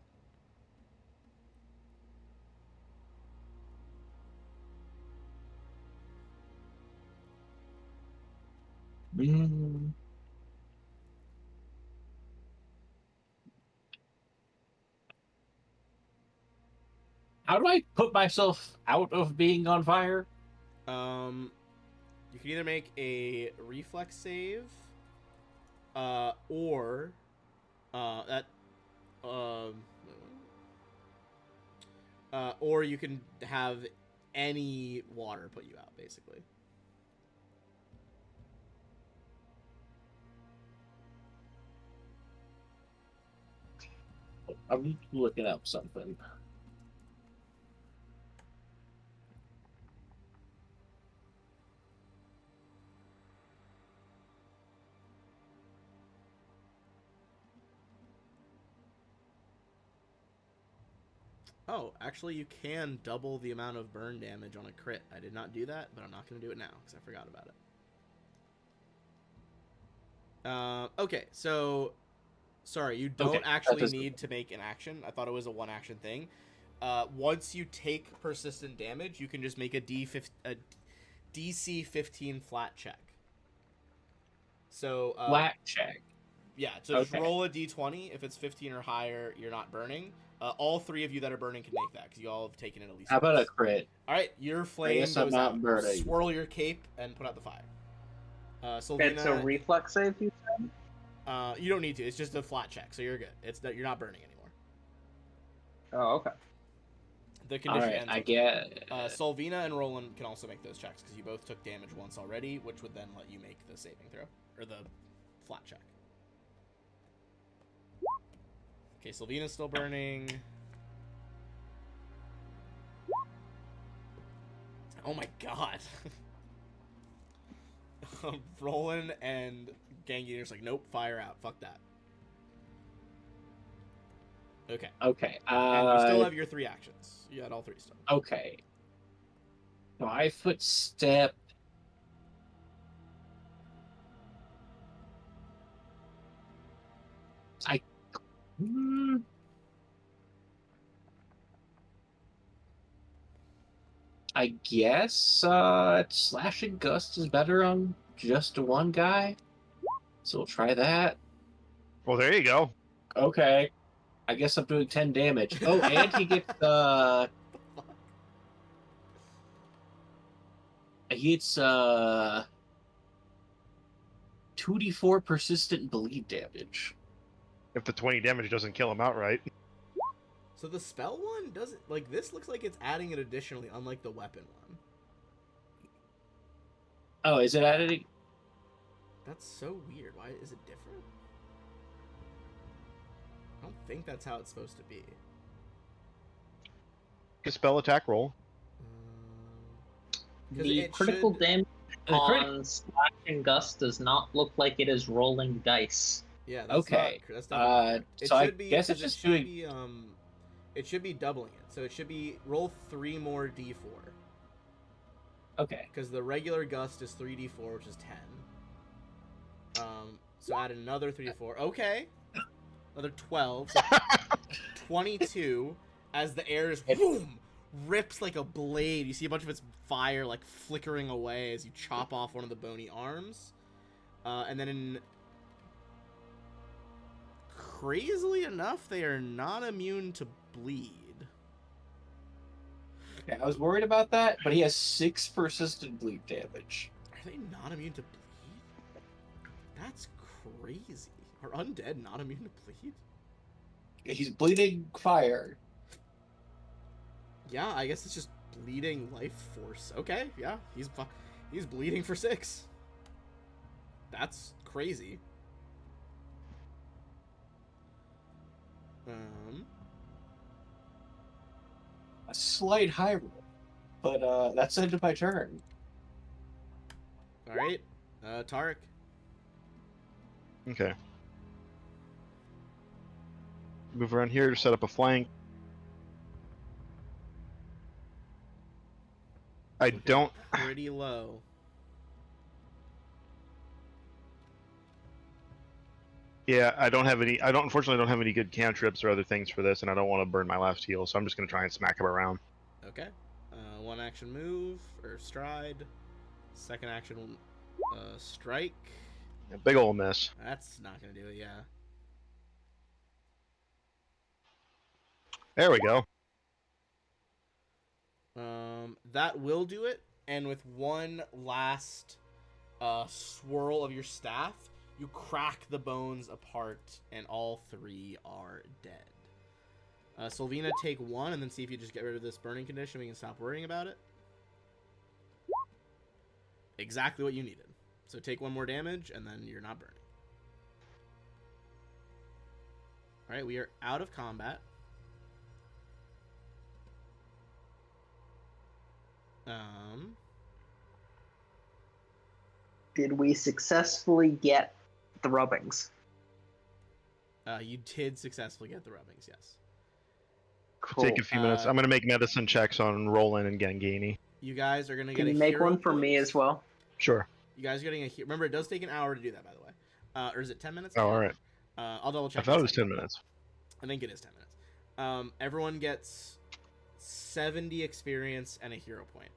How do I put myself out of being on fire? You can either make a reflex save, or or you can have any water put you out, basically. I'm looking up something. Oh, actually, you can double the amount of burn damage on a crit. I did not do that, but I'm not going to do it now because I forgot about it. Okay, so... Sorry, you don't actually need to make an action. I thought it was a one-action thing. Once you take persistent damage, you can just make a DC 15 flat check. So Flat check. Yeah, so just Okay. roll a d20. If it's 15 or higher, you're not burning. All three of you that are burning can make that because you all have taken it at least How about a once. crit? All right, your flame guess I'm goes not out. burning. Swirl your cape and put out the fire. It's a Sylvina, reflex save, you said? you don't need to. It's just a flat check, so you're good. You're not burning anymore. Oh, okay. The All condition right, ends. I with- get. Solvina and Roland can also make those checks because you both took damage once already, which would then let you make the saving throw or the flat check. Okay, Sylvina's still burning. Oh my god. Roland and Ganginer's like, nope, fire out. Fuck that. Okay. Okay. And you still have your 3 actions. You had all 3 still. Okay. 5-foot step. Hmm. I guess slashing gust is better on just one guy. So we'll try that. Well, there you go. Okay. I guess I'm doing 10 damage. Oh, and he gets he gets 2d4 persistent bleed damage. If the 20 damage doesn't kill him outright. So the spell one doesn't like this looks like it's adding it additionally, unlike the weapon one. Oh, is it added? That's so weird. Why is it different? I don't think that's how it's supposed to be. A spell attack roll. 'Cause The it critical should- damage The crit- on Slash and Gust does not look like it is rolling dice. Yeah, that's Okay, not, that's definitely not correct. so I should be, guess it's 'cause just it should doing- be it should be doubling it. So it should be roll 3 more d4 Okay. because the regular gust is 3d4, which is 10. So add another 3d4. Okay, another 12. So 22 as the air is boom rips like a blade. You see a bunch of its fire like flickering away as you chop off one of the bony arms. And then crazily enough, they are not immune to bleed. Okay, I was worried about that, but he has 6 persistent bleed damage. Are they not immune to bleed? That's crazy. Are undead not immune to bleed? He's bleeding fire. Yeah, I guess it's just bleeding life force. Okay, yeah, he's bleeding for 6. That's crazy. A slight high roll. But that's the end of my turn. All right, Tarek. Okay. Move around here to set up a flank. I don't. Pretty low. Yeah, I don't have any. Unfortunately, don't have any good cantrips or other things for this, and I don't want to burn my last heal, so I'm just gonna try and smack him around. Okay. 1 action move or stride. 2nd action strike. A big ol' miss. That's not gonna do it. Yeah. There we go. That will do it. And with one last swirl of your staff, you crack the bones apart, and all 3 are dead. Sylvina, take 1, and then see if you just get rid of this burning condition. We can stop worrying about it. Exactly what you needed. So take 1 more damage, and then you're not burning. All right, we are out of combat. Did we successfully get the rubbings? You did successfully get the rubbings, yes. Cool. Take a few minutes. I'm gonna make medicine checks on Roland and Gangini. You guys are gonna get Can a you make hero one for me point. as well? Sure. You guys are getting a remember it does take an hour to do that, by the way. Or is it 10 minutes? Oh, all right. I'll double check. I thought in it a was second. 10 minutes. I think it is 10 minutes. Everyone gets 70 experience and a hero point.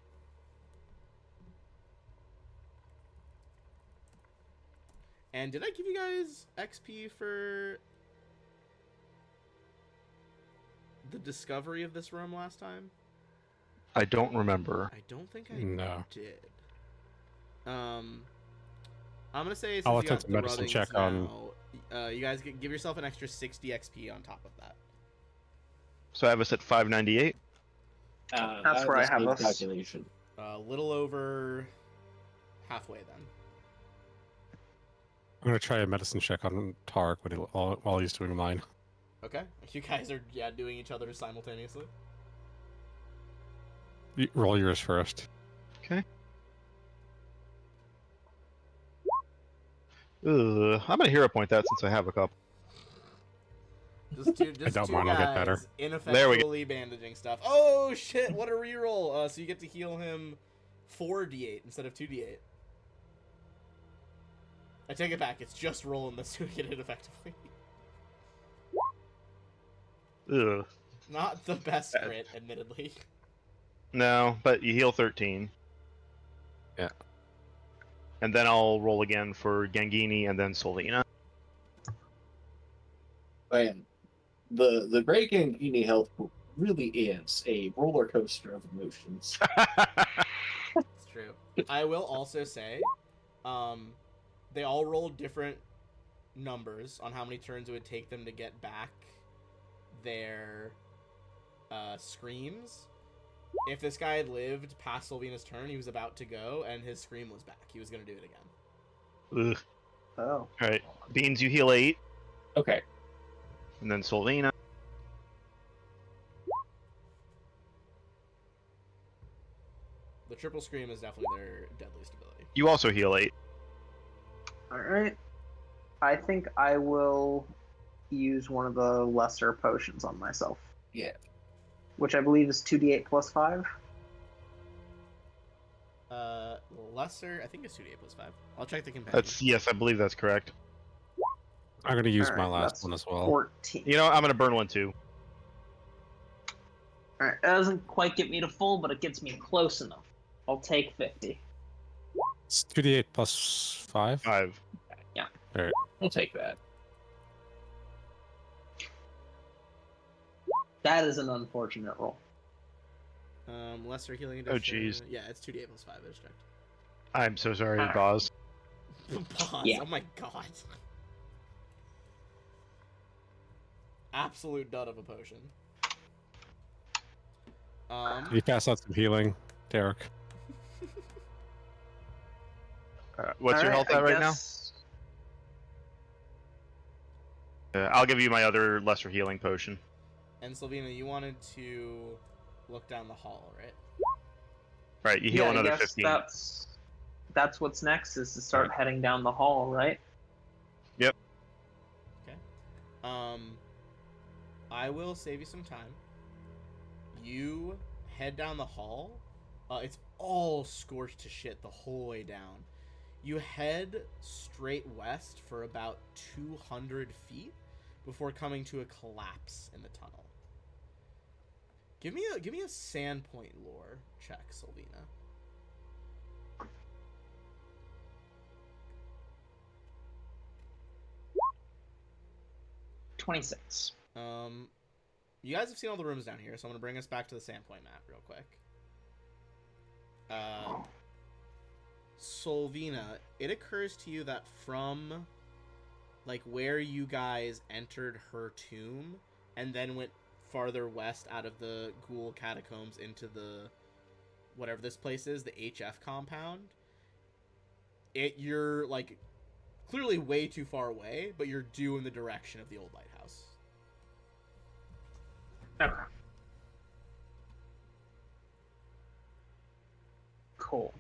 And did I give you guys XP for the discovery of this room last time? I don't remember. I don't think I No. did. I'm gonna say I'll since you attempt got a the medicine rubbings check now, you guys give yourself an extra 60 XP on top of that. So I have us at 598. That's where I the have same us. calculation. A little over halfway then. I'm gonna try a medicine check on Tarek while he's doing mine. Okay, you guys are doing each other simultaneously. Roll yours first. Okay. I'm gonna hero point that since I have a couple. Just two doubt mine will get better. guys ineffectually bandaging stuff. Oh shit! What a reroll! So you get to heal him 4d8 instead of 2d8. I take it back. It's just rolling this to get it effectively. Ugh. Not the best crit, admittedly. No, but you heal 13. Yeah. And then I'll roll again for Gangini and then Solina. Man, the Great Gangini health pool really is a roller coaster of emotions. It's true. I will also say, they all rolled different numbers on how many turns it would take them to get back their screams. If this guy had lived past Sylvina's turn, he was about to go, and his scream was back. He was going to do it again. Ugh. Oh. Alright. Beans, you heal 8. Okay. And then Solina. The triple scream is definitely their deadliest ability. You also heal 8. Alright. I think I will use one of the lesser potions on myself. Yeah. Which I believe is 2d8 plus 5. Lesser, I think it's 2d8 plus 5. I'll check the companion. Yes, I believe that's correct. I'm gonna use my Alright, last that's one as well. 14. You know, I'm gonna burn one too. Alright, that doesn't quite get me to full, but it gets me close enough. I'll take 50. It's 2d8 plus 5. 5. I'll take that. That is an unfortunate roll. Lesser healing Oh, addition. jeez. Yeah, it's 2d8 plus 5. I just checked. I'm so sorry, Alright. Boz. Pause. Yeah. Oh my god. Absolute dud of a potion. You pass out some healing, Derek. What's your health at right now? I'll give you my other lesser healing potion. And Sylvina, you wanted to look down the hall, right? Right, you heal I another guess 15. That's what's next, is to start heading down the hall, right? Yep. Okay. I will save you some time. You head down the hall. It's all scorched to shit the whole way down. You head straight west for about 200 feet before coming to a collapse in the tunnel. Give me a Sandpoint lore check, Sylvina. $26. You guys have seen all the rooms down here, so I'm gonna bring us back to the Sandpoint map real quick. Solvina, it occurs to you that from like where you guys entered her tomb and then went farther west out of the ghoul catacombs into the whatever this place is, the HF compound, you're like clearly way too far away, but you're due in the direction of the old lighthouse. Okay. Cool.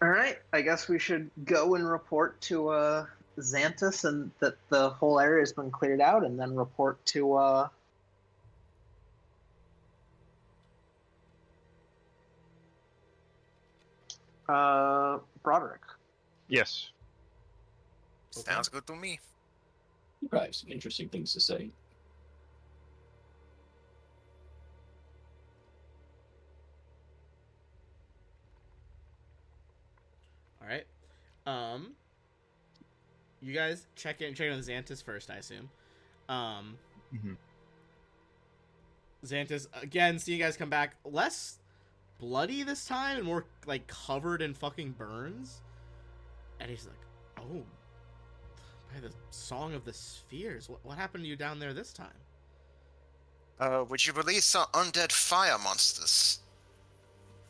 Alright, I guess we should go and report to Xantus and that the whole area has been cleared out, and then report to Broderick. Yes. Sounds good to me. You probably have some interesting things to say. All right. You guys check in on Xantus first, I assume. Mhm. Xantus, again, see you guys come back less bloody this time and more like covered in fucking burns. And he's like, oh, by the Song of the Spheres, what happened to you down there this time? Would you release our undead fire monsters?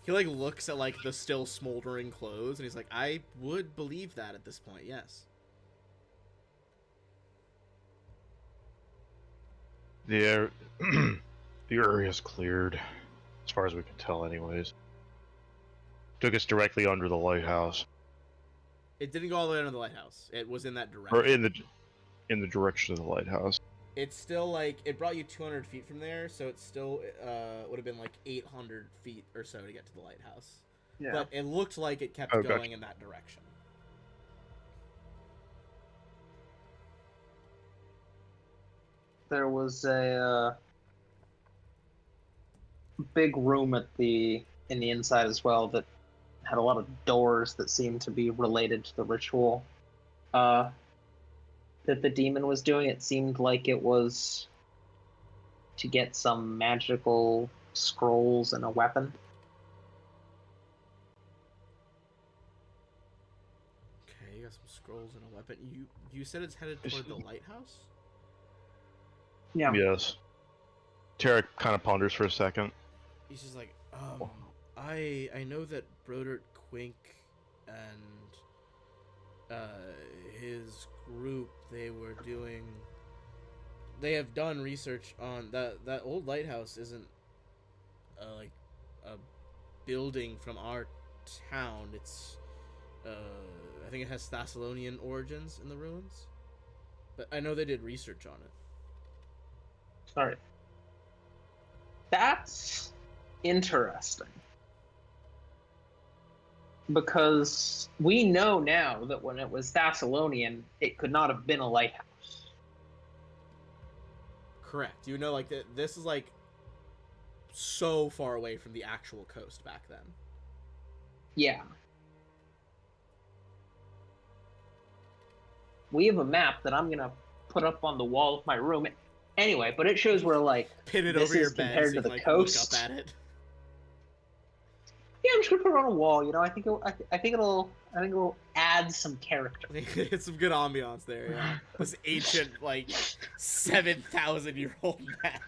He like looks at like the still smoldering clothes and he's like, I would believe that at this point, yes. The area's cleared, as far as we can tell, anyways. Took us directly under the lighthouse, It didn't go all the way under the lighthouse. It was in that direction. or in the direction of the lighthouse. It's still like it brought you 200 feet from there, so it still would have been like 800 feet or so to get to the lighthouse. Yeah. But it looked like it kept Gotcha. going in that direction. There was a big room in the inside as well that had a lot of doors that seemed to be related to the ritual that the demon was doing. It seemed like it was to get some magical scrolls and a weapon. Okay, you got some scrolls and a weapon. You said it's headed toward the lighthouse? Yeah. Yes. Tarek kind of ponders for a second. He's just like, I know that Brodert Quink and his group, they have done research on that old lighthouse isn't like a building from our town. It's I think it has Thessalonian origins in the ruins, but I know they did research on it. Sorry. That's interesting. Because we know now that when it was Thessalonian, it could not have been a lighthouse. Correct. You know, like this is like so far away from the actual coast back then. Yeah. We have a map that I'm gonna put up on the wall of my room. Anyway, but it shows where like Pin it this over your is bed compared so you to can, the like, coast. look up at it. Yeah, I'm just gonna put it on a wall. You know, I think it'll add some character. It's some good ambiance there, yeah. This ancient, like, 7,000-year-old map.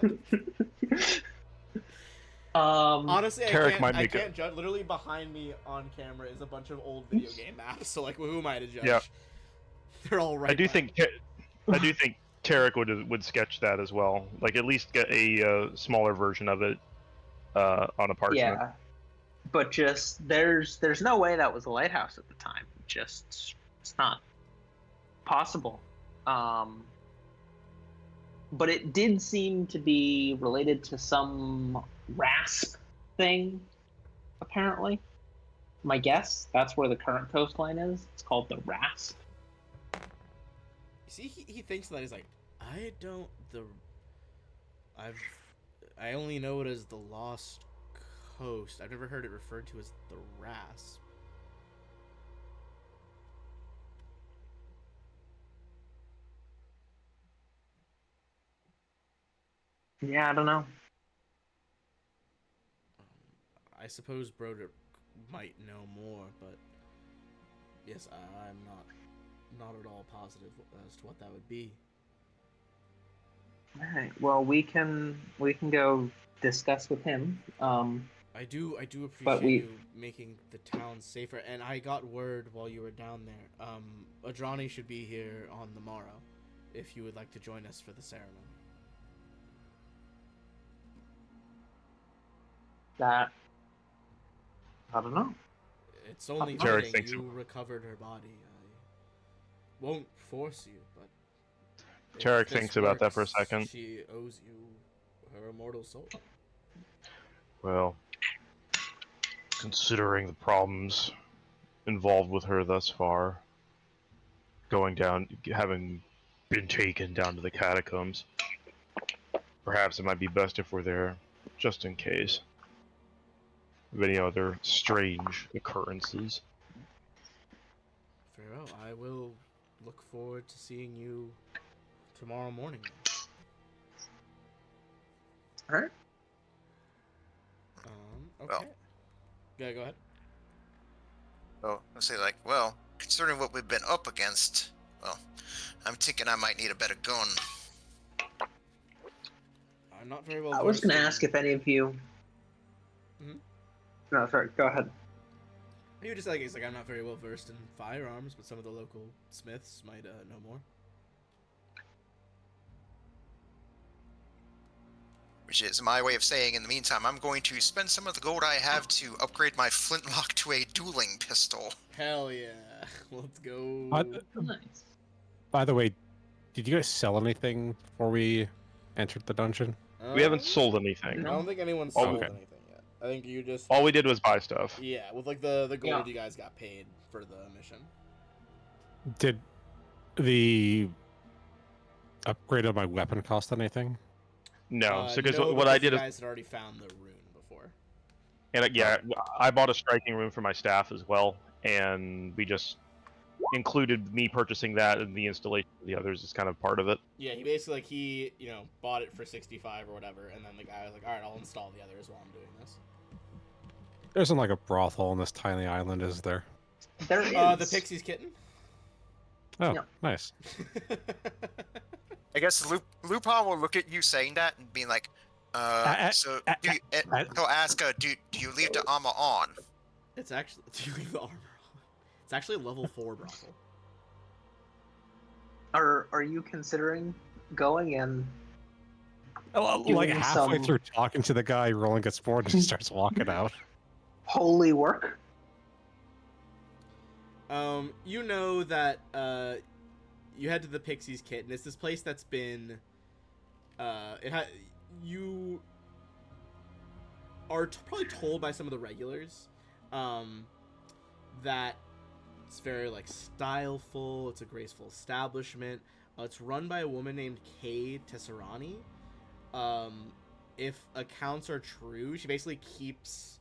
Honestly, Tarek might I make can't judge. Literally behind me on camera is a bunch of old video game maps. So, like, who am I to judge? Yeah. They're all right. I do think Tarek would sketch that as well. Like, at least get a smaller version of it on a parchment. Yeah, but just there's no way that was a lighthouse at the time. Just it's not possible. But it did seem to be related to some rasp thing, apparently. My guess, that's where the current coastline is. It's called the rasp. See, he thinks that he's like, I only know it as the Lost Coast. I've never heard it referred to as the Rasp. Yeah, I don't know. I suppose Broder might know more, but yes, I'm not at all positive as to what that would be. All right. Well, we can go discuss with him. I do appreciate But you making the town safer, and I got word while you were down there. Adrani should be here on the morrow, if you would like to join us for the ceremony. That I don't know. It's only Tarek fitting thinks- you recovered her body. I won't force you, but if Tarek this thinks about that for a works, second. She owes you her immortal soul. Well, considering the problems involved with her thus far, going down, having been taken down to the catacombs, perhaps it might be best if we're there, just in case of any other strange occurrences. Fair Well, I will look forward to seeing you tomorrow morning. All right. Okay. Well. Yeah, go ahead. So I'll say like, well, considering what we've been up against, well, I'm thinking I might need a better gun. I'm not very well. I was versed going to in- ask if any of you. Mhm. No, sorry. Go ahead. You just like it's like I'm not very well versed in firearms, but some of the local smiths might know more. Which is my way of saying, in the meantime, I'm going to spend some of the gold I have to upgrade my flintlock to a dueling pistol. Hell yeah, let's go. Nice. By the way, did you guys sell anything before we entered the dungeon? We haven't sold anything. I don't think anyone Oh, sold okay. anything yet. I think you just All we did was buy stuff. yeah, with like the gold Yeah. you guys got paid for the mission. Did the upgrade of my weapon cost anything? No, so because no, what I because did you is, guys had already found the rune before. and yeah, I bought a striking room for my staff as well, and we just included me purchasing that, and the installation of the others is kind of part of it. Yeah, he basically like he bought it for 65 or whatever, and then the guy was like, all right, I'll install the others while I'm doing this. There isn't like a brothel on this tiny island, is there? There is. The Pixie's kitten. Oh, Yeah. nice. I guess Lupin will look at you saying that and being like, he'll ask, do you leave the armor on? It's actually do you leave the armor on? It's actually a level 4 brothel. Are you considering going in? Like Doing halfway some- through talking to the guy, Roland gets bored and just starts walking out. Holy work? You know that you head to the Pixie's Kit, and it's this place that's been you are probably told by some of the regulars that it's very like styleful. It's a graceful establishment. It's run by a woman named Kay Tesserani. If accounts are true, she basically keeps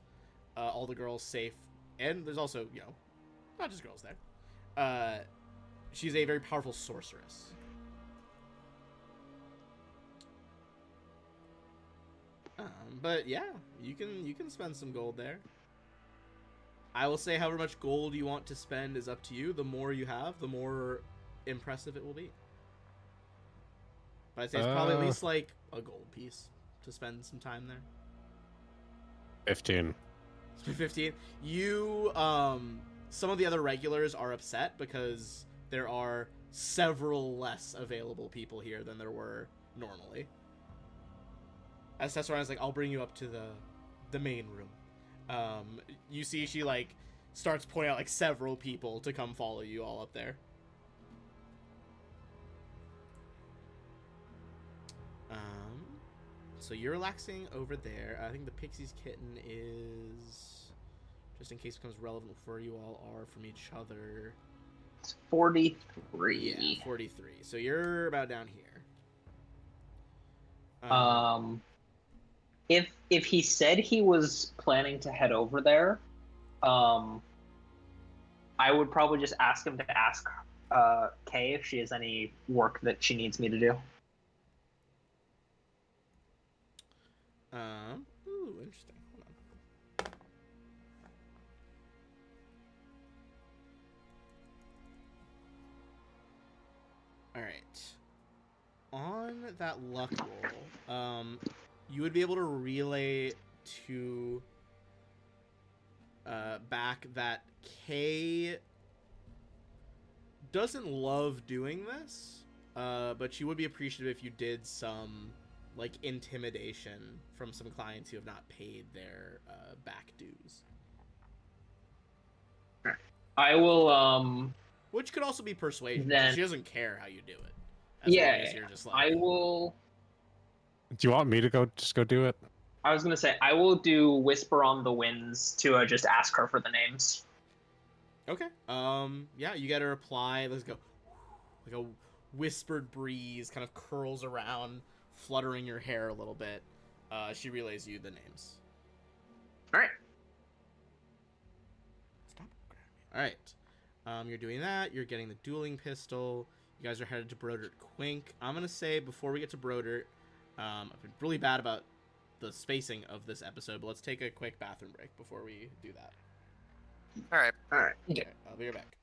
all the girls safe, and there's also not just girls there. She's a very powerful sorceress. But yeah, you can spend some gold there. I will say however much gold you want to spend is up to you. The more you have, the more impressive it will be. But I'd say it's probably at least like a gold piece to spend some time there. 15. 15. You, some of the other regulars are upset because there are several less available people here than there were normally. As Tesserana's like, I'll bring you up to the main room. You see she, like, starts pointing out, like, several people to come follow you all up there. So you're relaxing over there. I think the Pixie's Kitten is, just in case it becomes relevant for you all, are from each other. It's 43. Yeah, 43. So you're about down here. If he said he was planning to head over there, I would probably just ask him to ask Kay if she has any work that she needs me to do. Ooh, interesting. Hold on. All right. On that luck roll, you would be able to relay to back that Kay doesn't love doing this, but she would be appreciative if you did some like intimidation from some clients who have not paid their back dues. I will. Which could also be persuasion. Then- She doesn't care how you do it. As long as you're just like, I will. Do you want me to go do it? I was gonna say I will do Whisper on the Winds to just ask her for the names. Okay. Yeah, you get a reply. Let's go. Like a whispered breeze kind of curls around, fluttering your hair a little bit. She relays you the names. All right. Stop. All right. You're doing that. You're getting the dueling pistol. You guys are headed to Brodert Quink. I'm gonna say before we get to Brodert, I've been really bad about the spacing of this episode, but let's take a quick bathroom break before we do that. All right. All right. Okay, I'll be right back.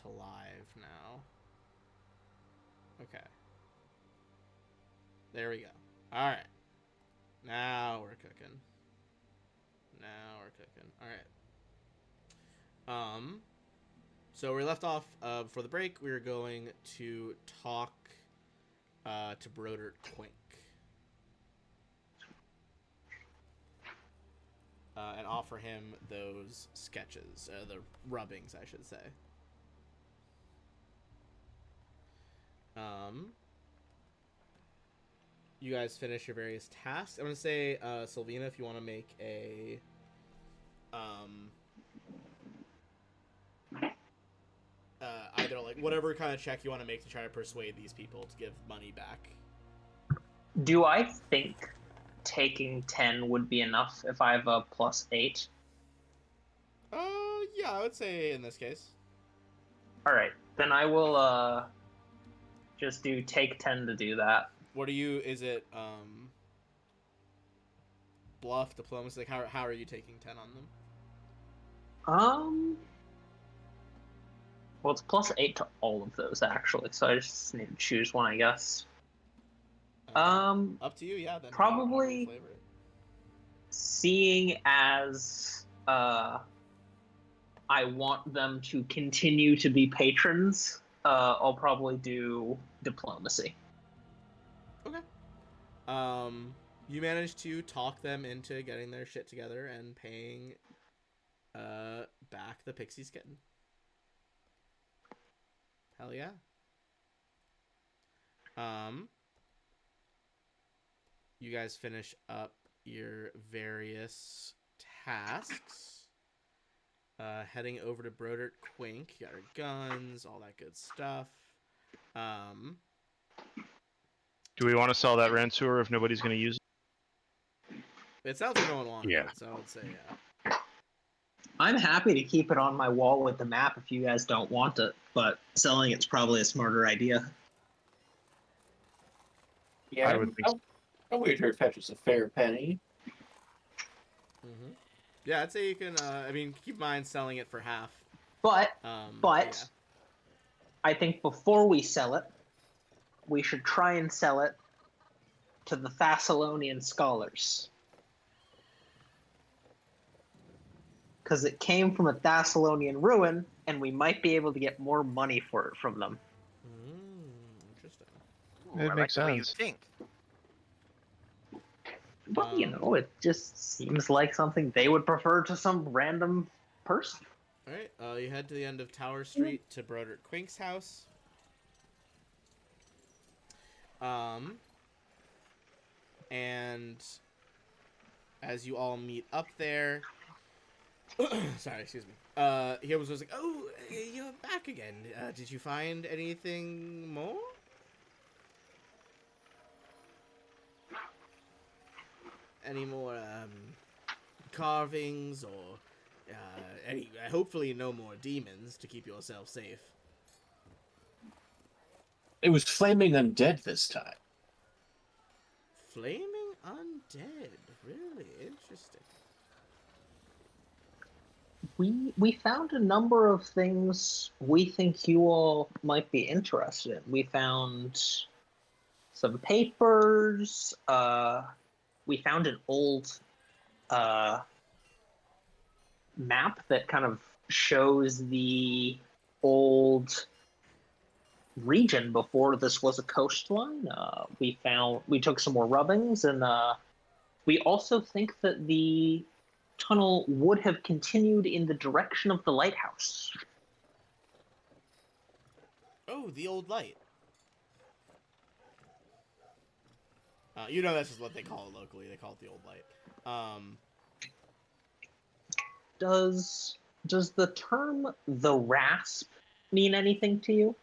live now. Okay. There we go. All right. Now we're cooking. All right. So we left off before the break. We were going to talk to Brodert Quink. And offer him those sketches, the rubbings, I should say. You guys finish your various tasks. I'm gonna say, Sylvina, if you want to make a, either like whatever kind of check you want to make to try to persuade these people to give money back. Do I think taking 10 would be enough if I have a +8? Yeah, I would say in this case. Alright, then I will just do take 10 to do that. What are you, is it, bluff, diplomacy? Like, how are you taking 10 on them? Well, it's +8 to all of those, actually, so I just need to choose one, I guess. Up to you, yeah. Then probably flavor it. Seeing as I want them to continue to be patrons, I'll probably do diplomacy. Okay. You managed to talk them into getting their shit together and paying back the Pixie's kitten. Hell yeah. You guys finish up your various tasks. Heading over to Brodert Quink. You got your guns, all that good stuff. Do we want to sell that Ransour if nobody's going to use it? It sounds like no one wanted Yeah. it, so I would say yeah. I'm happy to keep it on my wall with the map if you guys don't want it, but selling it's probably a smarter idea. Yeah, I would think so. I would her fetches a fair penny. Mm-hmm. Yeah, I'd say you can. I mean, keep in mind selling it for half. But Yeah. I think before we sell it, we should try and sell it to the Thessalonian scholars. Because it came from a Thessalonian ruin, and we might be able to get more money for it from them. Interesting. Ooh, It I makes like the way you sense. think. Well, you know, it just seems like something they would prefer to some random person. All right. You head to the end of Tower Street to Brodert Quink's house. And as you all meet up there, sorry, excuse me. He was like, "Oh, you're back again. Did you find anything more?" Any more carvings or any? Hopefully, no more demons to keep yourself safe. It was flaming undead this time. Flaming undead, really interesting. We found a number of things we think you all might be interested in. We found some papers. We found an old map that kind of shows the old region before this was a coastline. We took some more rubbings, and we also think that the tunnel would have continued in the direction of the lighthouse. Oh, the old light. You know that's just what they call it locally. They call it the old light. Does the term the rasp mean anything to you?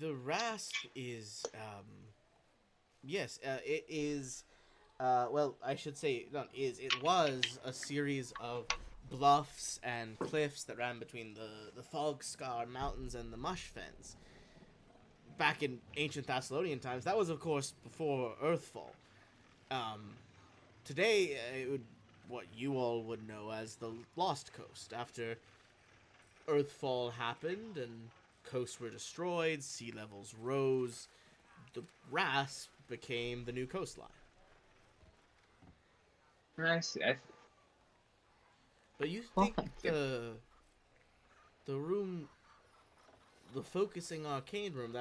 The rasp is yes, it is well, I should say not is, it was a series of bluffs and cliffs that ran between the Fog Scar Mountains and the Mush Fens. Back in ancient Thessalonian times, that was of course before Earthfall. Today, what you all would know as the Lost Coast. After Earthfall happened and coasts were destroyed, sea levels rose, the Rasp became the new coastline. I see. But you Well, think thank you. the room, the focusing arcane room,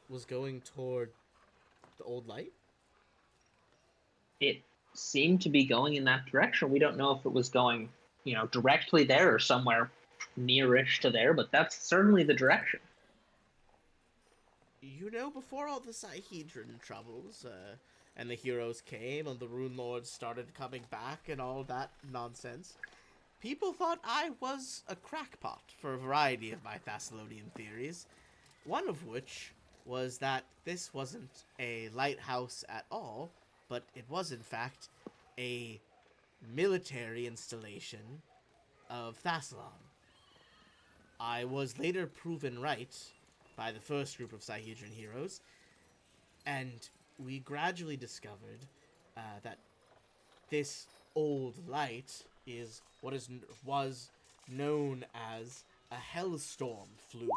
was going toward the old light? It seemed to be going in that direction. We don't know if it was going, directly there or somewhere nearish to there, but that's certainly the direction. You know, before all the Sihedron troubles, and the heroes came and the Rune Lords started coming back and all that nonsense, people thought I was a crackpot for a variety of my Thessalonian theories, one of which was that this wasn't a lighthouse at all, but it was in fact a military installation of Thassalon. I was later proven right by the first group of Sihedron heroes, and we gradually discovered that this old light is what was known as a hellstorm flume.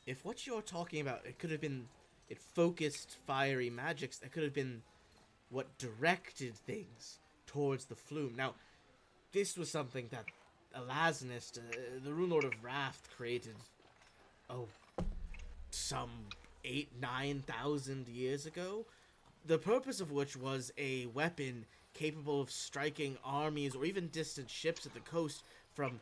If what you're talking about, it focused fiery magics, that could have been what directed things towards the flume. Now, this was something that Elazinist, the Rune Lord of Wrath, created, some 8,000-9,000 years ago. The purpose of which was a weapon capable of striking armies or even distant ships at the coast from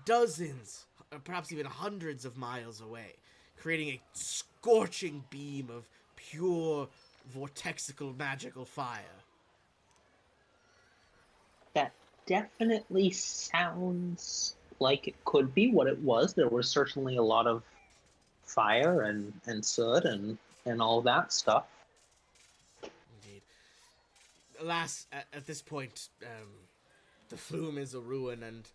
dozens, or perhaps even hundreds of miles away, creating a scorching beam of pure vortexical magical fire. That definitely sounds like it could be what it was. There was certainly a lot of fire and soot and all that stuff. Indeed. Alas, at this point, the flume is a ruin, and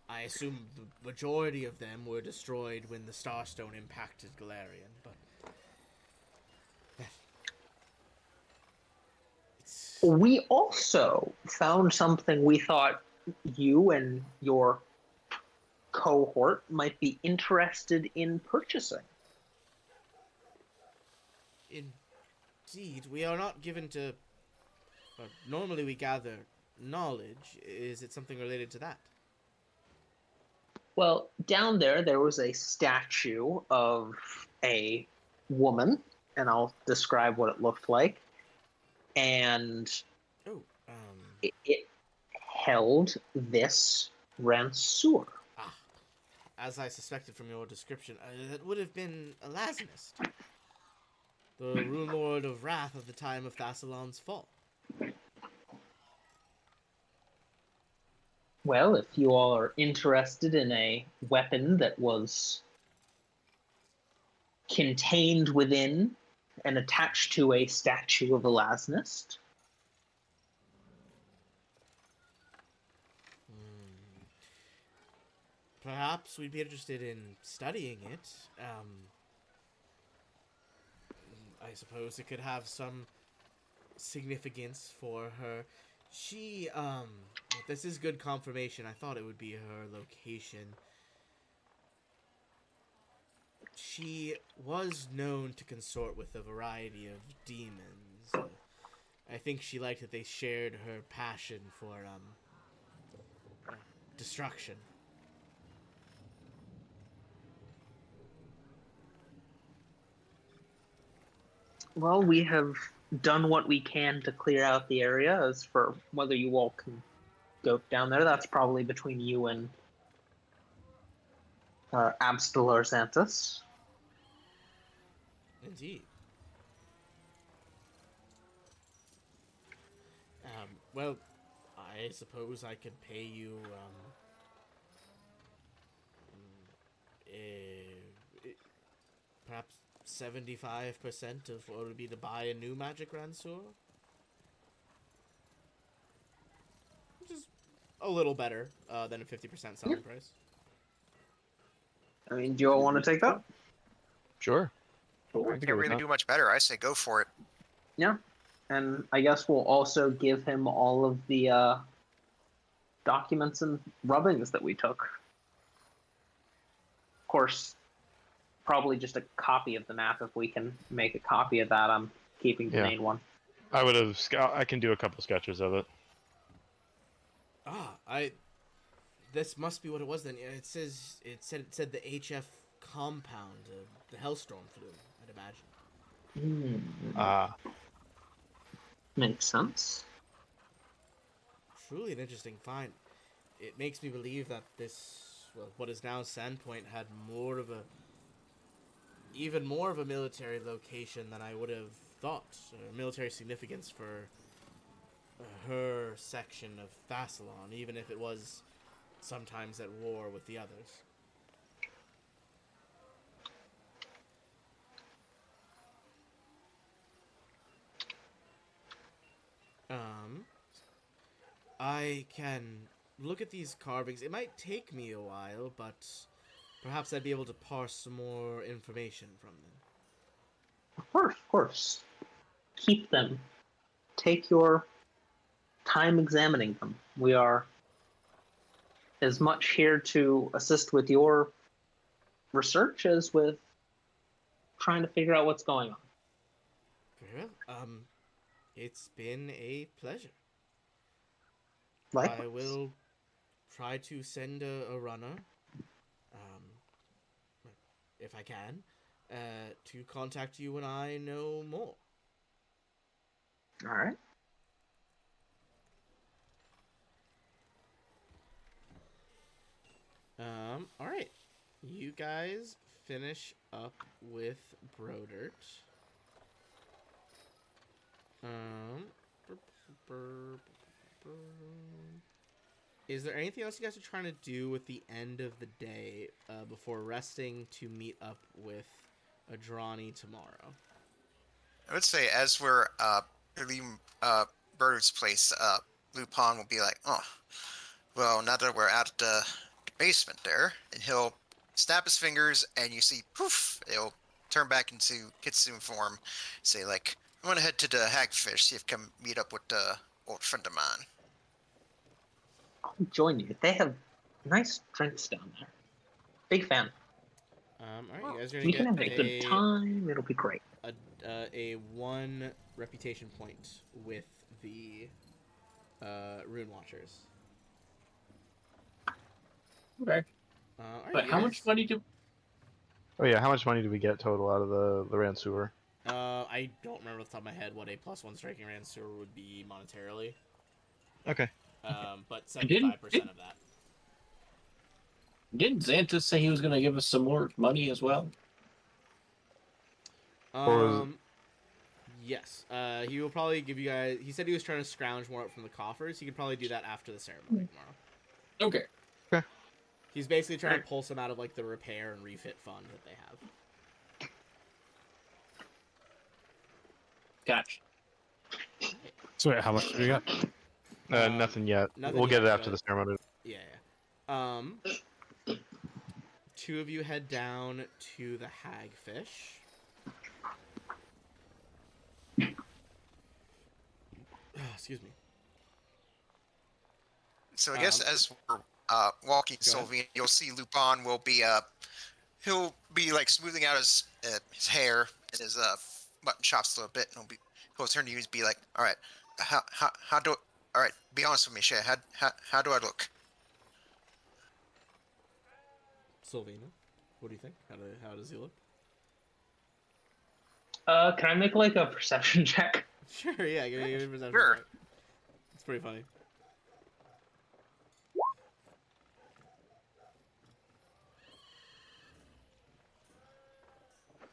I assume the majority of them were destroyed when the Starstone impacted Galarian, but We also found something we thought you and your cohort might be interested in purchasing. Indeed, we are not given to... normally we gather knowledge. Is it something related to that? Well, down there was a statue of a woman, and I'll describe what it looked like. And it held this Ranseur. As I suspected from your description, that would have been a Elazinist, the Rune Lord of Wrath of the time of Thassalon's fall. Well, if you all are interested in a weapon that was contained within and attached to a statue of a Elazinist. Perhaps we'd be interested in studying it. I suppose it could have some significance for her. She, this is good confirmation. I thought it would be her location. She was known to consort with a variety of demons. I think she liked that they shared her passion for, destruction. Well, we have done what we can to clear out the area. As for whether you all can go down there, that's probably between you and Abstal or Xanthus. Indeed. Well, I suppose I could pay you, perhaps 75% of what it would be to buy a new Magic Ranseur? Which is a little better than a 50% selling price. I mean, do you all want to take that? Sure. Can't really do much better. I say go for it. Yeah. And I guess we'll also give him all of the documents and rubbings that we took. Of course, probably just a copy of the map if we can make a copy of that. I'm keeping the Yeah. main one. I can do a couple sketches of it. This must be what it was then. It said the HF compound, the Hellstorm flume, I'd imagine. Makes sense. Truly an interesting find. It makes me believe that what is now Sandpoint, had even more of a military location than I would have thought. Military significance for her section of Thassalon, even if it was sometimes at war with the others. I can look at these carvings. It might take me a while, but perhaps I'd be able to parse some more information from them. Of course. Keep them. Take your time examining them. We are as much here to assist with your research as with trying to figure out what's going on. Very well. It's been a pleasure. Likewise. I will try to send a runner, if I can, to contact you when I know more. All right. All right. You guys finish up with Brodert. Is there anything else you guys are trying to do with the end of the day before resting to meet up with Adrani tomorrow? I would say as we're leaving Bird's place, Lupin will be like, "Oh, well, now that we're out the basement there," and he'll snap his fingers, and you see, poof, it'll turn back into Kitsune form. Say like, "I'm gonna head to the Hagfish, see if I can meet up with the old friend of mine." I'll join you. They have nice drinks down there. Big fan. All right, you guys are We gonna can get have a good time. It'll be great. a 1 reputation point with the Rune Watchers. Okay. All right, But how much money do? Oh yeah, how much money do we get total out of the Ransuer? I don't remember off the top of my head what a +1 striking Rancer would be monetarily. Okay. But 75% of that. Didn't Xantus say he was going to give us some more money as well? Yes. He will probably give you guys. He said he was trying to scrounge more up from the coffers. He could probably do that after the ceremony tomorrow. Okay. He's basically trying to pull some out of like the repair and refit fund that they have. Gotcha. So wait, how much do we got? Nothing yet. Nothing We'll get yet, it after but- the ceremony. Yeah. Two of you head down to the Hagfish. Excuse me. So I guess as we're walking Sylvian, you'll see Lupin will be he'll be like smoothing out his hair and his mutton chops a little bit, and he'll turn to you and be like, "All right, all right, be honest with me, Shay. How do I look?" Sylvina, what do you think? How does he look? Can I make like a perception check? Sure, yeah, give me a perception Sure. check. It's pretty funny.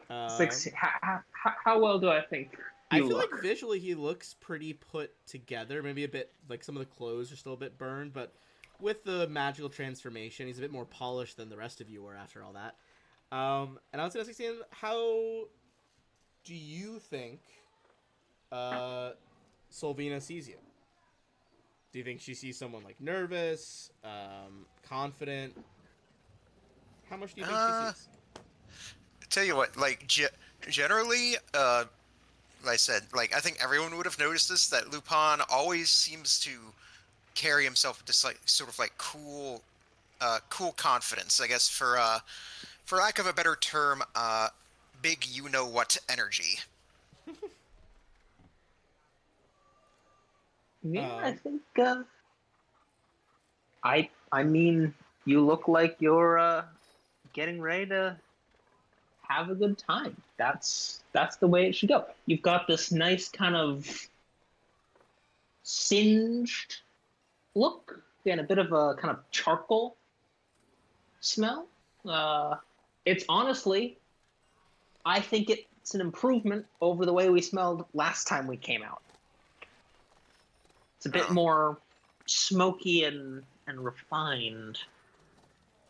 How well do I think I you feel look? like visually he looks pretty put together. Maybe a bit like some of the clothes are still a bit burned, but with the magical transformation, he's a bit more polished than the rest of you were after all that. And I was gonna ask you, how do you think Solvina sees you? Do you think she sees someone like nervous, confident? How much do you think she sees? Tell you what, like generally, like I said, like I think everyone would have noticed this, that Lupin always seems to carry himself with this like sort of like cool, cool confidence. I guess for lack of a better term, big you know what energy. Yeah, I Um, think. I mean, you look like you're getting ready to have a good time. That's the way it should go. You've got this nice kind of singed look and a bit of a kind of charcoal smell. Uh, it's honestly, I think it's an improvement over the way we smelled last time we came out. It's a bit Oh, more smoky and refined,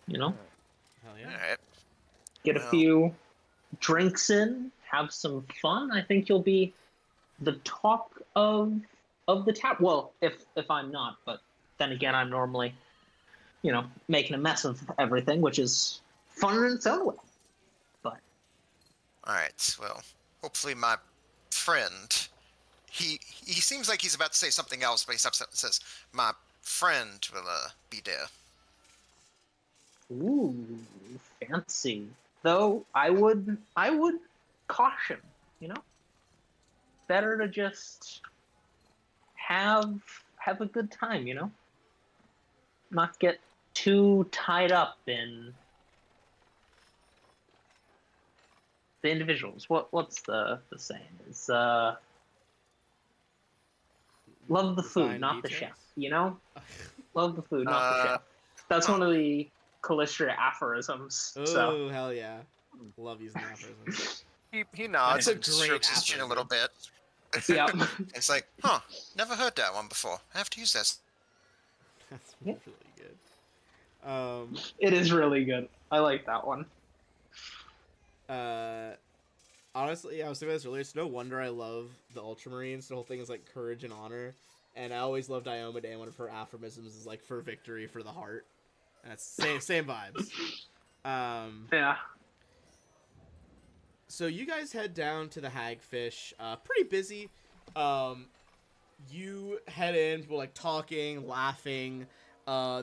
you know? hell all yeah. right. Get a Well, few drinks in, have some fun. I think you'll be the talk of the tap. Well, if I'm not, but then again, I'm normally, making a mess of everything, which is fun in its own way. But all right. Well, hopefully my friend. He seems like he's about to say something else, but he stops and says, "My friend will be there." ooh, fancy. Though I would caution, you know, better to just have have a good time, not get too tied up in the individuals. What's the saying? Is love the The food, fine not the chef. details. Love the food, not the Uh, chef. That's huh. one of the Calistria aphorisms. So Oh, hell yeah. Love using the aphorisms. He That's nods a and great strokes his chin a little aphorism. bit. yeah, It's like, huh, never heard that one before. I have to use that. That's Yeah. really good. it is really good. I like that one. Uh, Honestly, I was thinking this earlier. It's no wonder I love the Ultramarines. The whole thing is like courage and honor. And I always loved Iomade, and one of her aphorisms is like for victory, for the heart. And that's same vibes. Yeah. So you guys head down to the Hagfish. Pretty busy. Um, you head in, we're like talking, laughing.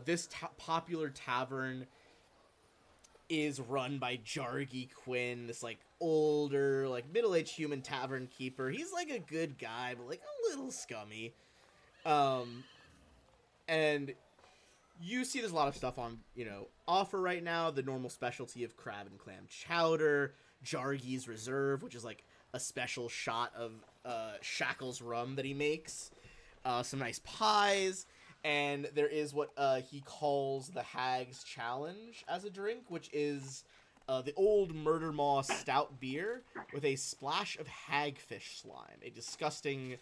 This popular tavern is run by Jargy Quinn, this like older, like middle-aged human tavern keeper. He's like a good guy, but like a little scummy. And you see there's a lot of stuff on, offer right now. The normal specialty of crab and clam chowder, Jargy's Reserve, which is like a special shot of Shackles rum that he makes, some nice pies, and there is what he calls the Hag's Challenge as a drink, which is the old Murder Maw stout beer with a splash of hagfish slime, a disgusting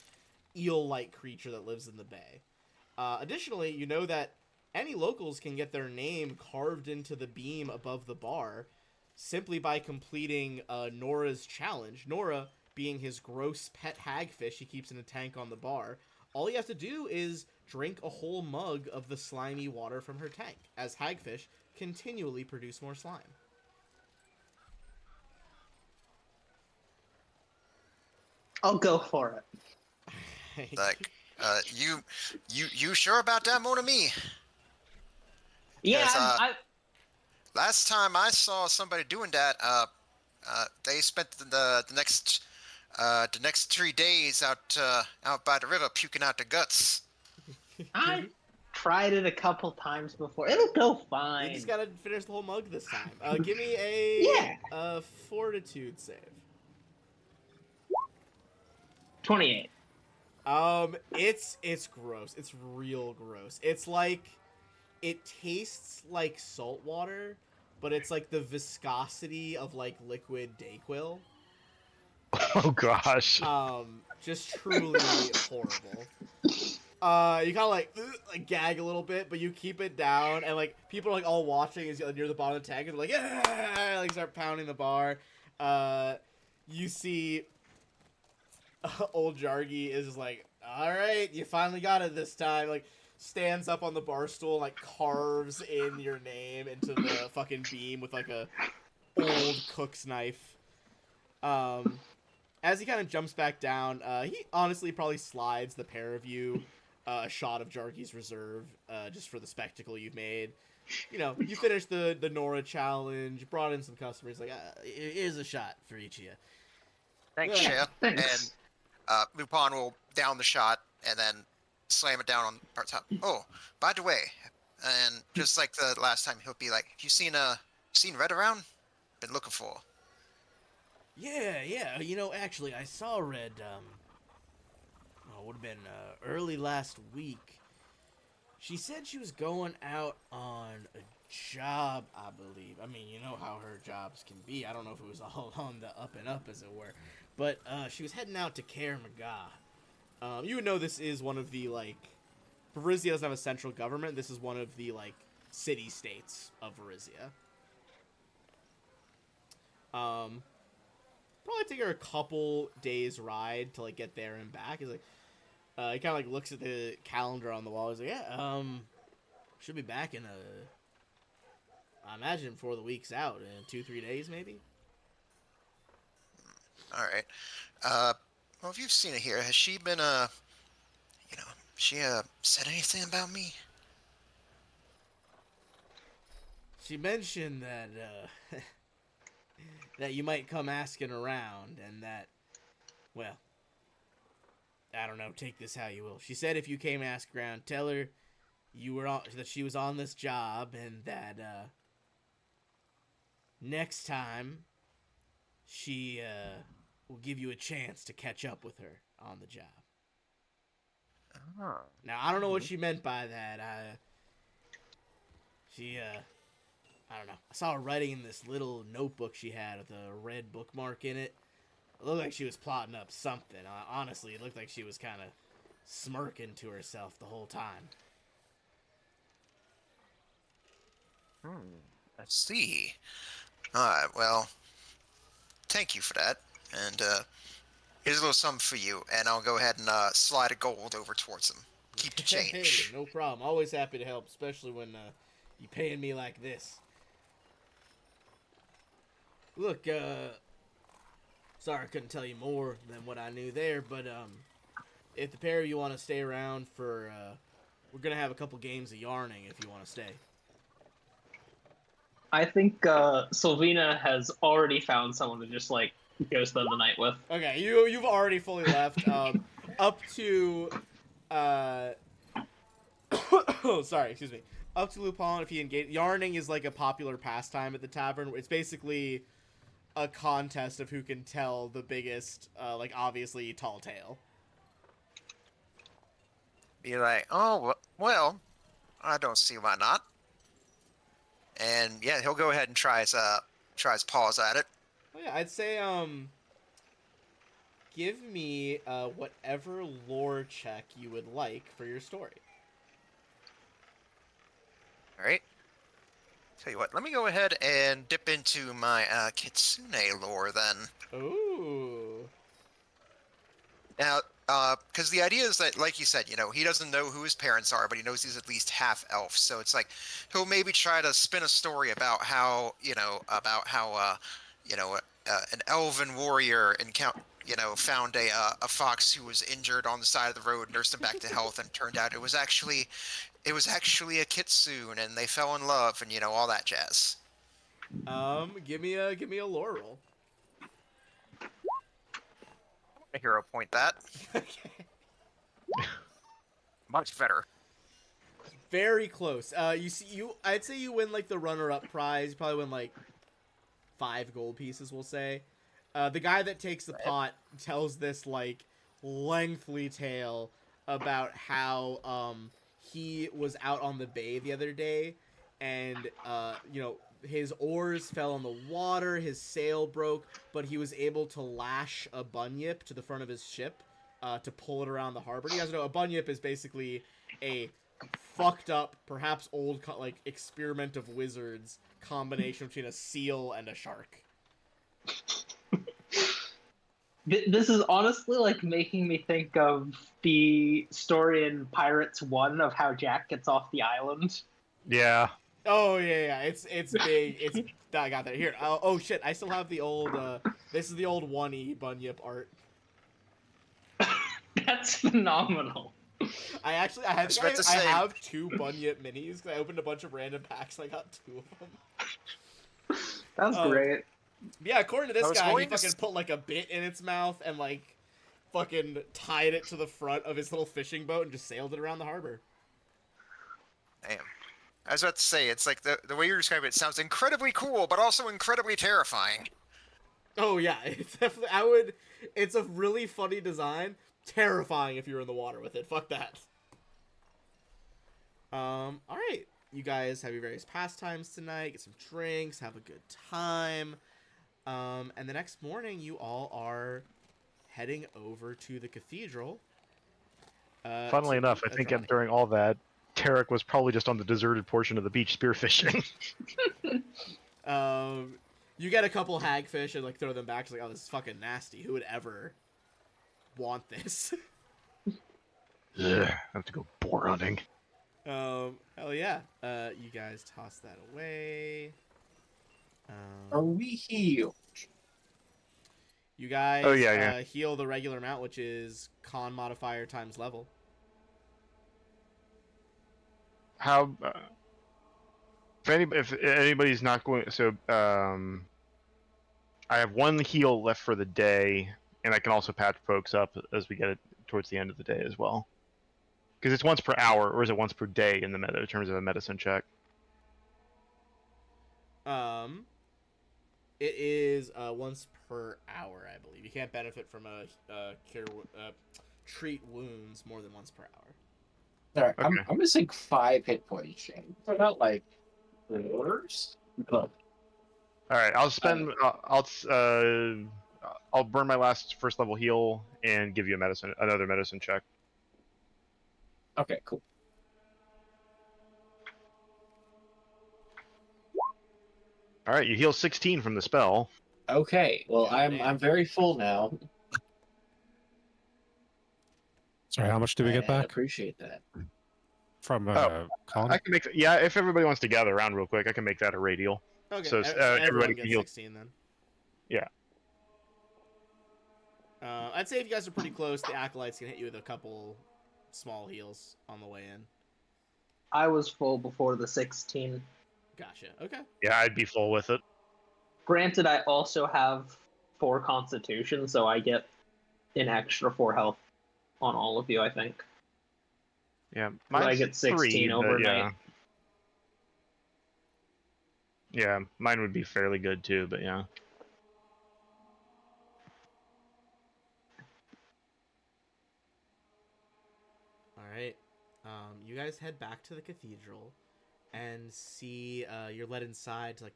eel-like creature that lives in the bay. Additionally, you know that any locals can get their name carved into the beam above the bar simply by completing Nora's challenge. Nora, being his gross pet hagfish he keeps in a tank on the bar, all you have to do is drink a whole mug of the slimy water from her tank, as hagfish continually produce more slime. I'll go for it. Like, you sure about that, mon ami? Yeah, Because I last time I saw somebody doing that, they spent the next 3 days out by the river puking out the guts. I tried it a couple times before. It'll go You fine. just gotta finish the whole mug this time. Give me Yeah. a fortitude save. 28. It's gross. It's real gross. It's like it tastes like salt water, but it's like the viscosity of like liquid Dayquil. Oh gosh. Just truly horrible. You kind of like gag a little bit, but you keep it down, and like people are like all watching as you're near the bottom of the tank, and they're like, yeah, like start pounding the bar. You see, old Jargy is just like, all right, you finally got it this time. Like stands up on the bar stool, like carves in your name into the fucking beam with like a old cook's knife. And as he kind of jumps back down, he honestly probably slides the pair of you a shot of Jarky's reserve, just for the spectacle you've made. You know, you finished the Nora challenge, brought in some customers. Like, here's a shot for each of you. Thanks, Yeah. Chef. Thanks. And Lupin will down the shot and then slam it down on part top. Oh, by the way, and just like the last time, he'll be like, "You seen Red around? Been looking for." Yeah. You know, actually, I saw Red. Would have been early last week. She said she was going out on a job, I believe. I mean, you know how her jobs can be. I don't know if it was all on the up and up, as it were. But she was heading out to Kaer Maga. You would know this is one of the, like... Varizia doesn't have a central government. This is one of the, like, city-states of Varizia. Probably take her a couple days ride to, like, get there and back. He's like... he kind of, like, looks at the calendar on the wall. He's like, yeah, should be back in I imagine before the week's out, in 2-3 days, maybe? All right. Well, if you've seen it here, has she been she said anything about me? She mentioned that, that you might come asking around, and that, well, I don't know, take this how you will. She said if you came ask around, tell her that she was on this job, and that, next time, she, will give you a chance to catch up with her on the job. Oh. Now, I don't know what she meant by that. I don't know. I saw her writing in this little notebook she had with a red bookmark in it. It looked like she was plotting up something. Honestly, it looked like she was kind of smirking to herself the whole time. I see. Alright, well, thank you for that. And here's a little something for you, and I'll go ahead and slide a gold over towards him. Keep the change. Hey, no problem. Always happy to help, especially when you paying me like this. Look, sorry I couldn't tell you more than what I knew there, but if the pair of you want to stay around for, we're gonna have a couple games of yarning if you want to stay. I think Sylvina has already found someone to just like go spend the night with. Okay, you've already fully left. Up to sorry, excuse me. Up to Lupin, if he engage, yarning is like a popular pastime at the tavern. It's basically a contest of who can tell the biggest, like obviously tall tale. Be like, oh well, I don't see why not. And yeah, he'll go ahead and try his paws at it. Oh yeah, I'd say give me whatever lore check you would like for your story. All right. Tell you what, let me go ahead and dip into my Kitsune lore then. Ooh. Now, because the idea is that, like you said, he doesn't know who his parents are, but he knows he's at least half elf. So it's like he'll maybe try to spin a story about how, an elven warrior found a fox who was injured on the side of the road, nursed him back to health, and turned out it was actually a kitsune, and they fell in love, and all that jazz. Give me a lore roll. A hero point that. Okay. Much better. Very close. I'd say you win like the runner-up prize. You probably win like 5 gold pieces, we'll say. The guy that takes the pot tells this like lengthy tale about how he was out on the bay the other day, and his oars fell in the water, his sail broke, but he was able to lash a bunyip to the front of his ship to pull it around the harbor. You guys know a bunyip is basically a fucked up, perhaps old, like, experiment of wizards combination between a seal and a shark. This is honestly like making me think of the story in Pirates 1 of how Jack gets off the island. Yeah. Oh yeah, it's big. I got that here. Oh shit, I still have the old This is the old 1E Bunyip art. That's phenomenal. I was about to I say- have 2 Bunyip minis because I opened a bunch of random packs and I got 2 of them. That's Oh. great. Yeah, according to this I was guy, he going to fucking put like a bit in its mouth and like fucking tied it to the front of his little fishing boat and just sailed it around the harbor. Damn. I was about to say, it's like the way you're describing it sounds incredibly cool, but also incredibly terrifying. Oh yeah, it's definitely. It's a really funny design. Terrifying if you're in the water with it. Fuck that. All right. You guys have your various pastimes tonight. Get some drinks. Have a good time. And the next morning, you all are heading over to the cathedral. Funnily to enough, I meet think Adrani. during all that, Tarek was probably just on the deserted portion of the beach spearfishing. You get a couple hagfish and like throw them back. It's like, oh, this is fucking nasty. Who would ever want this? Ugh, I have to go boar hunting. Hell yeah. You guys toss that away. Are we healed? You guys Oh, yeah. heal the regular amount, which is con modifier times level. How? If anybody's not going, so I have 1 heal left for the day, and I can also patch folks up as we get it towards the end of the day as well. Because it's once per hour, or is it once per day in terms of a medicine check? It is once per hour, I believe. You can't benefit from a treat wounds more than once per hour. All right, Okay. I'm missing 5 hit points, Shane. They're not like the worst, but All right, I'll spend. I'll burn my last first level heal and give you another medicine check. okay, cool. All right, you heal 16 from the spell. Okay, well God I'm damn. very full now. Sorry, how much do we get I back appreciate that. from Oh, Colin? I can make. Yeah, if everybody wants to gather around real quick, I can make that a radial. Okay, So, so everybody everyone can gets heal. 16 then. Yeah. I'd say if you guys are pretty close, the acolytes can hit you with a couple small heals on the way in. I was full before the 16. Gotcha. Okay. Yeah, I'd be full with it. Granted, I also have 4 constitution, so I get an extra 4 health on all of you, I think. Yeah, I mine's get 16 3, but overnight. yeah, mine would be fairly good too. But yeah. All right. You guys head back to the cathedral and see you're led inside to like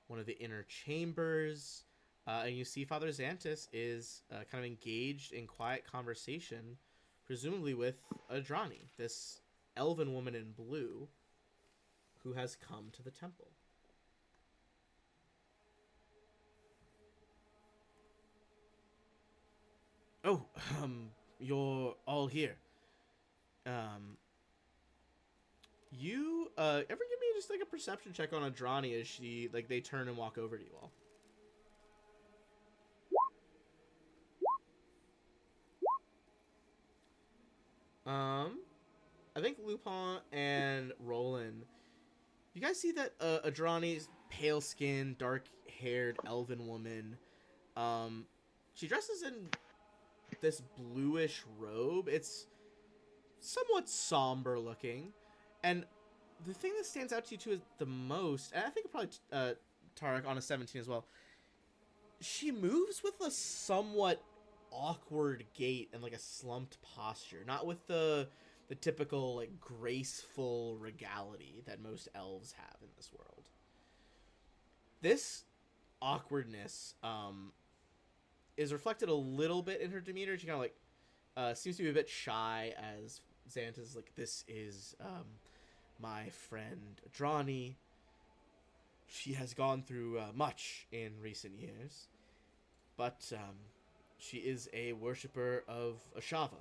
one of the inner chambers, and you see Father Xantus is kind of engaged in quiet conversation, presumably with Adrani, this elven woman in blue, who has come to the temple. Oh, you're all here. You ever give me just like a perception check on Adrani as they turn and walk over to you all? I think Lupin and Roland, you guys see that Adrani's pale skinned, dark haired elven woman. She dresses in this bluish robe. It's somewhat somber looking, and the thing that stands out to you two is the most, and I think probably Tarek on a 17 as well. She moves with a somewhat awkward gait and like a slumped posture, not with the typical like graceful regality that most elves have in this world. This awkwardness is reflected a little bit in her demeanor. She kind of like seems to be a bit shy as Xantus is like, this is my friend Adrani. She has gone through much in recent years, but she is a worshipper of Ashava,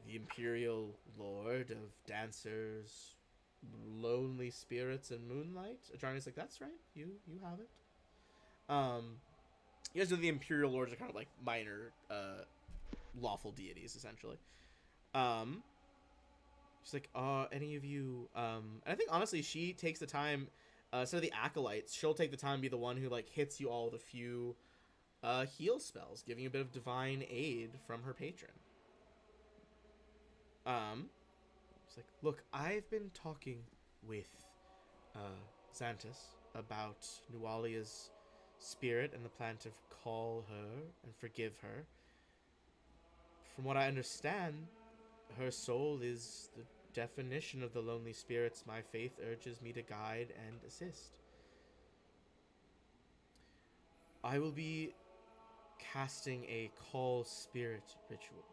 the imperial lord of dancers, lonely spirits, and moonlight. Adrani's like, that's right, you have it. You guys know the Imperial Lords are kind of like minor lawful deities, essentially. She's like, any of you... And I think, honestly, she takes the time... instead of the Acolytes, she'll take the time to be the one who, like, hits you all with a few heal spells, giving you a bit of divine aid from her patron. She's like, look, I've been talking with Xantus about Nualia's spirit and the plan to call her and forgive her. From what I understand, her soul is the definition of the lonely spirits my faith urges me to guide and assist. I will be casting a call spirit ritual.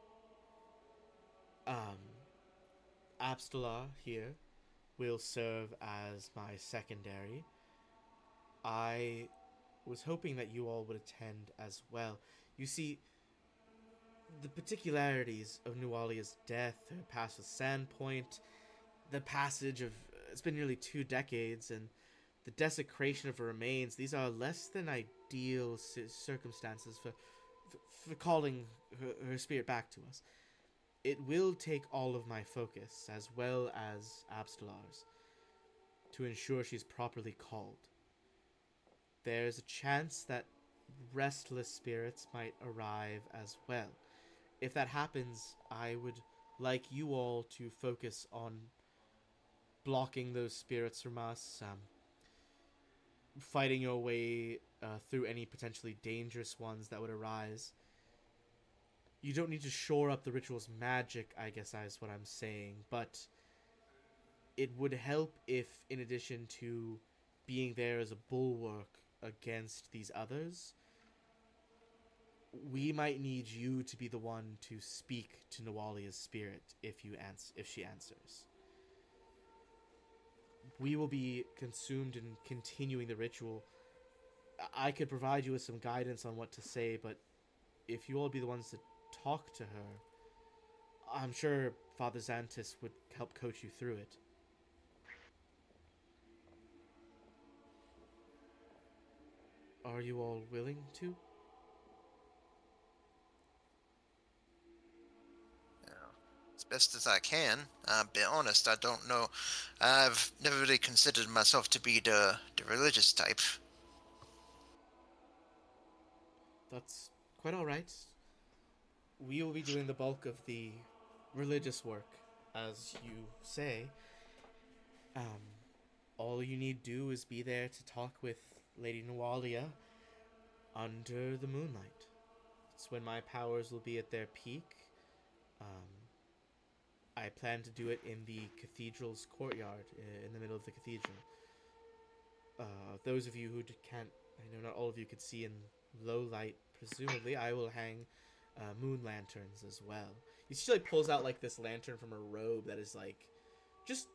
Abstalar here will serve as my secondary. I was hoping that you all would attend as well. You see, the particularities of Nualia's death, her past with Sandpoint, the passage of... It's been nearly 2 decades, and the desecration of her remains, these are less than ideal circumstances for calling her spirit back to us. It will take all of my focus, as well as Abstalar's, to ensure she's properly called. There's a chance that restless spirits might arrive as well. If that happens, I would like you all to focus on blocking those spirits from us, fighting your way through any potentially dangerous ones that would arise. You don't need to shore up the ritual's magic, I guess is what I'm saying, but it would help if, in addition to being there as a bulwark against these others, we might need you to be the one to speak to Nualia's spirit if she answers. We will be consumed in continuing the ritual. I could provide you with some guidance on what to say, but if you all be the ones to talk to her, I'm sure Father Xantus would help coach you through it. Are you all willing to? As best as I can. I'll be honest, I don't know. I've never really considered myself to be the religious type. That's quite alright. We will be doing the bulk of the religious work, as you say. All you need do is be there to talk with Lady Nualia under the moonlight. It's when my powers will be at their peak. I plan to do it in the cathedral's courtyard, in the middle of the cathedral. Those of you who can't, I know not all of you could see in low light, presumably, I will hang moon lanterns as well. You see, she like pulls out like this lantern from her robe that is like just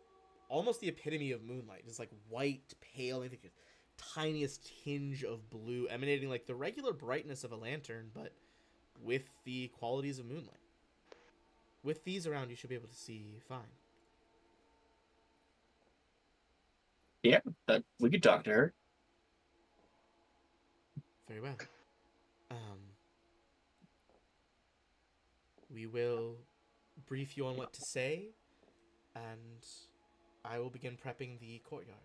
almost the epitome of moonlight. It's like white, pale, I think the tiniest tinge of blue, emanating like the regular brightness of a lantern, but with the qualities of moonlight. With these around, you should be able to see fine. Yeah, we could talk to her. Very well. We will brief you on what to say, and I will begin prepping the courtyard.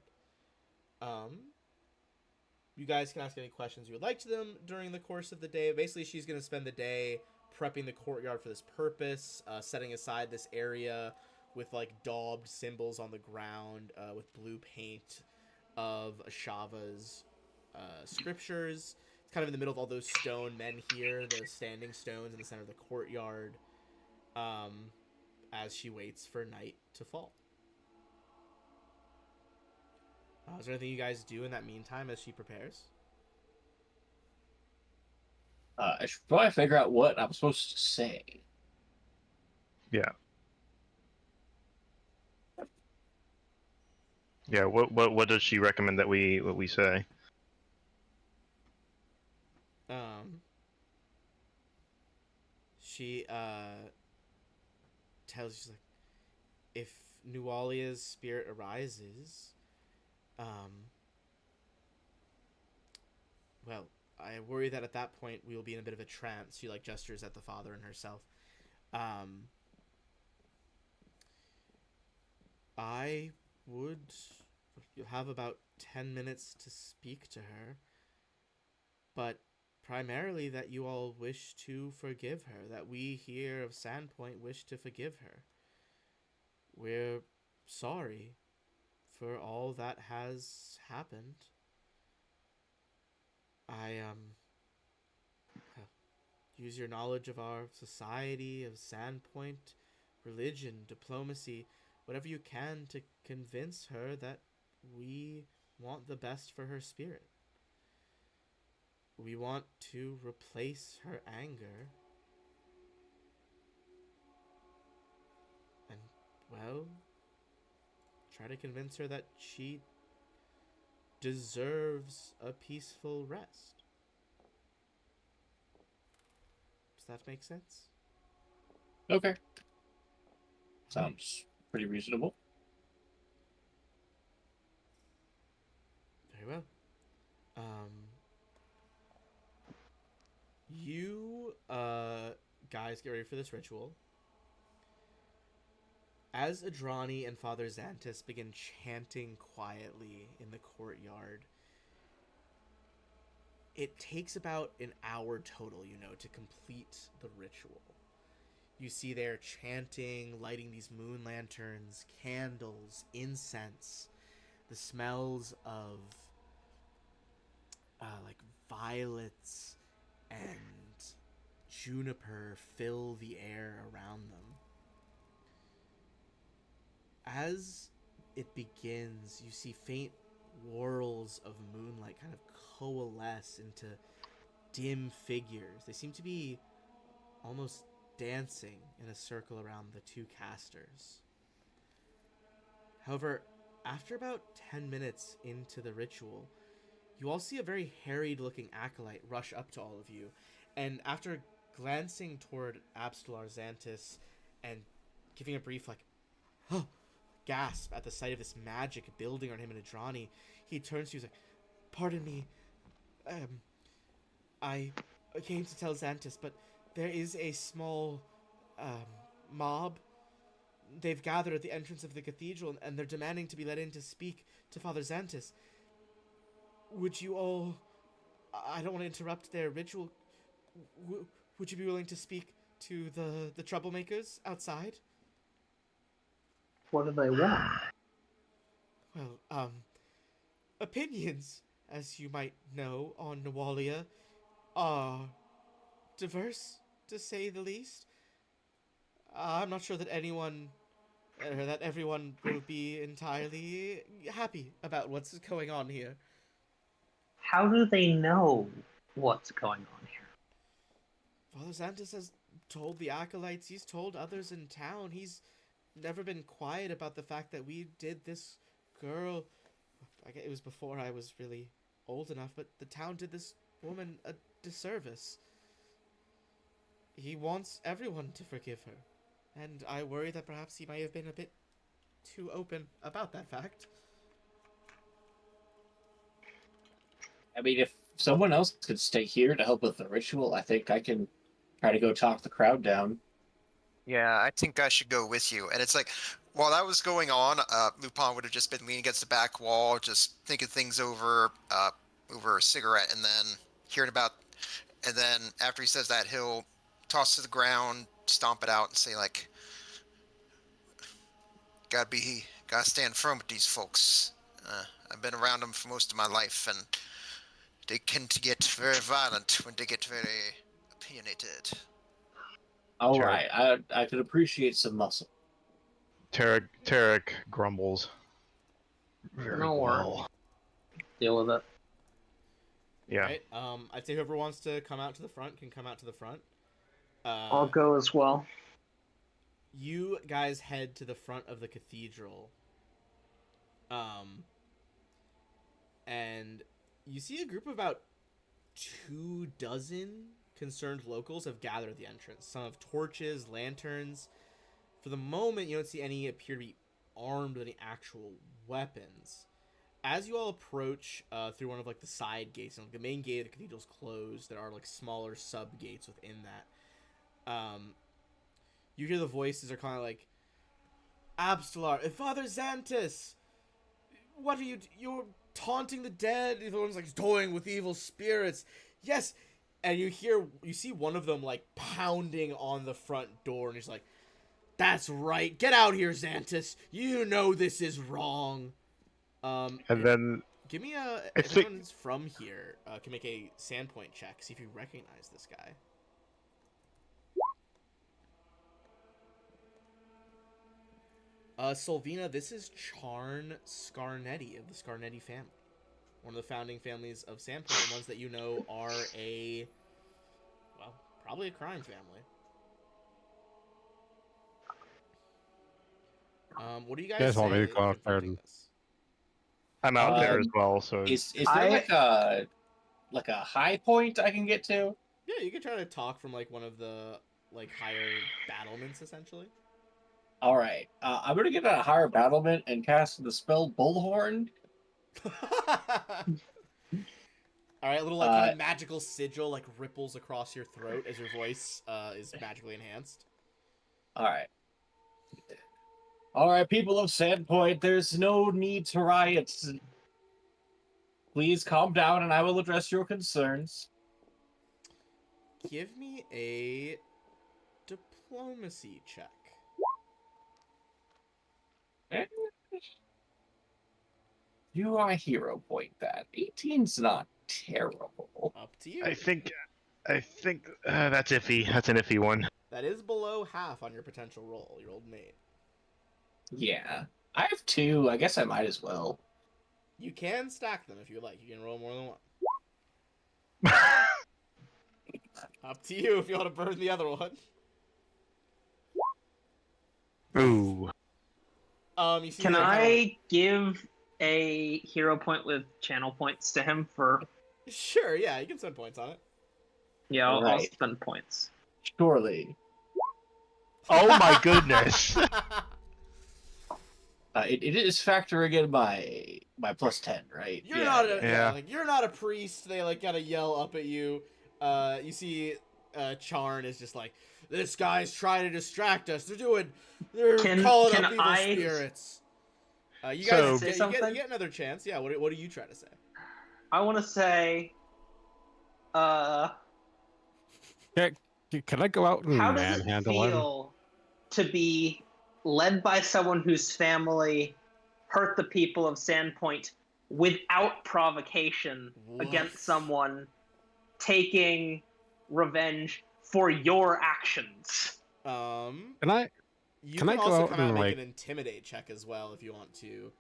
You guys can ask any questions you would like to them during the course of the day. Basically, she's going to spend the day prepping the courtyard for this purpose, setting aside this area with like daubed symbols on the ground with blue paint of Ashava's scriptures. It's kind of in the middle of all those stone men here, those standing stones in the center of the courtyard, as she waits for night to fall. Is there anything you guys do in that meantime as she prepares? I should probably figure out what I'm supposed to say. Yeah. Yeah. What does she recommend that we say? She tells you, she's like, if Nualia's spirit arises, well, I worry that at that point we will be in a bit of a trance. She like gestures at the father and herself. I would. You'll have about 10 minutes to speak to her, but primarily that you all wish to forgive her, that we here of Sandpoint wish to forgive her. We're sorry for all that has happened. I, use your knowledge of our society, of Sandpoint, religion, diplomacy, whatever you can to convince her that we want the best for her spirit. We want to replace her anger. And, well, try to convince her that she deserves a peaceful rest. Does that make sense? Okay. Sounds pretty reasonable. Very well. You, guys get ready for this ritual. As Adrani and Father Xantus begin chanting quietly in the courtyard, it takes about an hour total, to complete the ritual. You see they're chanting, lighting these moon lanterns, candles, incense, the smells of like violets and juniper fill the air around them. As it begins, you see faint whorls of moonlight kind of coalesce into dim figures. They seem to be almost dancing in a circle around the two casters. However, after about 10 minutes into the ritual, you all see a very harried-looking acolyte rush up to all of you, and after glancing toward Abstelar Xantus and giving a brief, gasp at the sight of this magic building on him and Adrani, he turns to you and he's like, "Pardon me, I came to tell Xantus, but there is a small, mob. They've gathered at the entrance of the cathedral, and they're demanding to be let in to speak to Father Xantus. Would you all... I don't want to interrupt their ritual. Would you be willing to speak to the troublemakers outside?" What do they want? Well, opinions, as you might know, on Nawalia are diverse, to say the least. I'm not sure that that everyone will be entirely happy about what's going on here. How do they know what's going on here? Father Xantus has told the acolytes, he's told others in town, he's never been quiet about the fact that we did this girl... It was before I was really old enough, but the town did this woman a disservice. He wants everyone to forgive her, and I worry that perhaps he might have been a bit too open about that fact. I mean, if someone else could stay here to help with the ritual, I think I can try to go talk the crowd down. Yeah, I think I should go with you. And it's like, while that was going on, Lupin would have just been leaning against the back wall, just thinking things over a cigarette, and then and then after he says that, he'll toss to the ground, stomp it out, and say like, gotta stand firm with these folks. I've been around them for most of my life, and they tend to get very violent when they get very opinionated. All Sure. right, I could appreciate some muscle. Tarek grumbles. Very No well. worries. Deal with it. Yeah. Right? I'd say whoever wants to come out to the front can come out to the front. I'll go as well. You guys head to the front of the cathedral. And you see a group of about 24 concerned locals have gathered at the entrance. Some have torches, lanterns. For the moment, you don't see any appear to be armed with any actual weapons. as you all approach through one of like the side gates, and like, the main gate of the cathedral's closed, there are like smaller sub gates within that. You hear the voices are kind of like, Abstelar, Father Xantus, what are you're taunting the dead? The one's like toying with evil spirits. Yes, and you see one of them like pounding on the front door, and he's like, "That's right, get out here, Xantus. You know this is wrong." And then Give me I if think- anyone's from here, can make a Sandpoint check. See if you recognize this guy. Solvina, this is Charn Scarnetti of the Scarnetti family. One of the founding families of Sandpoint, and ones that you know are probably a crime family. What do you guys Guys want me say to go out there confronting and- this? I'm out there as well, so Is there like a high point I can get to? Yeah, you could try to talk from like one of the like higher battlements, essentially. All right, I'm gonna get a higher battlement and cast the spell Bullhorn. All right, a little like kind of magical sigil like ripples across your throat as your voice is magically enhanced. All right, people of Sandpoint, there's no need to riot. Please calm down, and I will address your concerns. Give me a diplomacy check. Do I hero point that? 18's not terrible. Up to you. I think that's iffy. That's an iffy one. That is below half on your potential roll. Your old mate. Yeah, I have 2. I guess I might as well. You can stack them if you like. You can roll more than one. Up to you if you want to burn the other one. Ooh. You see Can that kind I give a hero point with channel points to him for? Sure, yeah, you can spend points on it. Yeah, I'll Right. spend points. Surely. Oh my goodness. It is factoring in my plus 10, right? You're not a Yeah. like you're not a priest. They like gotta yell up at you. You see, Charn is just like, this guy's trying to distract us. They're calling up evil spirits. You guys So- you get another chance. Yeah. What do you try to say? I want to say, Can I go out and how does it manhandle him? feel to be led by someone whose family hurt the people of Sandpoint without provocation against Woof. someone taking revenge for your actions? Can I? You Can I can go also out come out and and, make like- an intimidate check as well if you want to.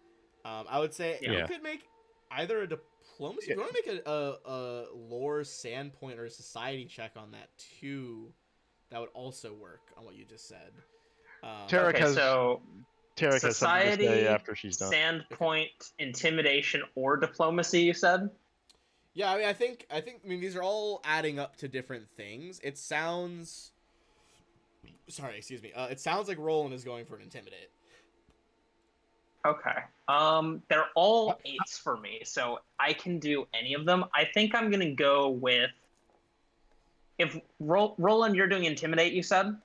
I would say Yeah. you could make either a diplomacy. If you want to make a lore Sandpoint or a society check on that too, that would also work on what you just said. Tarek Okay, has so Tarek has something to society, say after she's done. Sandpoint, intimidation, or diplomacy. You said. Yeah, I mean these are all adding up to different things. It sounds. Sorry, excuse me. It sounds like Roland is going for an intimidate. Okay. They're all 8s for me, so I can do any of them. I think I'm gonna go with. If Roland, you're doing intimidate, you said.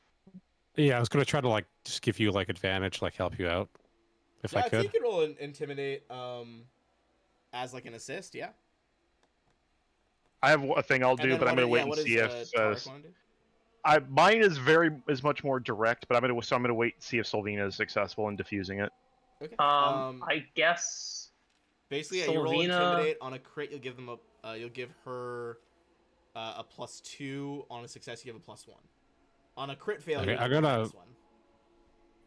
Yeah, I was gonna try to like just give you like advantage, like help you out, if I Yeah, so could. you could roll an intimidate as like an assist. Yeah. I have a thing I'll And do, then but I'm what- gonna wait yeah, and what see does, if Tarek wanna do? mine is much more direct, but I'm gonna wait and see if Solvina is successful in diffusing it. Okay. I guess. Basically, yeah, you roll Solvina- intimidate on a crit. You'll give them you'll give her a +2 on a success. You give a +1 on a crit failure. Okay, you I'm give a gonna- +1.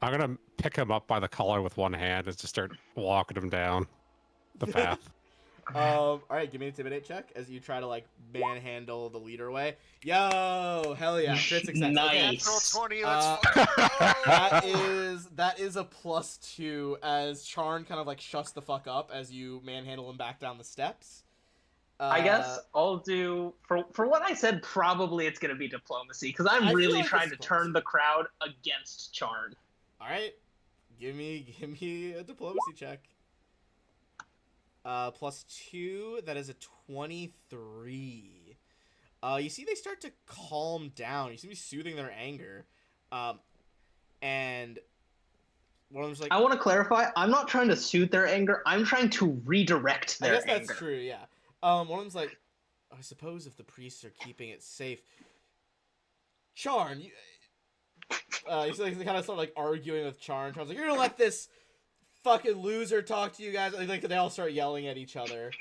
I'm gonna pick him up by the collar with one hand and just start walking him down the path. All right, give me an intimidate check as you try to like manhandle the leader away. Yo, hell yeah, crit success. Okay. Nice. Natural 20, let's Uh, fucking go! That is a +2 as Charn kind of like shuts the fuck up as you manhandle him back down the steps. I guess I'll do for what I said. Probably it's gonna be diplomacy because I'm I feel really like trying it's to turn the crowd against Charn. All right, give me a diplomacy check. +2, that is a 23. You see they start to calm down. You seem to be soothing their anger. And one of them's like, I want to clarify. I'm not trying to soothe their anger. I'm trying to redirect I their guess that's anger. true, yeah. One of them's like, I suppose if the priests are keeping it safe. Charn, he's like kind of like arguing with Charn. Charn's like, you're gonna let this fucking loser talk to you guys? Like they all start yelling at each other.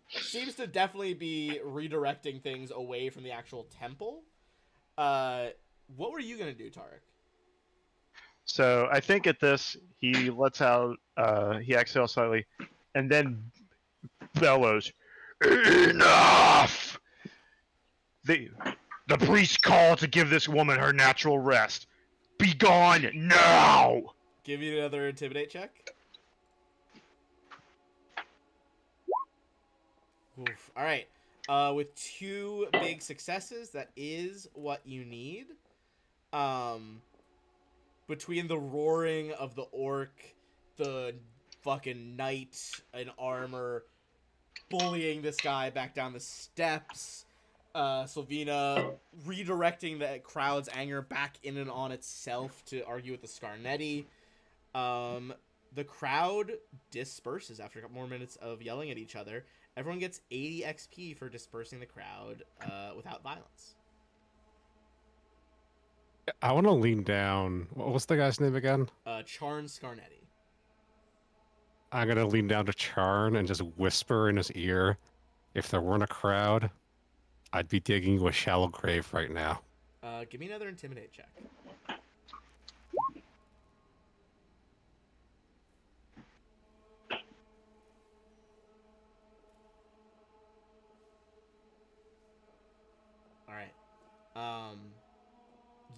Seems to definitely be redirecting things away from the actual temple. What were you gonna do, Tarek? So I think at this, he lets out, he exhales slightly, and then bellows, "Enough! The priest called to give this woman her natural rest. Be gone now!" Give you another intimidate check. Oof. All right. With 2 big successes, that is what you need. Between the roaring of the orc, the fucking knight in armor bullying this guy back down the steps, Sylvina redirecting the crowd's anger back in and on itself to argue with the Scarnetti. The crowd disperses after a couple more minutes of yelling at each other. Everyone gets 80 XP for dispersing the crowd without violence. I want to lean down. What's the guy's name again? Charn Scarnetti. I'm gonna lean down to Charn and just whisper in his ear, if there weren't a crowd, I'd be digging you a shallow grave right now. Give me another intimidate check. All right.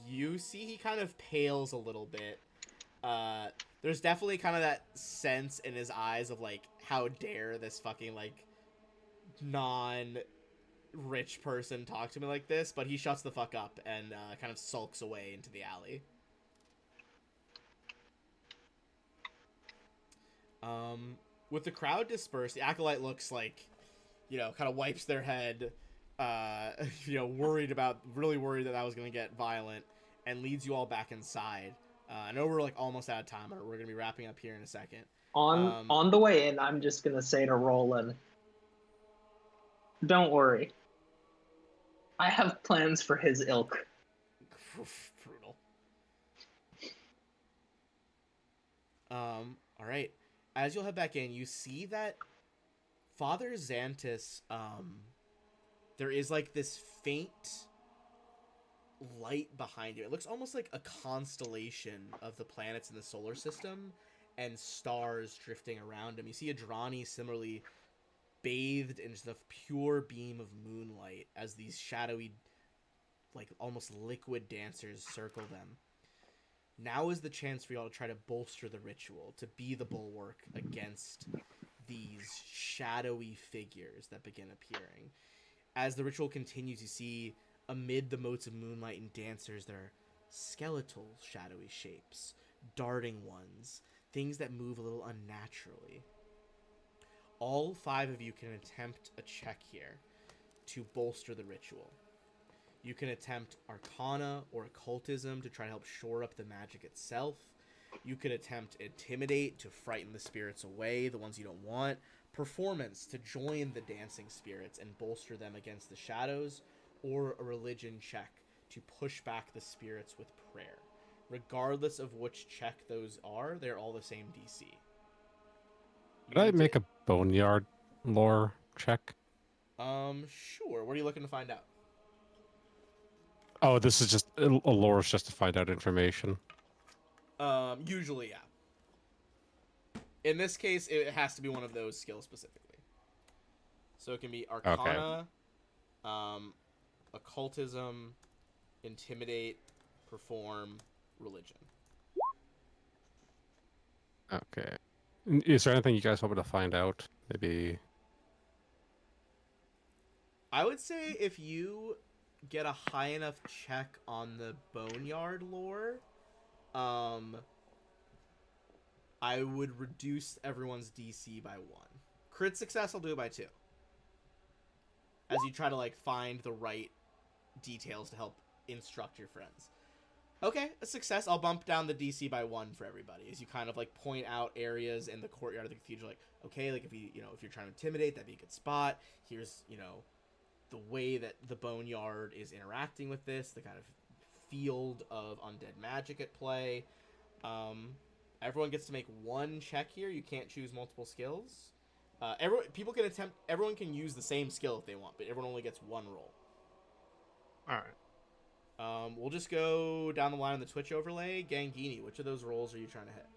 You see he kind of pales a little bit. There's definitely kind of that sense in his eyes of like, how dare this fucking like non-rich person talk to me like this, but he shuts the fuck up and kind of sulks away into the alley. With the crowd dispersed, the acolyte looks like, kind of wipes their head, really worried that was going to get violent, and leads you all back inside. I know we're like almost out of time, but we're going to be wrapping up here in a second. On the way in, I'm just gonna say to Roland, don't worry. I have plans for his ilk. Brutal. All right. As you'll head back in, you see that Father Xantus, there is like this faint light behind you. It looks almost like a constellation of the planets in the solar system and stars drifting around him. You see Adrani similarly bathed in just a pure beam of moonlight as these shadowy, like almost liquid dancers circle them. Now is the chance for y'all to try to bolster the ritual, to be the bulwark against these shadowy figures that begin appearing. As the ritual continues, you see amid the motes of moonlight and dancers, there are skeletal shadowy shapes, darting ones, things that move a little unnaturally. All 5 of you can attempt a check here to bolster the ritual. You can attempt Arcana or Occultism to try to help shore up the magic itself. You could attempt Intimidate to frighten the spirits away, the ones you don't want. Performance to join the dancing spirits and bolster them against the shadows. Or a Religion check to push back the spirits with prayer. Regardless of which check those are, they're all the same DC. Could I make a Boneyard lore check? Sure. What are you looking to find out? Oh, this is just a lore is just to find out information. Usually, yeah. In this case, it has to be one of those skills specifically. So it can be Arcana, Occultism, Intimidate, Perform, Religion. Okay. Is there anything you guys want me to find out? Maybe. I would say if you get a high enough check on the Boneyard lore, I would reduce everyone's DC by 1. Crit success, I'll do it by 2. As you try to, like, find the right details to help instruct your friends. Okay, a success. I'll bump down the DC by 1 for everybody as you kind of, like, point out areas in the courtyard of the cathedral. Like, okay, like, if you're trying to intimidate, that'd be a good spot. Here's, the way that the Boneyard is interacting with this, the kind of field of undead magic at play. Everyone gets to make 1 check here. You can't choose multiple skills. Everyone can use the same skill if they want, but everyone only gets 1 roll. All right. We'll just go down the line on the Twitch overlay. Gangini, which of those rolls are you trying to hit?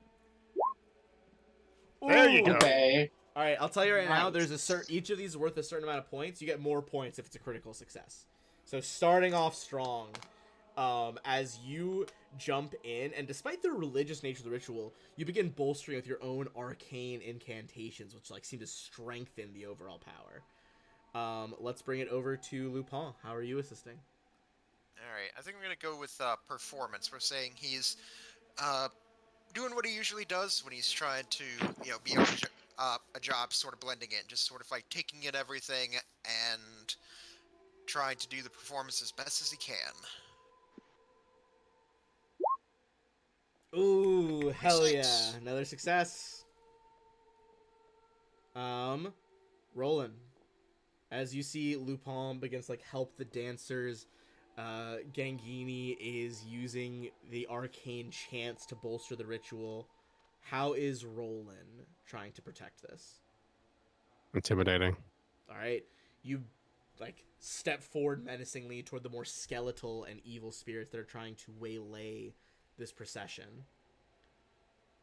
There you Ooh! go. Okay. All right, I'll tell you right now. Nice. There's each of these is worth a certain amount of points. You get more points if it's a critical success. So starting off strong, as you jump in, and despite the religious nature of the ritual, you begin bolstering with your own arcane incantations, which like seem to strengthen the overall power. Let's bring it over to Lupin. How are you assisting? All right, I think I'm gonna go with performance. We're saying he's doing what he usually does when he's trying to, be on a job, sort of blending in, just sort of like taking in everything and trying to do the performance as best as he can. Ooh, hell Six. yeah. Another success. Roland. As you see Lupin begins to, like, help the dancers, Gangini is using the arcane chants to bolster the ritual. How is Roland trying to protect this? Intimidating. Alright. You, like, step forward menacingly toward the more skeletal and evil spirits that are trying to waylay this procession.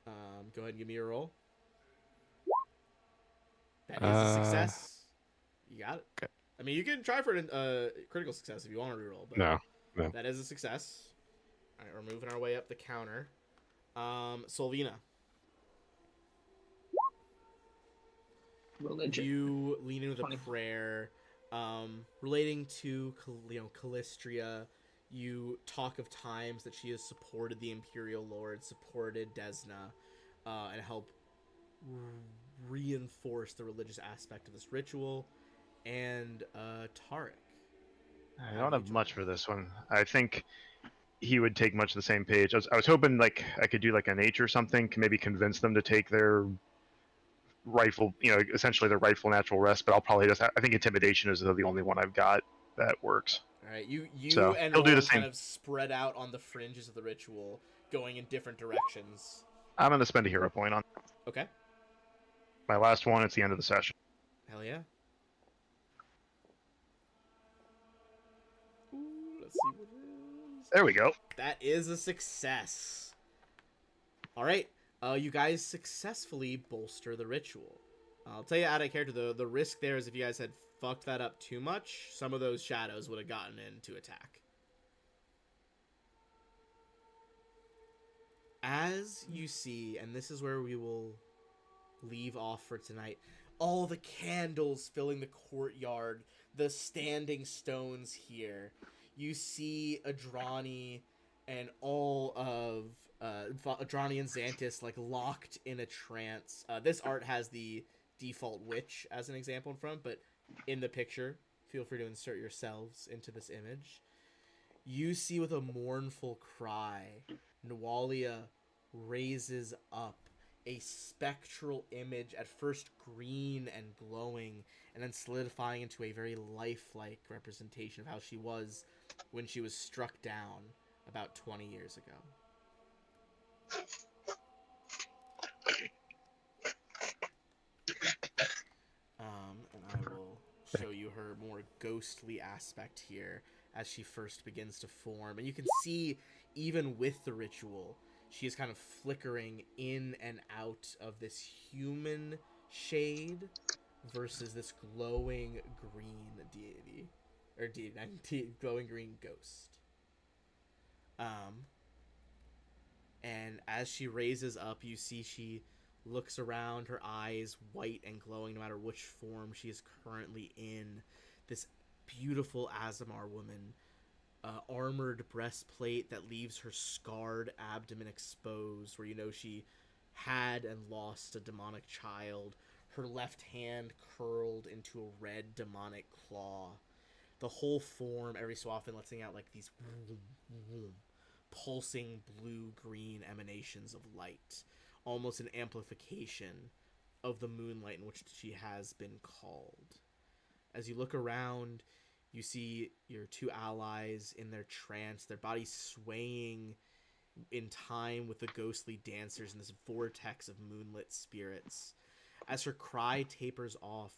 Go ahead and give me your roll. That is a success. You got it. Okay. I mean, you can try for a critical success if you want to reroll, but No. that is a success. All right, we're moving our way up the counter. Solvina, Religion. you lean in with a 20. prayer relating to Callistria. You talk of times that she has supported the Imperial Lord, supported Desna, and help reinforce the religious aspect of this ritual. And Tarek. I don't have much for this one. I think he would take much the same page. I was hoping like I could do like a nature or something, maybe convince them to take their rightful, essentially their rightful natural rest. But I'll probably I think intimidation is the only one I've got that works. All right, you So, and he'll do the Roland same. kind of spread out on the fringes of the ritual, going in different directions. I'm gonna spend a hero point on Okay. my last one. It's the end of the session. Hell yeah. Ooh, let's see what it is. There we go. That is a success. All right, you guys successfully bolster the ritual. I'll tell you out of character, the risk there is if you guys had fucked that up too much, some of those shadows would have gotten in to attack. As you see, and this is where we will leave off for tonight, all the candles filling the courtyard, the standing stones here. You see Adrani and all of Adrani and Xantis like locked in a trance. This art has the default witch as an example in front, but in the picture, feel free to insert yourselves into this image. You see with a mournful cry, Nwalia raises up a spectral image, at first green and glowing, and then solidifying into a very lifelike representation of how she was when she was struck down about 20 years ago. And I will show you her more ghostly aspect here as she first begins to form. And you can see, even with the ritual, she is kind of flickering in and out of this human shade versus this glowing green deity. Or glowing green ghost. And as she raises up, you see she looks around, her eyes white and glowing no matter which form she is currently in. This beautiful Azamar woman, armored breastplate that leaves her scarred abdomen exposed, where you know she had and lost a demonic child. her left hand curled into a red demonic claw. The whole form, every so often, letting out like these pulsing blue-green emanations of light, almost an amplification of the moonlight in which she has been called. As you look around, you see your two allies in their trance, their bodies swaying in time with the ghostly dancers in this vortex of moonlit spirits. As her cry tapers off,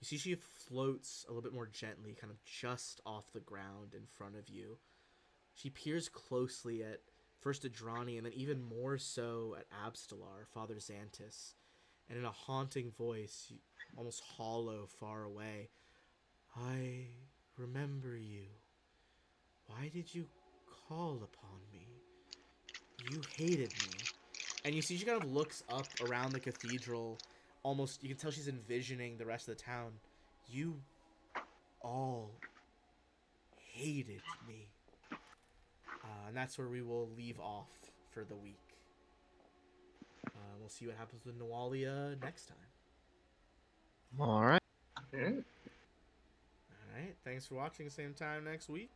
you see she floats a little bit more gently, kind of just off the ground in front of you. She peers closely at first Adrani and then even more so at Abstelar, Father Xantus, and in a haunting voice, almost hollow, far away, "I remember you. Why did you call upon me? You hated me." And you see she kind of looks up around the cathedral, almost, you can tell she's envisioning the rest of the town. You all hated me. And that's where we will leave off for the week. We'll see what happens with Nawalia next time. All right. Alright. Alright, thanks for watching. Same time next week.